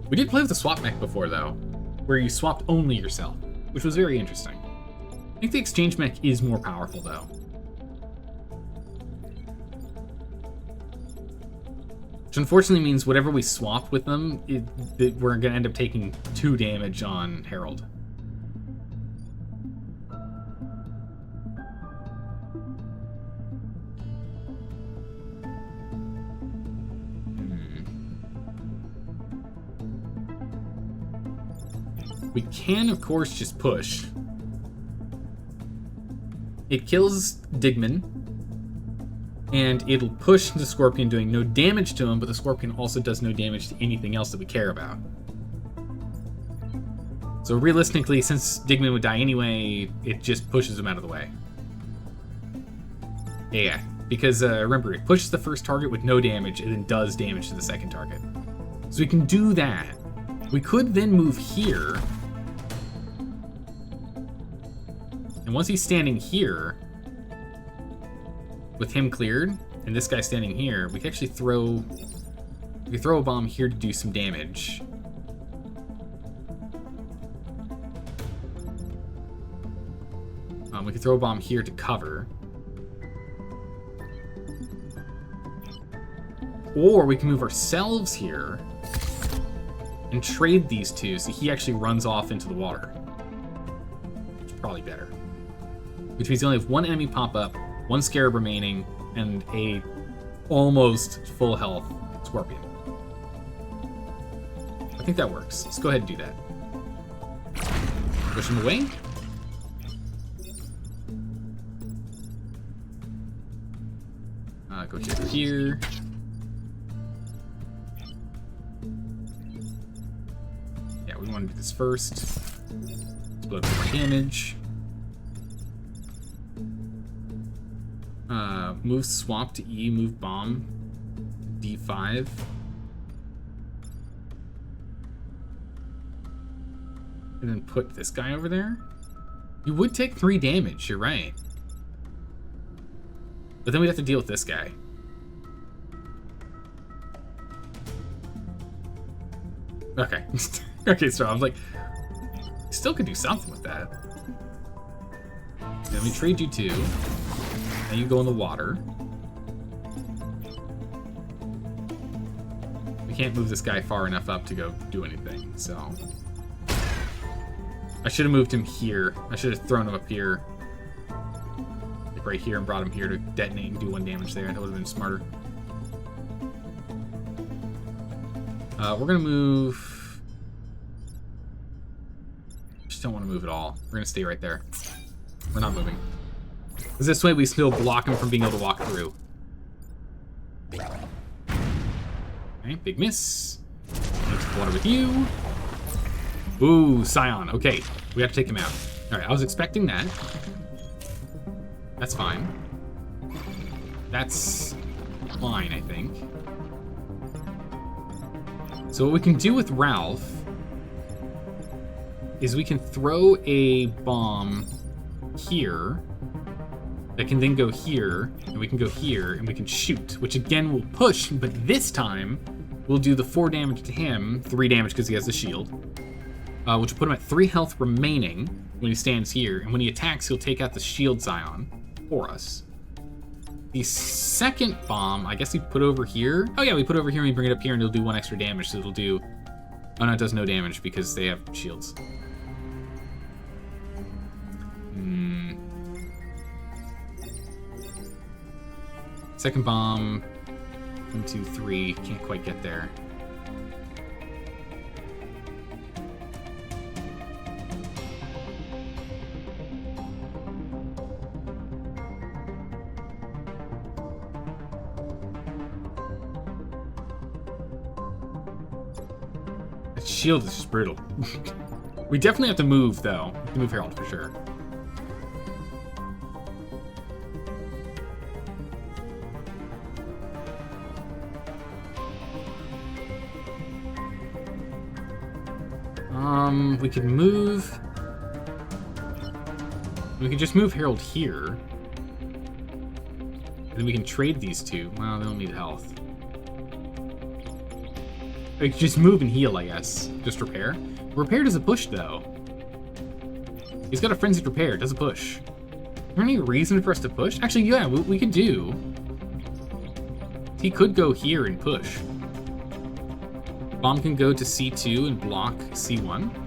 [SPEAKER 1] We did play with the swap mech before, though, where you swapped only yourself, which was very interesting. I think the exchange mech is more powerful, though. Which unfortunately means whatever we swap with them, we're going to end up taking 2 damage on Herald. We can, of course, just push. It kills Digman. And it'll push the Scorpion, doing no damage to him, but the Scorpion also does no damage to anything else that we care about. So realistically, since Digman would die anyway, it just pushes him out of the way. Yeah, because remember, it pushes the first target with no damage and then does damage to the second target. So we can do that. We could then move here. And once he's standing here, with him cleared, and this guy standing here, we can actually throw a bomb here to do some damage. We can throw a bomb here to cover. Or we can move ourselves here and trade these two so he actually runs off into the water. Which is probably better. Which means you only have one enemy pop up, one scarab remaining, and a almost full health Scorpion. I think that works. Let's go ahead and do that. Push him away. Go to here. Yeah, we want to do this first. Split up more damage. Move swap to E, move bomb. D5. And then put this guy over there. You would take 3 damage, you're right. But then we'd have to deal with this guy. Okay. Okay, so I'm like, still could do something with that. Then we trade you 2. Then you go in the water. We can't move this guy far enough up to go do anything, so. I should have moved him here. I should have thrown him up here. Like right here, and brought him here to detonate and do 1 damage there. That would have been smarter. We're gonna move. Just don't want to move at all. We're gonna stay right there. We're not moving. Because this way we still block him from being able to walk through. Okay, big miss. Mix the water with you. Ooh, Scion. Okay, we have to take him out. Alright, I was expecting that. That's fine. That's fine, I think. So what we can do with Ralph is we can throw a bomb here that can then go here, and we can go here, and we can shoot, which again will push, but this time we'll do the 4 damage to him, 3 damage because he has the shield, which will put him at 3 health remaining when he stands here, and when he attacks, he'll take out the shield Scion for us. The second bomb, I guess we put over here. Oh yeah, we put over here and we bring it up here and it'll do 1 extra damage, so it'll do... Oh no, it does no damage because they have shields. Second bomb, 1, 2, 3, can't quite get there. That shield is just brutal. We definitely have to move, though. We have to move Herald for sure. We could move... We could just move Herald here. And then we can trade these 2. Well, they don't need health. We could just move and heal, I guess. Just repair. Repair doesn't push, though. He's got a frenzied repair. It doesn't push. Is there any reason for us to push? Actually, yeah, we could do. He could go here and push. Bomb can go to C2 and block C1.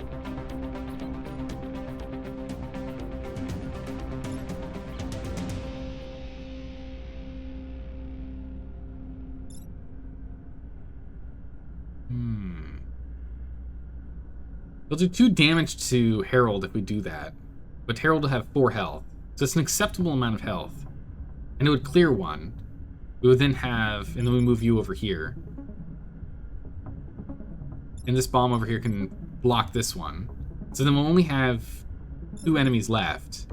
[SPEAKER 1] We'll do 2 damage to Herald if we do that. But Herald will have 4 health. So it's an acceptable amount of health. And it would clear 1. We would then have, and then we move you over here. And this bomb over here can block this one. So then we'll only have 2 enemies left.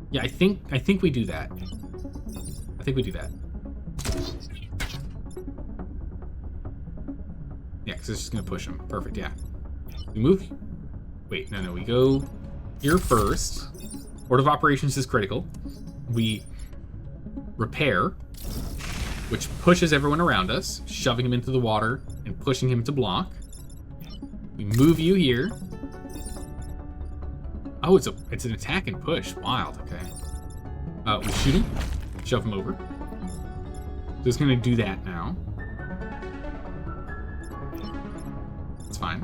[SPEAKER 1] Yeah, I think we do that. I think we do that. Yeah, because it's just going to push him. Perfect, yeah. We move... Wait, no, we go here first. Order of operations is critical. We repair, which pushes everyone around us, shoving him into the water and pushing him to block. We move you here. Oh, it's an attack and push. Wild, okay. We shoot him, shove him over. So it's going to do that now. It's fine.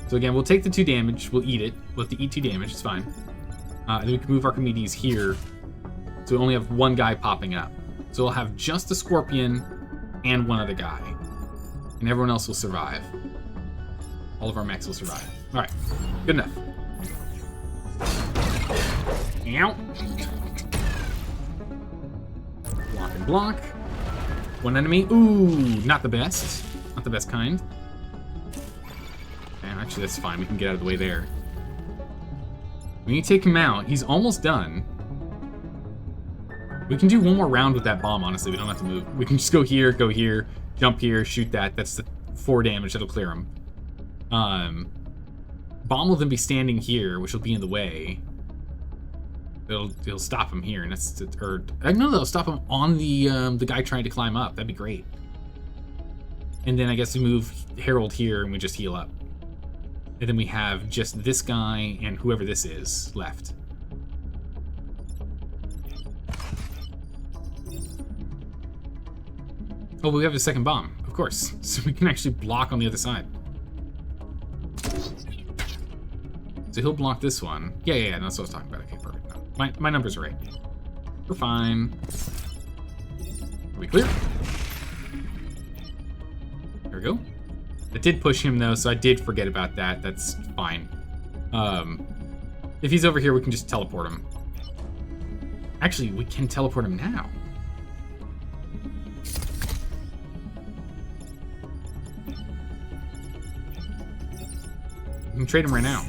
[SPEAKER 1] So again, we'll take the 2 damage. We'll eat it. We'll have to eat 2 damage. It's fine. And then we can move Archimedes here. So we only have 1 guy popping up. So we'll have just the Scorpion and 1 other guy. And everyone else will survive. All of our mechs will survive. Alright. Good enough. Ow. Block and block. 1 enemy. Ooh, not the best. Not the best kind. Okay, actually, that's fine. We can get out of the way there. When you take him out, he's almost done. We can do 1 more round with that bomb, honestly. We don't have to move. We can just go here, jump here, shoot that. That's the 4 damage. That'll clear him. Bomb will then be standing here, which will be in the way. It'll stop him here, and that's... Or... No, they'll stop him on the guy trying to climb up. That'd be great. And then I guess we move Harold here, and we just heal up. And then we have just this guy and whoever this is left. Oh, we have a second bomb, of course. So we can actually block on the other side. So he'll block this one. Yeah, that's what I was talking about. Okay, perfect. No, my numbers are right. We're fine. Are we clear? There we go. I did push him, though, so I did forget about that. That's fine. If he's over here, we can just teleport him. Actually, we can teleport him now. We can trade him right now.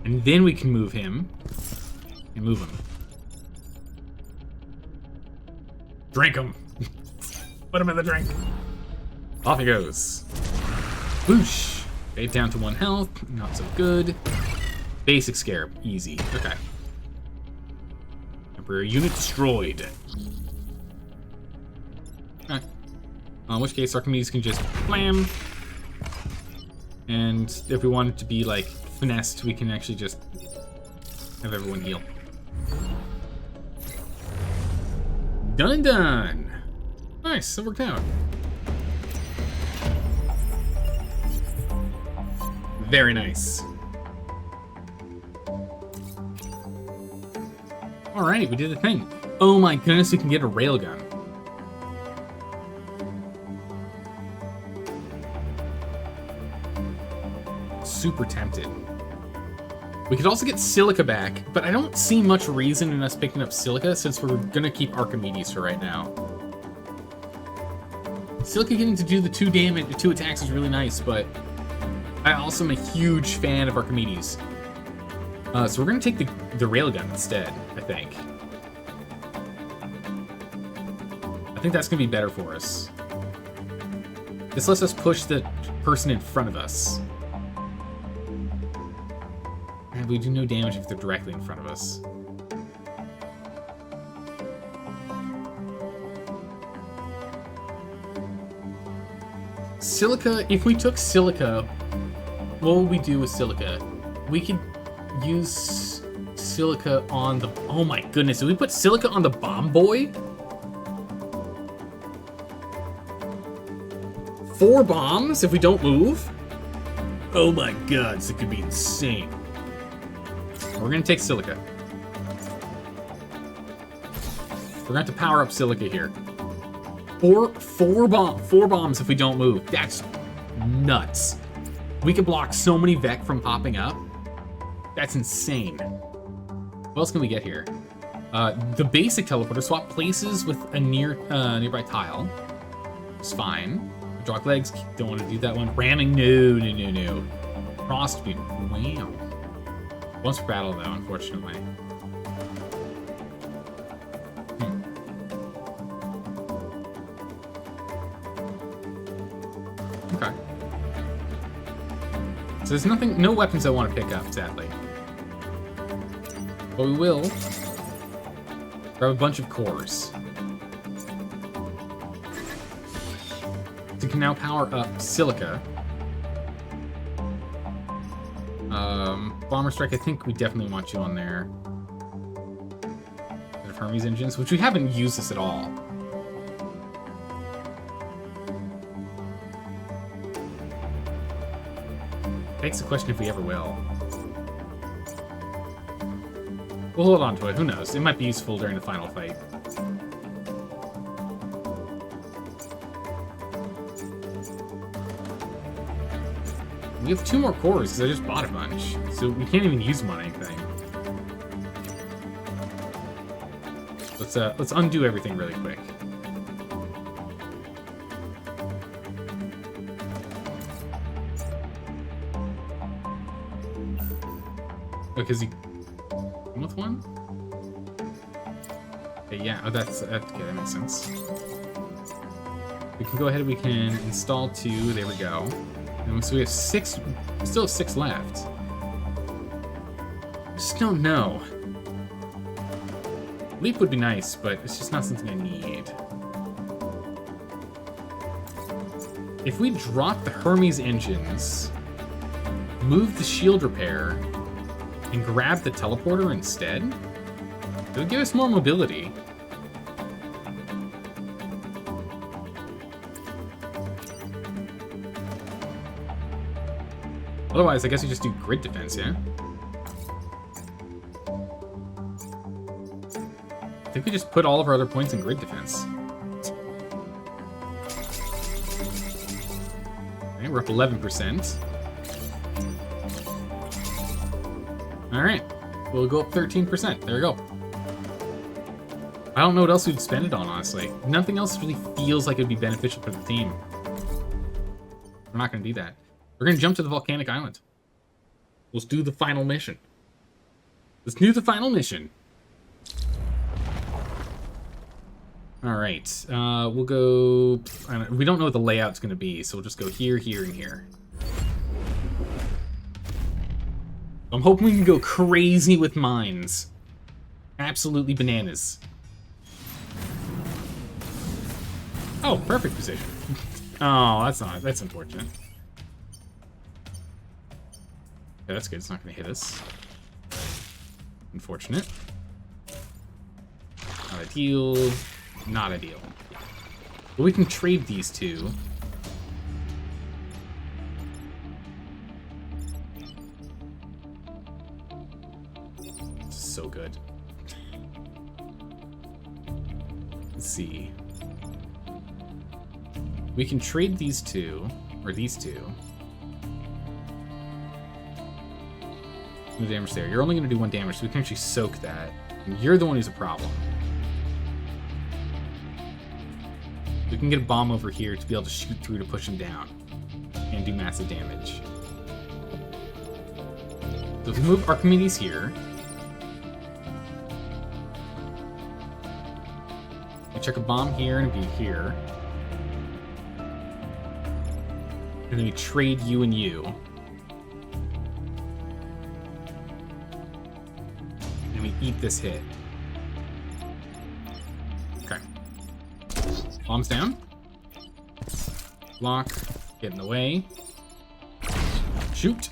[SPEAKER 1] And then we can move him. And move him. Drink him. Put him in the drink. Off he goes. Whoosh. Okay, down to 1 health. Not so good. Basic Scarab. Easy. Okay. Temporary unit destroyed. Okay. In which case, Archimedes can just blam. And if we want it to be, like, finessed, we can actually just have everyone heal. Done. Nice, it worked out. Very nice. Alright, we did the thing. Oh my goodness, we can get a railgun. Super tempted. We could also get Silica back, but I don't see much reason in us picking up Silica since we're gonna keep Archimedes for right now. Silica getting to do the 2 damage, the 2 attacks is really nice, but I also am a huge fan of Archimedes. So we're gonna take the railgun instead, I think. I think that's gonna be better for us. This lets us push the person in front of us. And we do no damage if they're directly in front of us. Silica, if we took Silica, what would we do with Silica? We could use Silica on the... Oh my goodness, did we put Silica on the bomb boy? 4 bombs if we don't move? Oh my god, this could be insane. We're gonna take Silica. We're gonna have to power up Silica here. Four bombs if we don't move. That's nuts. We can block so many Vec from popping up. That's insane. What else can we get here? The basic teleporter, swap places with a nearby tile. It's fine. Dog legs, don't want to do that one. Ramming, no. Frost beam, wow. Once per battle though, unfortunately. Okay. So there's no weapons I want to pick up, sadly. But we will grab a bunch of cores. So we can now power up Silica. Bomber Strike, I think we definitely want you on there. Hermes engines, which we haven't used this at all. Begs the question if we ever will. We'll hold on to it, who knows? It might be useful during the final fight. We have 2 more cores because I just bought a bunch, so we can't even use them on anything. Let's undo everything really quick. Because he come with one? Okay, yeah, okay, that makes sense. We can go ahead, we can install 2, there we go. And so we have 6, still have 6 left. I just don't know. Leap would be nice, but it's just not something I need. If we drop the Hermes engines, move the shield repair, and grab the teleporter instead, it would give us more mobility. Otherwise, I guess we just do grid defense, yeah? I think we just put all of our other points in grid defense. Okay, we're up 11%. Alright, we'll go up 13%. There we go. I don't know what else we'd spend it on, honestly. Nothing else really feels like it'd be beneficial for the team. We're not going to do that. We're going to jump to the volcanic island. Let's do the final mission. Let's do the final mission. Alright, we'll go... we don't know what the layout's going to be, so we'll just go here, here, and here. I'm hoping we can go crazy with mines. Absolutely bananas. Oh, perfect position. Oh, that's unfortunate. Yeah, that's good, it's not gonna hit us. Unfortunate. Not ideal. Not ideal. But we can trade these 2. So good. Let's see. We can trade these 2, or these 2. No damage there. You're only going to do 1 damage, so we can actually soak that. And you're the one who's a problem. We can get a bomb over here to be able to shoot through to push him down. And do massive damage. So if we move Archimedes here... we chuck a bomb here and it'd be here. And then we trade you and you. And we eat this hit. Okay. Bombs down. Block. Get in the way. Shoot.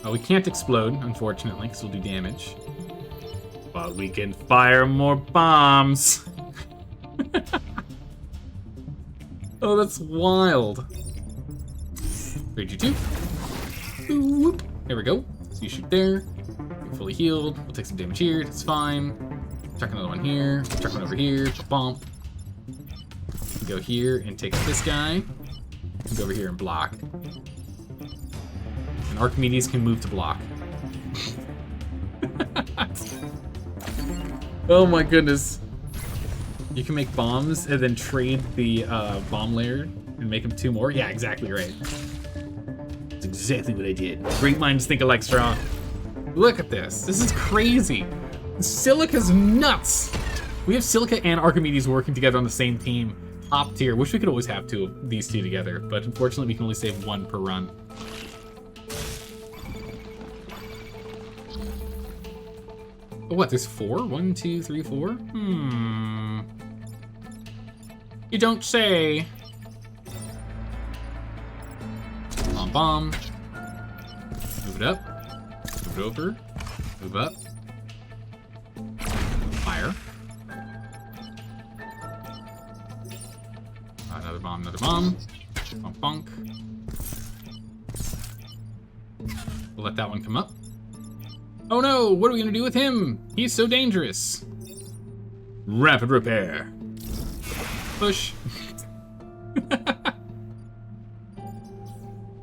[SPEAKER 1] Oh, we can't explode, unfortunately, because we'll do damage. But we can fire more bombs. Oh, that's wild. Trade you 2. Whoop. There we go. So you shoot there. You're fully healed. We'll take some damage here. That's fine. Chuck another one here. Chuck one over here. Bump. Go here and take out this guy. Go over here and block. And Archimedes can move to block. Oh my goodness. You can make bombs and then trade the bomb layer and make them 2 more? Yeah, exactly right. That's exactly what I did. Great minds think alike, Straw. Look at this. This is crazy. Silica's nuts. We have Silica and Archimedes working together on the same team. Top tier. Wish we could always have these two together, but unfortunately we can only save 1 per run. Oh, what? There's 4? 1, 2, 3, 4? You don't say. Bomb, bomb. Move it up. Move it over. Move up. Fire. Another bomb, another bomb. Bonk, bonk. We'll let that one come up. Oh no, what are we gonna do with him? He's so dangerous. Rapid repair. Push.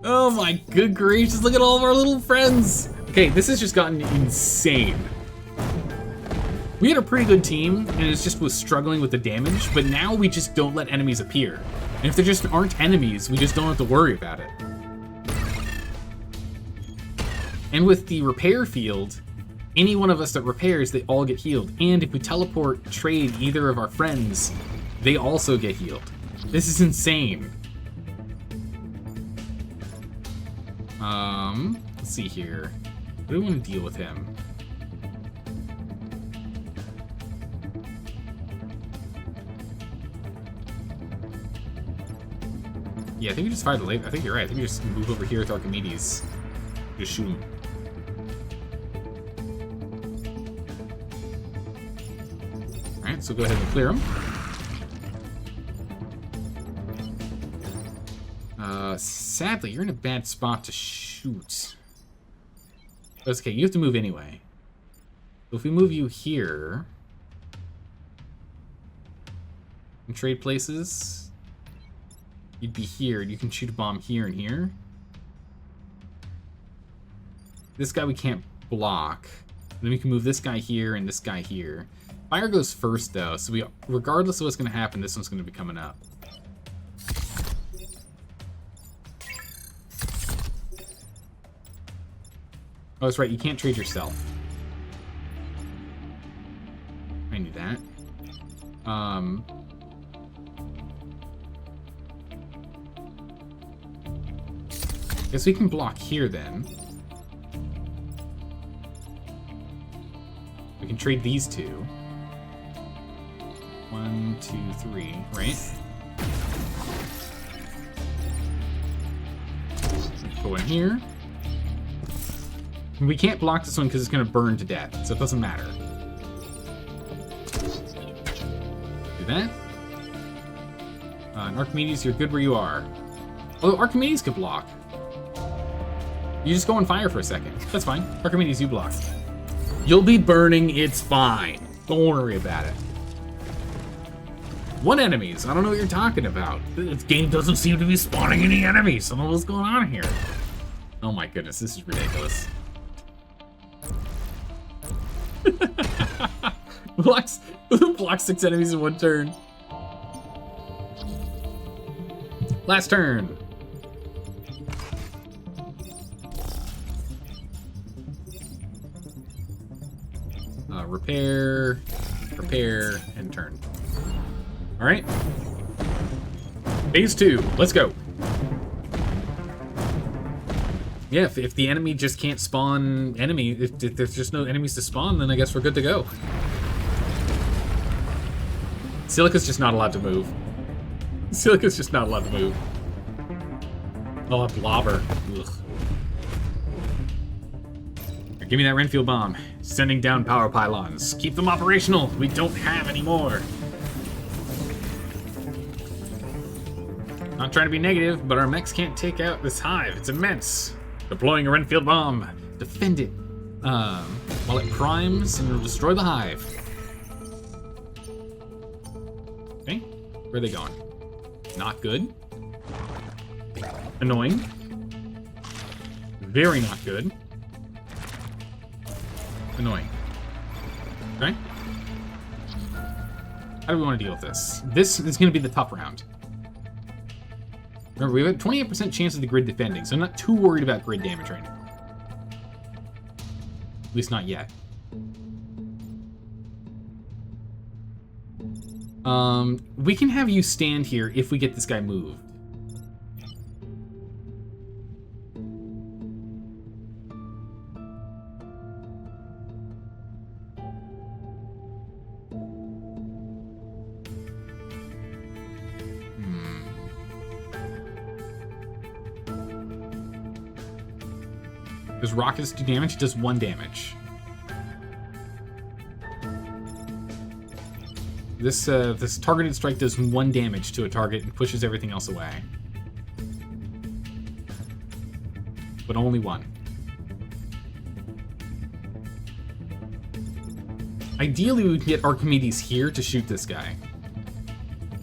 [SPEAKER 1] Oh my good gracious, look at all of our little friends. Okay, this has just gotten insane. We had a pretty good team, and it just was struggling with the damage, but now we just don't let enemies appear. And if there just aren't enemies, we just don't have to worry about it. And with the repair field, any one of us that repairs, they all get healed. And if we teleport trade either of our friends, they also get healed. This is insane. Let's see here. What do we want to deal with him? Yeah, I think we just fire the laser. I think you're right. I think we just move over here with Archimedes. Just shoot him. Alright, so go ahead and clear him. Sadly, you're in a bad spot to shoot. That's okay, you have to move anyway. So if we move you here... and trade places... you'd be here, and you can shoot a bomb here and here. This guy we can't block. And then we can move this guy here and this guy here. Fire goes first, though, so we, regardless of what's going to happen, this one's going to be coming up. Oh, that's right, you can't trade yourself. I knew that. Guess we can block here, then. We can trade these two. 1, 2, 3, right? Go in here. And we can't block this one because it's going to burn to death, so it doesn't matter. Do that. And Archimedes, you're good where you are. Although Archimedes could block. You just go on fire for a second. That's fine. Archimedes, you block. You'll be burning, it's fine. Don't worry about it. 1 enemies. I don't know what you're talking about. This game doesn't seem to be spawning any enemies. I don't know what's going on here. Oh my goodness, this is ridiculous. Blocks 6 enemies in 1 turn. Last turn. Repair, repair, and turn. All right. Phase 2. Let's go. Yeah, if the enemy just can't spawn if there's just no enemies to spawn, then I guess we're good to go. Silica's just not allowed to move. Silica's just not allowed to move. Oh, a blobber. Ugh. Here, give me that Renfield bomb. Sending down power pylons. Keep them operational. We don't have any more. Not trying to be negative, but our mechs can't take out this hive. It's immense. Deploying a Renfield bomb. Defend it. While it primes and it'll destroy the hive. Okay. Where are they going? Not good. Annoying. Very not good. Annoying. Okay. How do we want to deal with this? This is going to be the tough round. Remember, we have a 28% chance of the grid defending, so I'm not too worried about grid damage right now. At least not yet. We can have you stand here if we get this guy moved. Does rockets do damage? It does 1 damage. This targeted strike does 1 damage to a target and pushes everything else away. But only 1. Ideally, we would get Archimedes here to shoot this guy.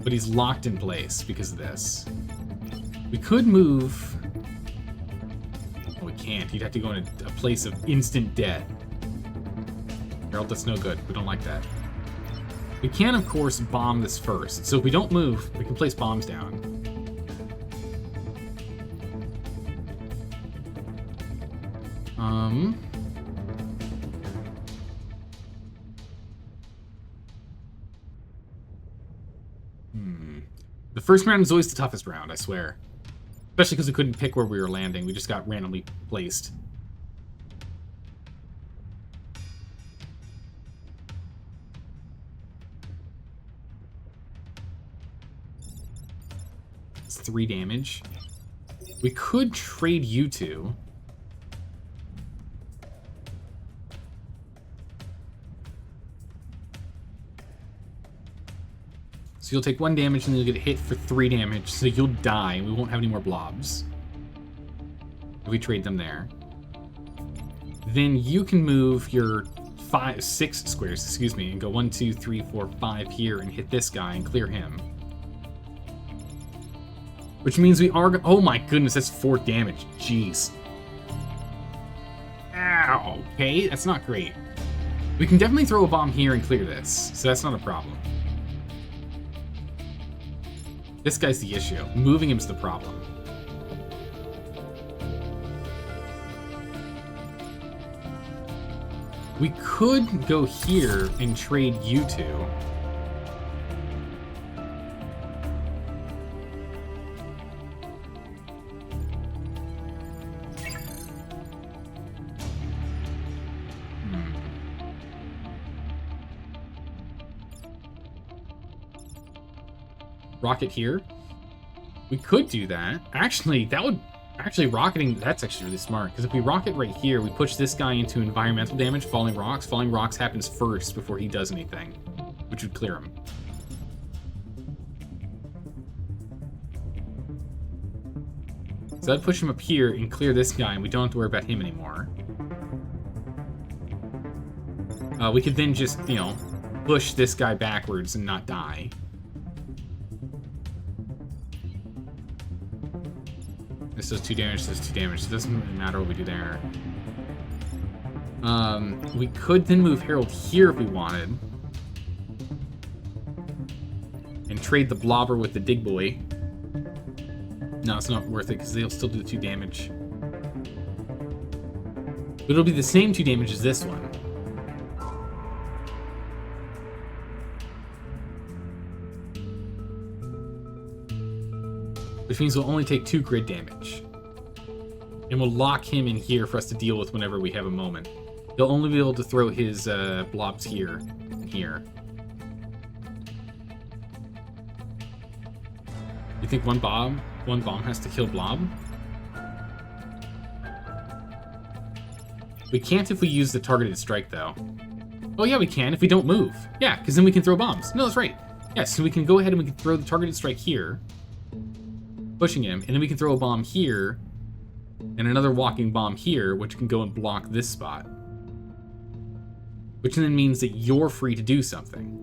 [SPEAKER 1] But he's locked in place because of this. We could move... We can't. He'd have to go in a place of instant death. Harold, that's no good. We don't like that. We can, of course, bomb this first. So if we don't move, we can place bombs down. The first round is always the toughest round, I swear. Especially because we couldn't pick where we were landing. We just got randomly placed. It's 3 damage. We could trade you two. So you'll take 1 damage and then you'll get hit for 3 damage, so you'll die and we won't have any more blobs. If we trade them there. Then you can move your 6 squares, excuse me, and go 1, 2, 3, 4, 5 here and hit this guy and clear him. Which means we are... Oh my goodness, that's 4 damage. Jeez. Ow. Okay, that's not great. We can definitely throw a bomb here and clear this, so that's not a problem. This guy's the issue. Moving him's the problem. We could go here and trade you two. Rocket here. We could do that. Actually, that would... Actually, rocketing... That's actually really smart. Because if we rocket right here, we push this guy into environmental damage, falling rocks. Falling rocks happens first before he does anything. Which would clear him. So that'd push him up here and clear this guy, and we don't have to worry about him anymore. We could then just, you know, push this guy backwards and not die. This does 2 damage, this does 2 damage. It doesn't really matter what we do there. We could then move Harold here if we wanted. And trade the blobber with the dig boy. No, it's not worth it because they'll still do 2 damage. But it'll be the same 2 damage as this one. Which means we'll only take 2 grid damage. And we'll lock him in here for us to deal with whenever we have a moment. He'll only be able to throw his blobs here and here. You think one bomb has to kill blob? We can't if we use the targeted strike, though. Oh yeah, we can if we don't move. Yeah, because then we can throw bombs. No, that's right. Yeah, so we can go ahead and we can throw the targeted strike here. Pushing him, and then we can throw a bomb here, and another walking bomb here, which can go and block this spot. Which then means that you're free to do something.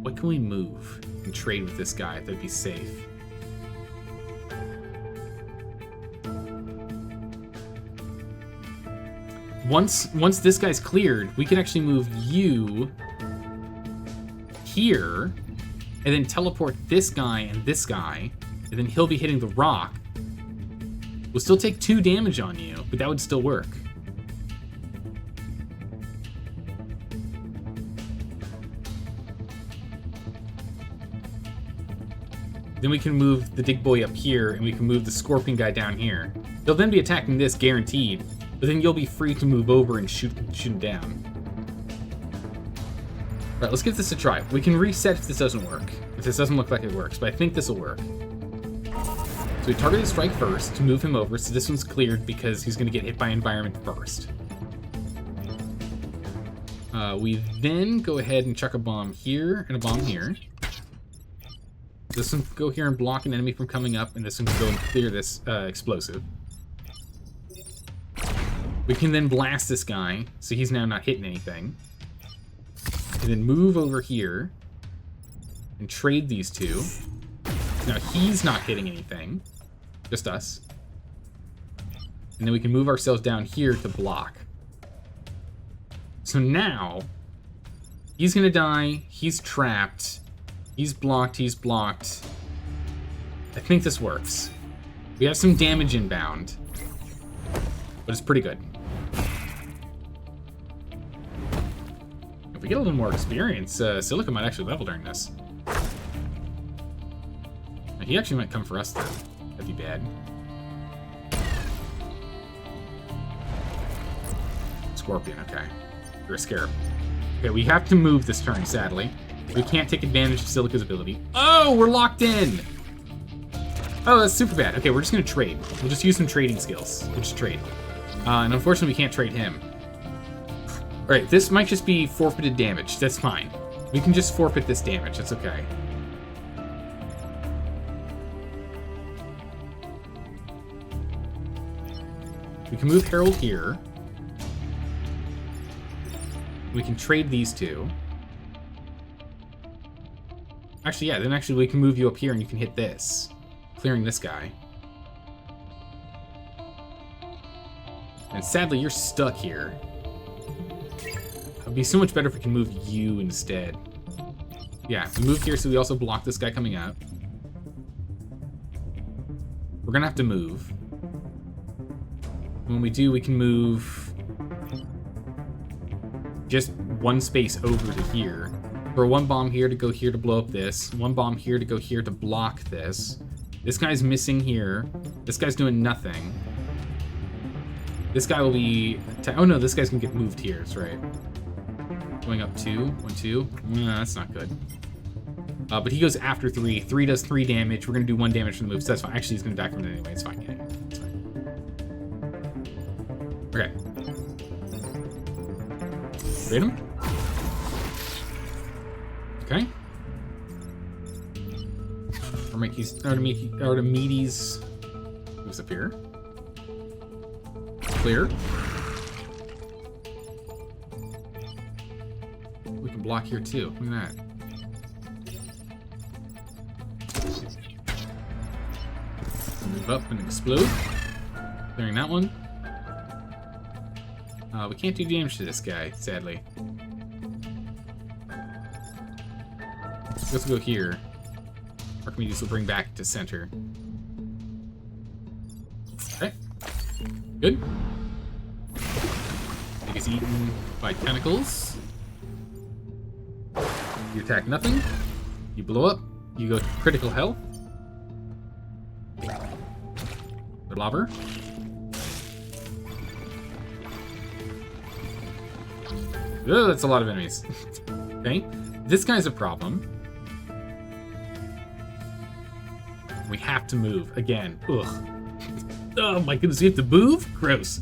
[SPEAKER 1] What can we move and trade with this guy that'd be safe? once this guy's cleared, we can actually move you here, and then teleport this guy, and then he'll be hitting the rock. We'll still take 2 damage on you, but that would still work. Then we can move the Dig Boy up here, and we can move the Scorpion guy down here. He'll then be attacking this, guaranteed, but then you'll be free to move over and shoot him down. Alright, let's give this a try. We can reset if this doesn't work. If this doesn't look like it works, but I think this will work. So we target the strike first to move him over, so this one's cleared because he's going to get hit by environment first. We then go ahead and chuck a bomb here and a bomb here. This one can go here and block an enemy from coming up, and this one can go and clear this explosive. We can then blast this guy, so he's now not hitting anything. And then move over here and trade these two. Now he's not hitting anything, just us. And then we can move ourselves down here to block. So now he's gonna die, he's trapped, he's blocked. I think this works. We have some damage inbound, but it's pretty good. If we get a little more experience, Silica might actually level during this. Now, he actually might come for us, though. That'd be bad. Scorpion, okay. You're a scarab. Okay, we have to move this turn, sadly. We can't take advantage of Silica's ability. Oh, we're locked in! Oh, that's super bad. Okay, we're just gonna trade. We'll just use some trading skills. We'll just trade. And unfortunately, we can't trade him. Alright, this might just be forfeited damage. That's fine. We can just forfeit this damage. That's okay. We can move Herald here. We can trade these two. Actually, yeah, then actually we can move you up here and you can hit this, clearing this guy. And sadly, you're stuck here. It'd be so much better if we can move you instead. Yeah, we move here so we also block this guy coming out. We're gonna have to move. When we do, we can move just one space over to here. For one bomb here to go here to blow up this. One bomb here to go here to block this. This guy's missing here. This guy's doing nothing. This guy will be... Oh no, this guy's gonna get moved here, that's right. Going up 2, 1, 2. Nah, that's not good. But he goes after 3. 3 does 3 damage. We're gonna do 1 damage from the move, so that's fine. Actually, he's gonna die from it anyway. It's fine. Yeah, it's fine. Okay. Raid him. Okay. Archimedes moves up here. Clear. We can block here too. Look at that. Move up and explode. Clearing that one. We can't do damage to this guy, sadly. Let's go here. Archimedes will bring back to center. Okay. Good. He gets eaten by tentacles. You attack nothing. You blow up. You go to critical health. The lobber. Oh, that's a lot of enemies. Okay. This guy's a problem. We have to move again. Ugh. Oh my goodness, we have to move? Gross.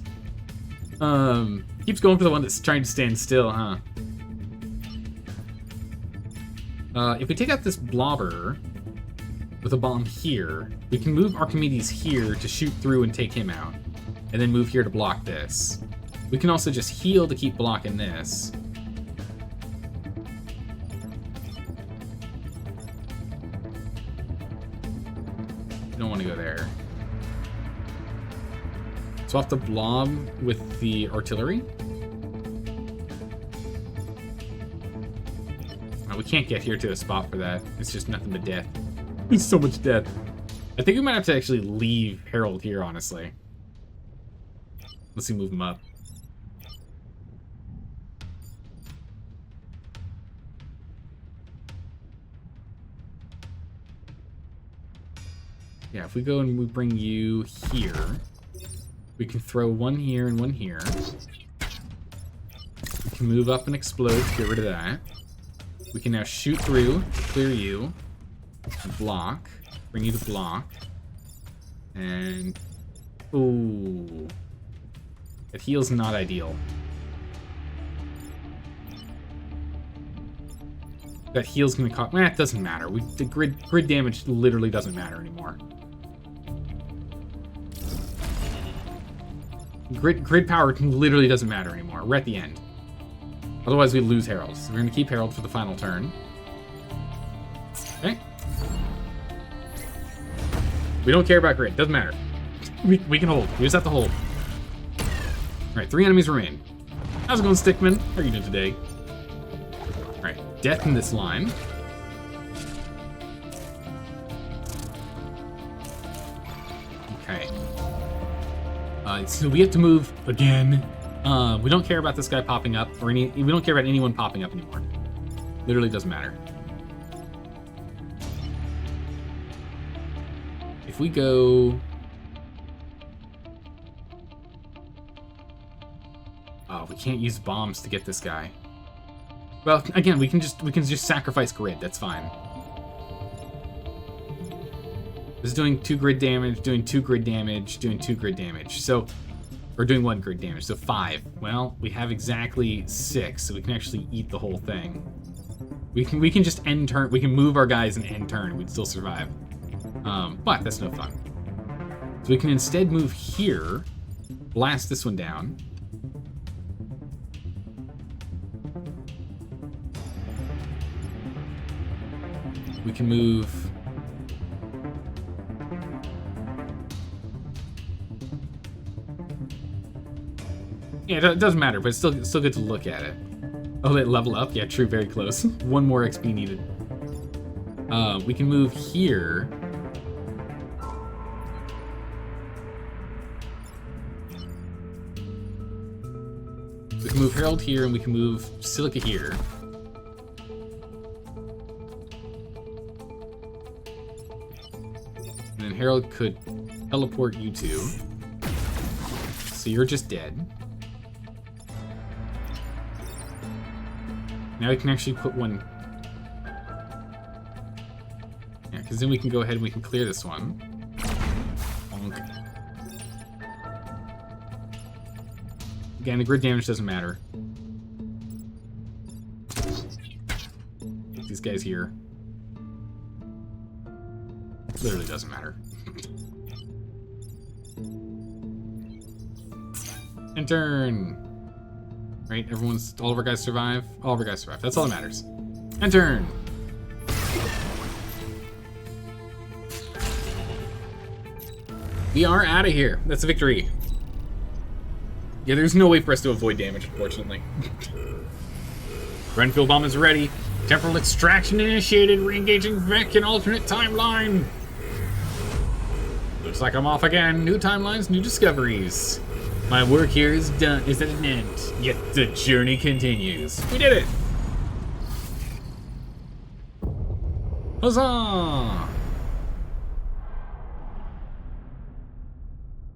[SPEAKER 1] Keeps going for the one that's trying to stand still, huh? If we take out this blobber with a bomb here, we can move Archimedes here to shoot through and take him out. And then move here to block this. We can also just heal to keep blocking this. Don't want to go there. Swap the blob with the artillery. We can't get here to a spot for that. It's just nothing but death. There's so much death. I think we might have to actually leave Harold here, honestly. Let's see, move him up. Yeah, if we go and we bring you here, we can throw one here and one here. We can move up and explode to get rid of that. We can now shoot through, clear you, and block, bring you to block, and ooh, that heal's not ideal. That heal's gonna cost. It doesn't matter. The grid damage literally doesn't matter anymore. Grid power literally doesn't matter anymore. We're at the end. Otherwise, we lose Harold. So we're going to keep Harold for the final turn. Okay. We don't care about grid. Doesn't matter. We can hold. We just have to hold. Alright, 3 enemies remain. How's it going, Stickman? How are you doing today? Alright, death in this line. Okay. So we have to move again. We don't care about this guy popping up, or we don't care about anyone popping up anymore. Literally doesn't matter. If we go... Oh, we can't use bombs to get this guy. Well, again, we can just sacrifice grid, that's fine. This is doing 2 grid damage, doing 2 grid damage, doing 2 grid damage. So... Or doing 1 grid damage, so 5. Well, we have exactly 6, so we can actually eat the whole thing. We can just end turn. We can move our guys and end turn. We'd still survive. But that's no fun. So we can instead move here, blast this one down. We can move. Yeah, it doesn't matter, but it's still good to look at it. Oh, they level up? Yeah, true, very close. 1 more XP needed. We can move here. We can move Harold here, and we can move Silica here. And then Harold could teleport you two. So you're just dead. Now we can actually put one... Yeah, because then we can go ahead and we can clear this one. Bonk. Again, the grid damage doesn't matter. Get these guys here. Literally doesn't matter. And turn! Right, all of our guys survive? All of our guys survive. That's all that matters. And turn! We are out of here. That's a victory. Yeah, there's no way for us to avoid damage, unfortunately. Renfield bomb is ready. Temporal extraction initiated. Re-engaging Vec in alternate timeline. Looks like I'm off again. New timelines, new discoveries. My work here is done. Is at an end. Yet the journey continues. We did it! Huzzah!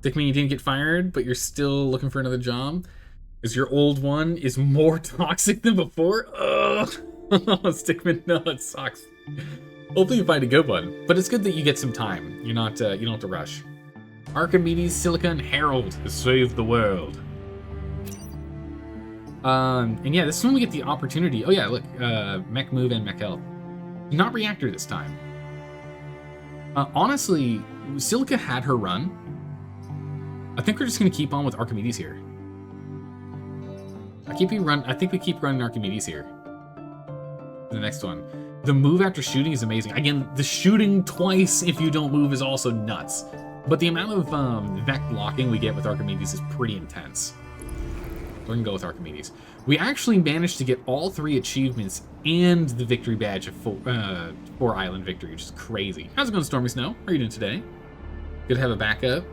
[SPEAKER 1] Stickman, you didn't get fired, but you're still looking for another job? Because your old one is more toxic than before? Ugh! Stickman, no, it sucks. Hopefully you find a good one. But it's good that you get some time. You're not, you don't have to rush. Archimedes, Silica, and Harold has saved the world. And yeah, this is when we get the opportunity. Oh yeah, look, mech move and mech health. Not reactor this time. Honestly, Silica had her run. I think we're just gonna keep on with Archimedes here. I think we keep running Archimedes here. The next one. The move after shooting is amazing. Again, the shooting twice if you don't move is also nuts. But the amount of Vec blocking we get with Archimedes is pretty intense. We're gonna go with Archimedes. We actually managed to get all 3 achievements and the victory badge of 4 island victory, which is crazy. How's it going, Stormy Snow? How are you doing today? Good to have a backup.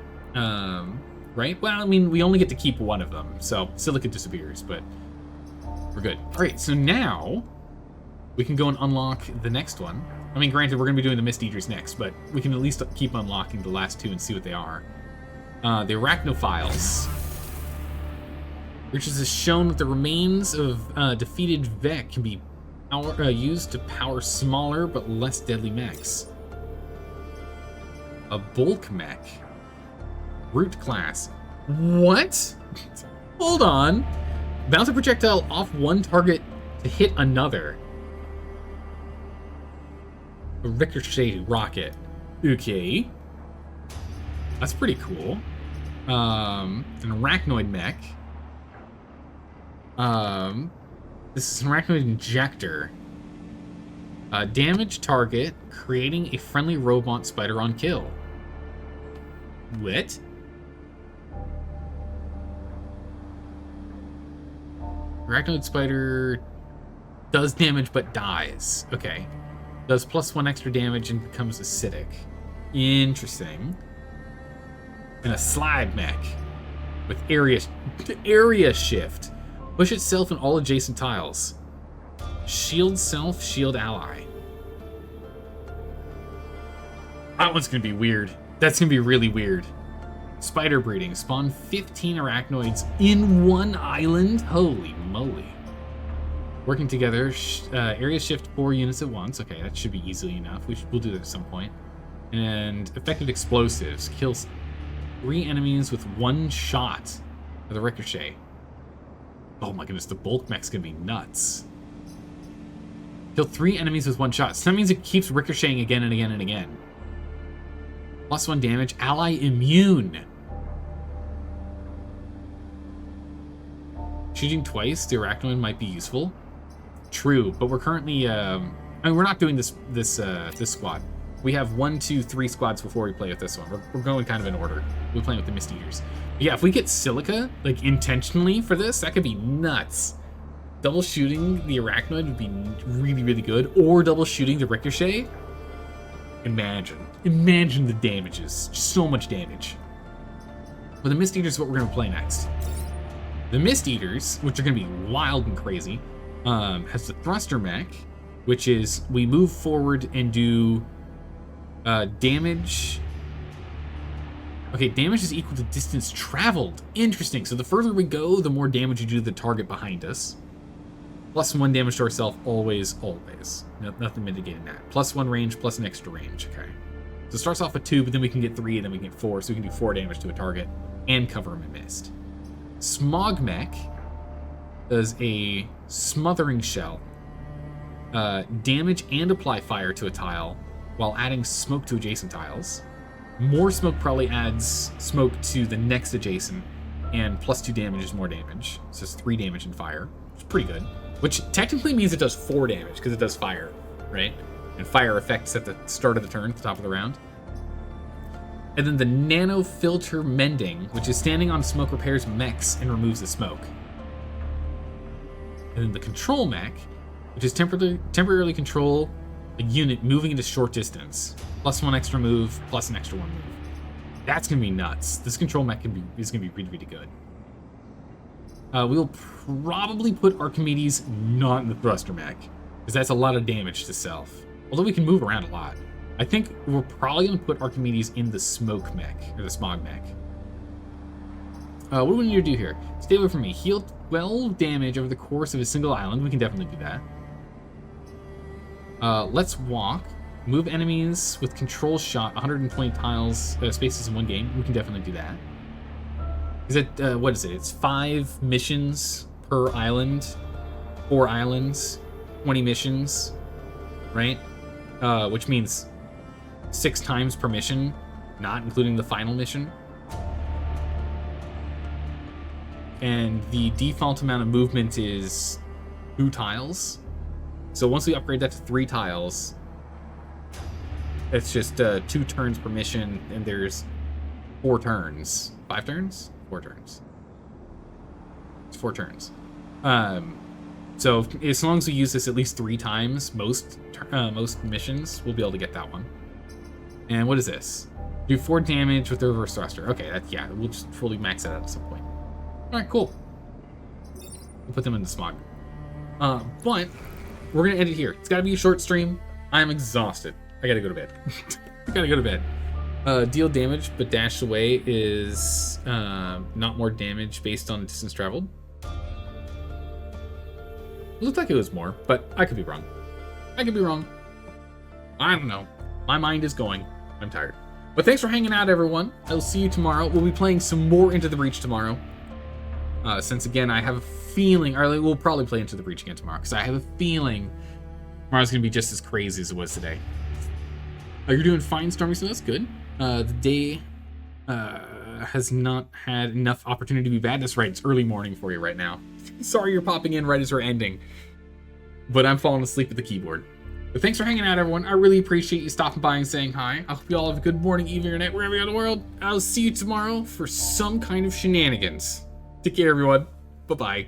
[SPEAKER 1] Right? Well, I mean, we only get to keep one of them, so Silica disappears, but we're good. All right, so now we can go and unlock the next one. I mean, granted, we're going to be doing the Mist Eaters next, but we can at least keep unlocking the last 2 and see what they are. The Arachnophiles, which is shown that the remains of defeated Vec can be used to power smaller but less deadly mechs. A bulk mech. Root class. What? Hold on. Bounce a projectile off one target to hit another. A ricochet rocket. Okay. That's pretty cool. An arachnoid mech. This is an arachnoid injector. Damage target, creating a friendly robot spider on kill. What? Arachnoid spider does damage but dies. Okay. Does +1 extra damage and becomes acidic. Interesting. And a slide mech with area shift. Push itself in all adjacent tiles. Shield self, shield ally. That one's gonna be weird. That's gonna be really weird. Spider breeding. Spawn 15 arachnoids in one island? Holy moly. Working together. Area shift 4 units at once. Okay, that should be easily enough. We'll do that at some point. And effective explosives. Kills 3 enemies with 1 shot with a ricochet. Oh my goodness, the bulk mech's gonna be nuts. Kill 3 enemies with 1 shot. So that means it keeps ricocheting again and again and again. +1 damage. Ally immune. Shooting twice, the arachnoid might be useful. True, but we're currently, I mean, we're not doing this squad. We have 1, 2, 3 squads before we play with this one. We're going kind of in order. We're playing with the Mist Eaters. But yeah, if we get Silica, like, intentionally for this, that could be nuts. Double shooting the arachnoid would be really, really good. Or double shooting the ricochet. Imagine the damages. So much damage. But the Mist Eaters is what we're going to play next. The Mist Eaters, which are going to be wild and crazy, has the thruster mech, which is we move forward and do damage. Okay, damage is equal to distance traveled. Interesting. So the further we go, the more damage you do to the target behind us. +1 damage to ourselves, always. No, nothing mitigating that. +1 range, plus an extra range. Okay. So it starts off with 2, but then we can get 3, and then we can get 4, so we can do 4 damage to a target and cover him in mist. Smog mech does a smothering shell. Damage and apply fire to a tile while adding smoke to adjacent tiles. More smoke probably adds smoke to the next adjacent, and +2 damage is more damage. So it's 3 damage in fire, which is pretty good. Which technically means it does 4 damage, because it does fire, right? And fire effects at the start of the turn, at the top of the round. And then the nano filter mending, which is standing on smoke repairs mechs and removes the smoke. And then the control mech, which is temporarily control a unit moving into short distance. +1 extra move, plus an extra 1 move. That's gonna be nuts. This control mech is gonna be really, really good. We'll probably put Archimedes not in the thruster mech, because that's a lot of damage to self. Although we can move around a lot. I think we're probably going to put Archimedes in the smoke mech, or the smog mech. What do we need to do here? Stay away from me. Heal 12 damage over the course of a single island. We can definitely do that. Let's walk. Move enemies with control shot 120 tiles, spaces in one game. We can definitely do that. Is it, what is it? It's 5 missions per island. 4 islands. 20 missions. Right? Which means 6 times per mission, not including the final mission. And the default amount of movement is 2 tiles. So once we upgrade that to 3 tiles, it's just 2 turns per mission, and there's 4 turns. 5 turns? 4 turns. It's 4 turns. So as long as we use this at least 3 times, most missions, we'll be able to get that one. And what is this? Do 4 damage with the reverse thruster. Okay, yeah, we'll just fully max it out at some point. All right, cool. We'll put them into smog. But we're gonna end it here. It's gotta be a short stream. I'm exhausted. I gotta go to bed. I gotta go to bed. Deal damage, but dash away is not more damage based on distance traveled. It looked like it was more, but I could be wrong. I could be wrong. I don't know. My mind is going. I'm tired. But thanks for hanging out, everyone. I'll see you tomorrow. We'll be playing some more Into the Breach tomorrow. Since, again, I have a feeling, or we'll probably play Into the Breach again tomorrow, because I have a feeling tomorrow's going to be just as crazy as it was today. You're doing fine, Stormy, so that's good. The day has not had enough opportunity to be bad. That's right, it's early morning for you right now. Sorry you're popping in right as we're ending. But I'm falling asleep at the keyboard. But thanks for hanging out, everyone. I really appreciate you stopping by and saying hi. I hope you all have a good morning, evening, or night, wherever you're in the world. I'll see you tomorrow for some kind of shenanigans. Take care, everyone. Bye-bye.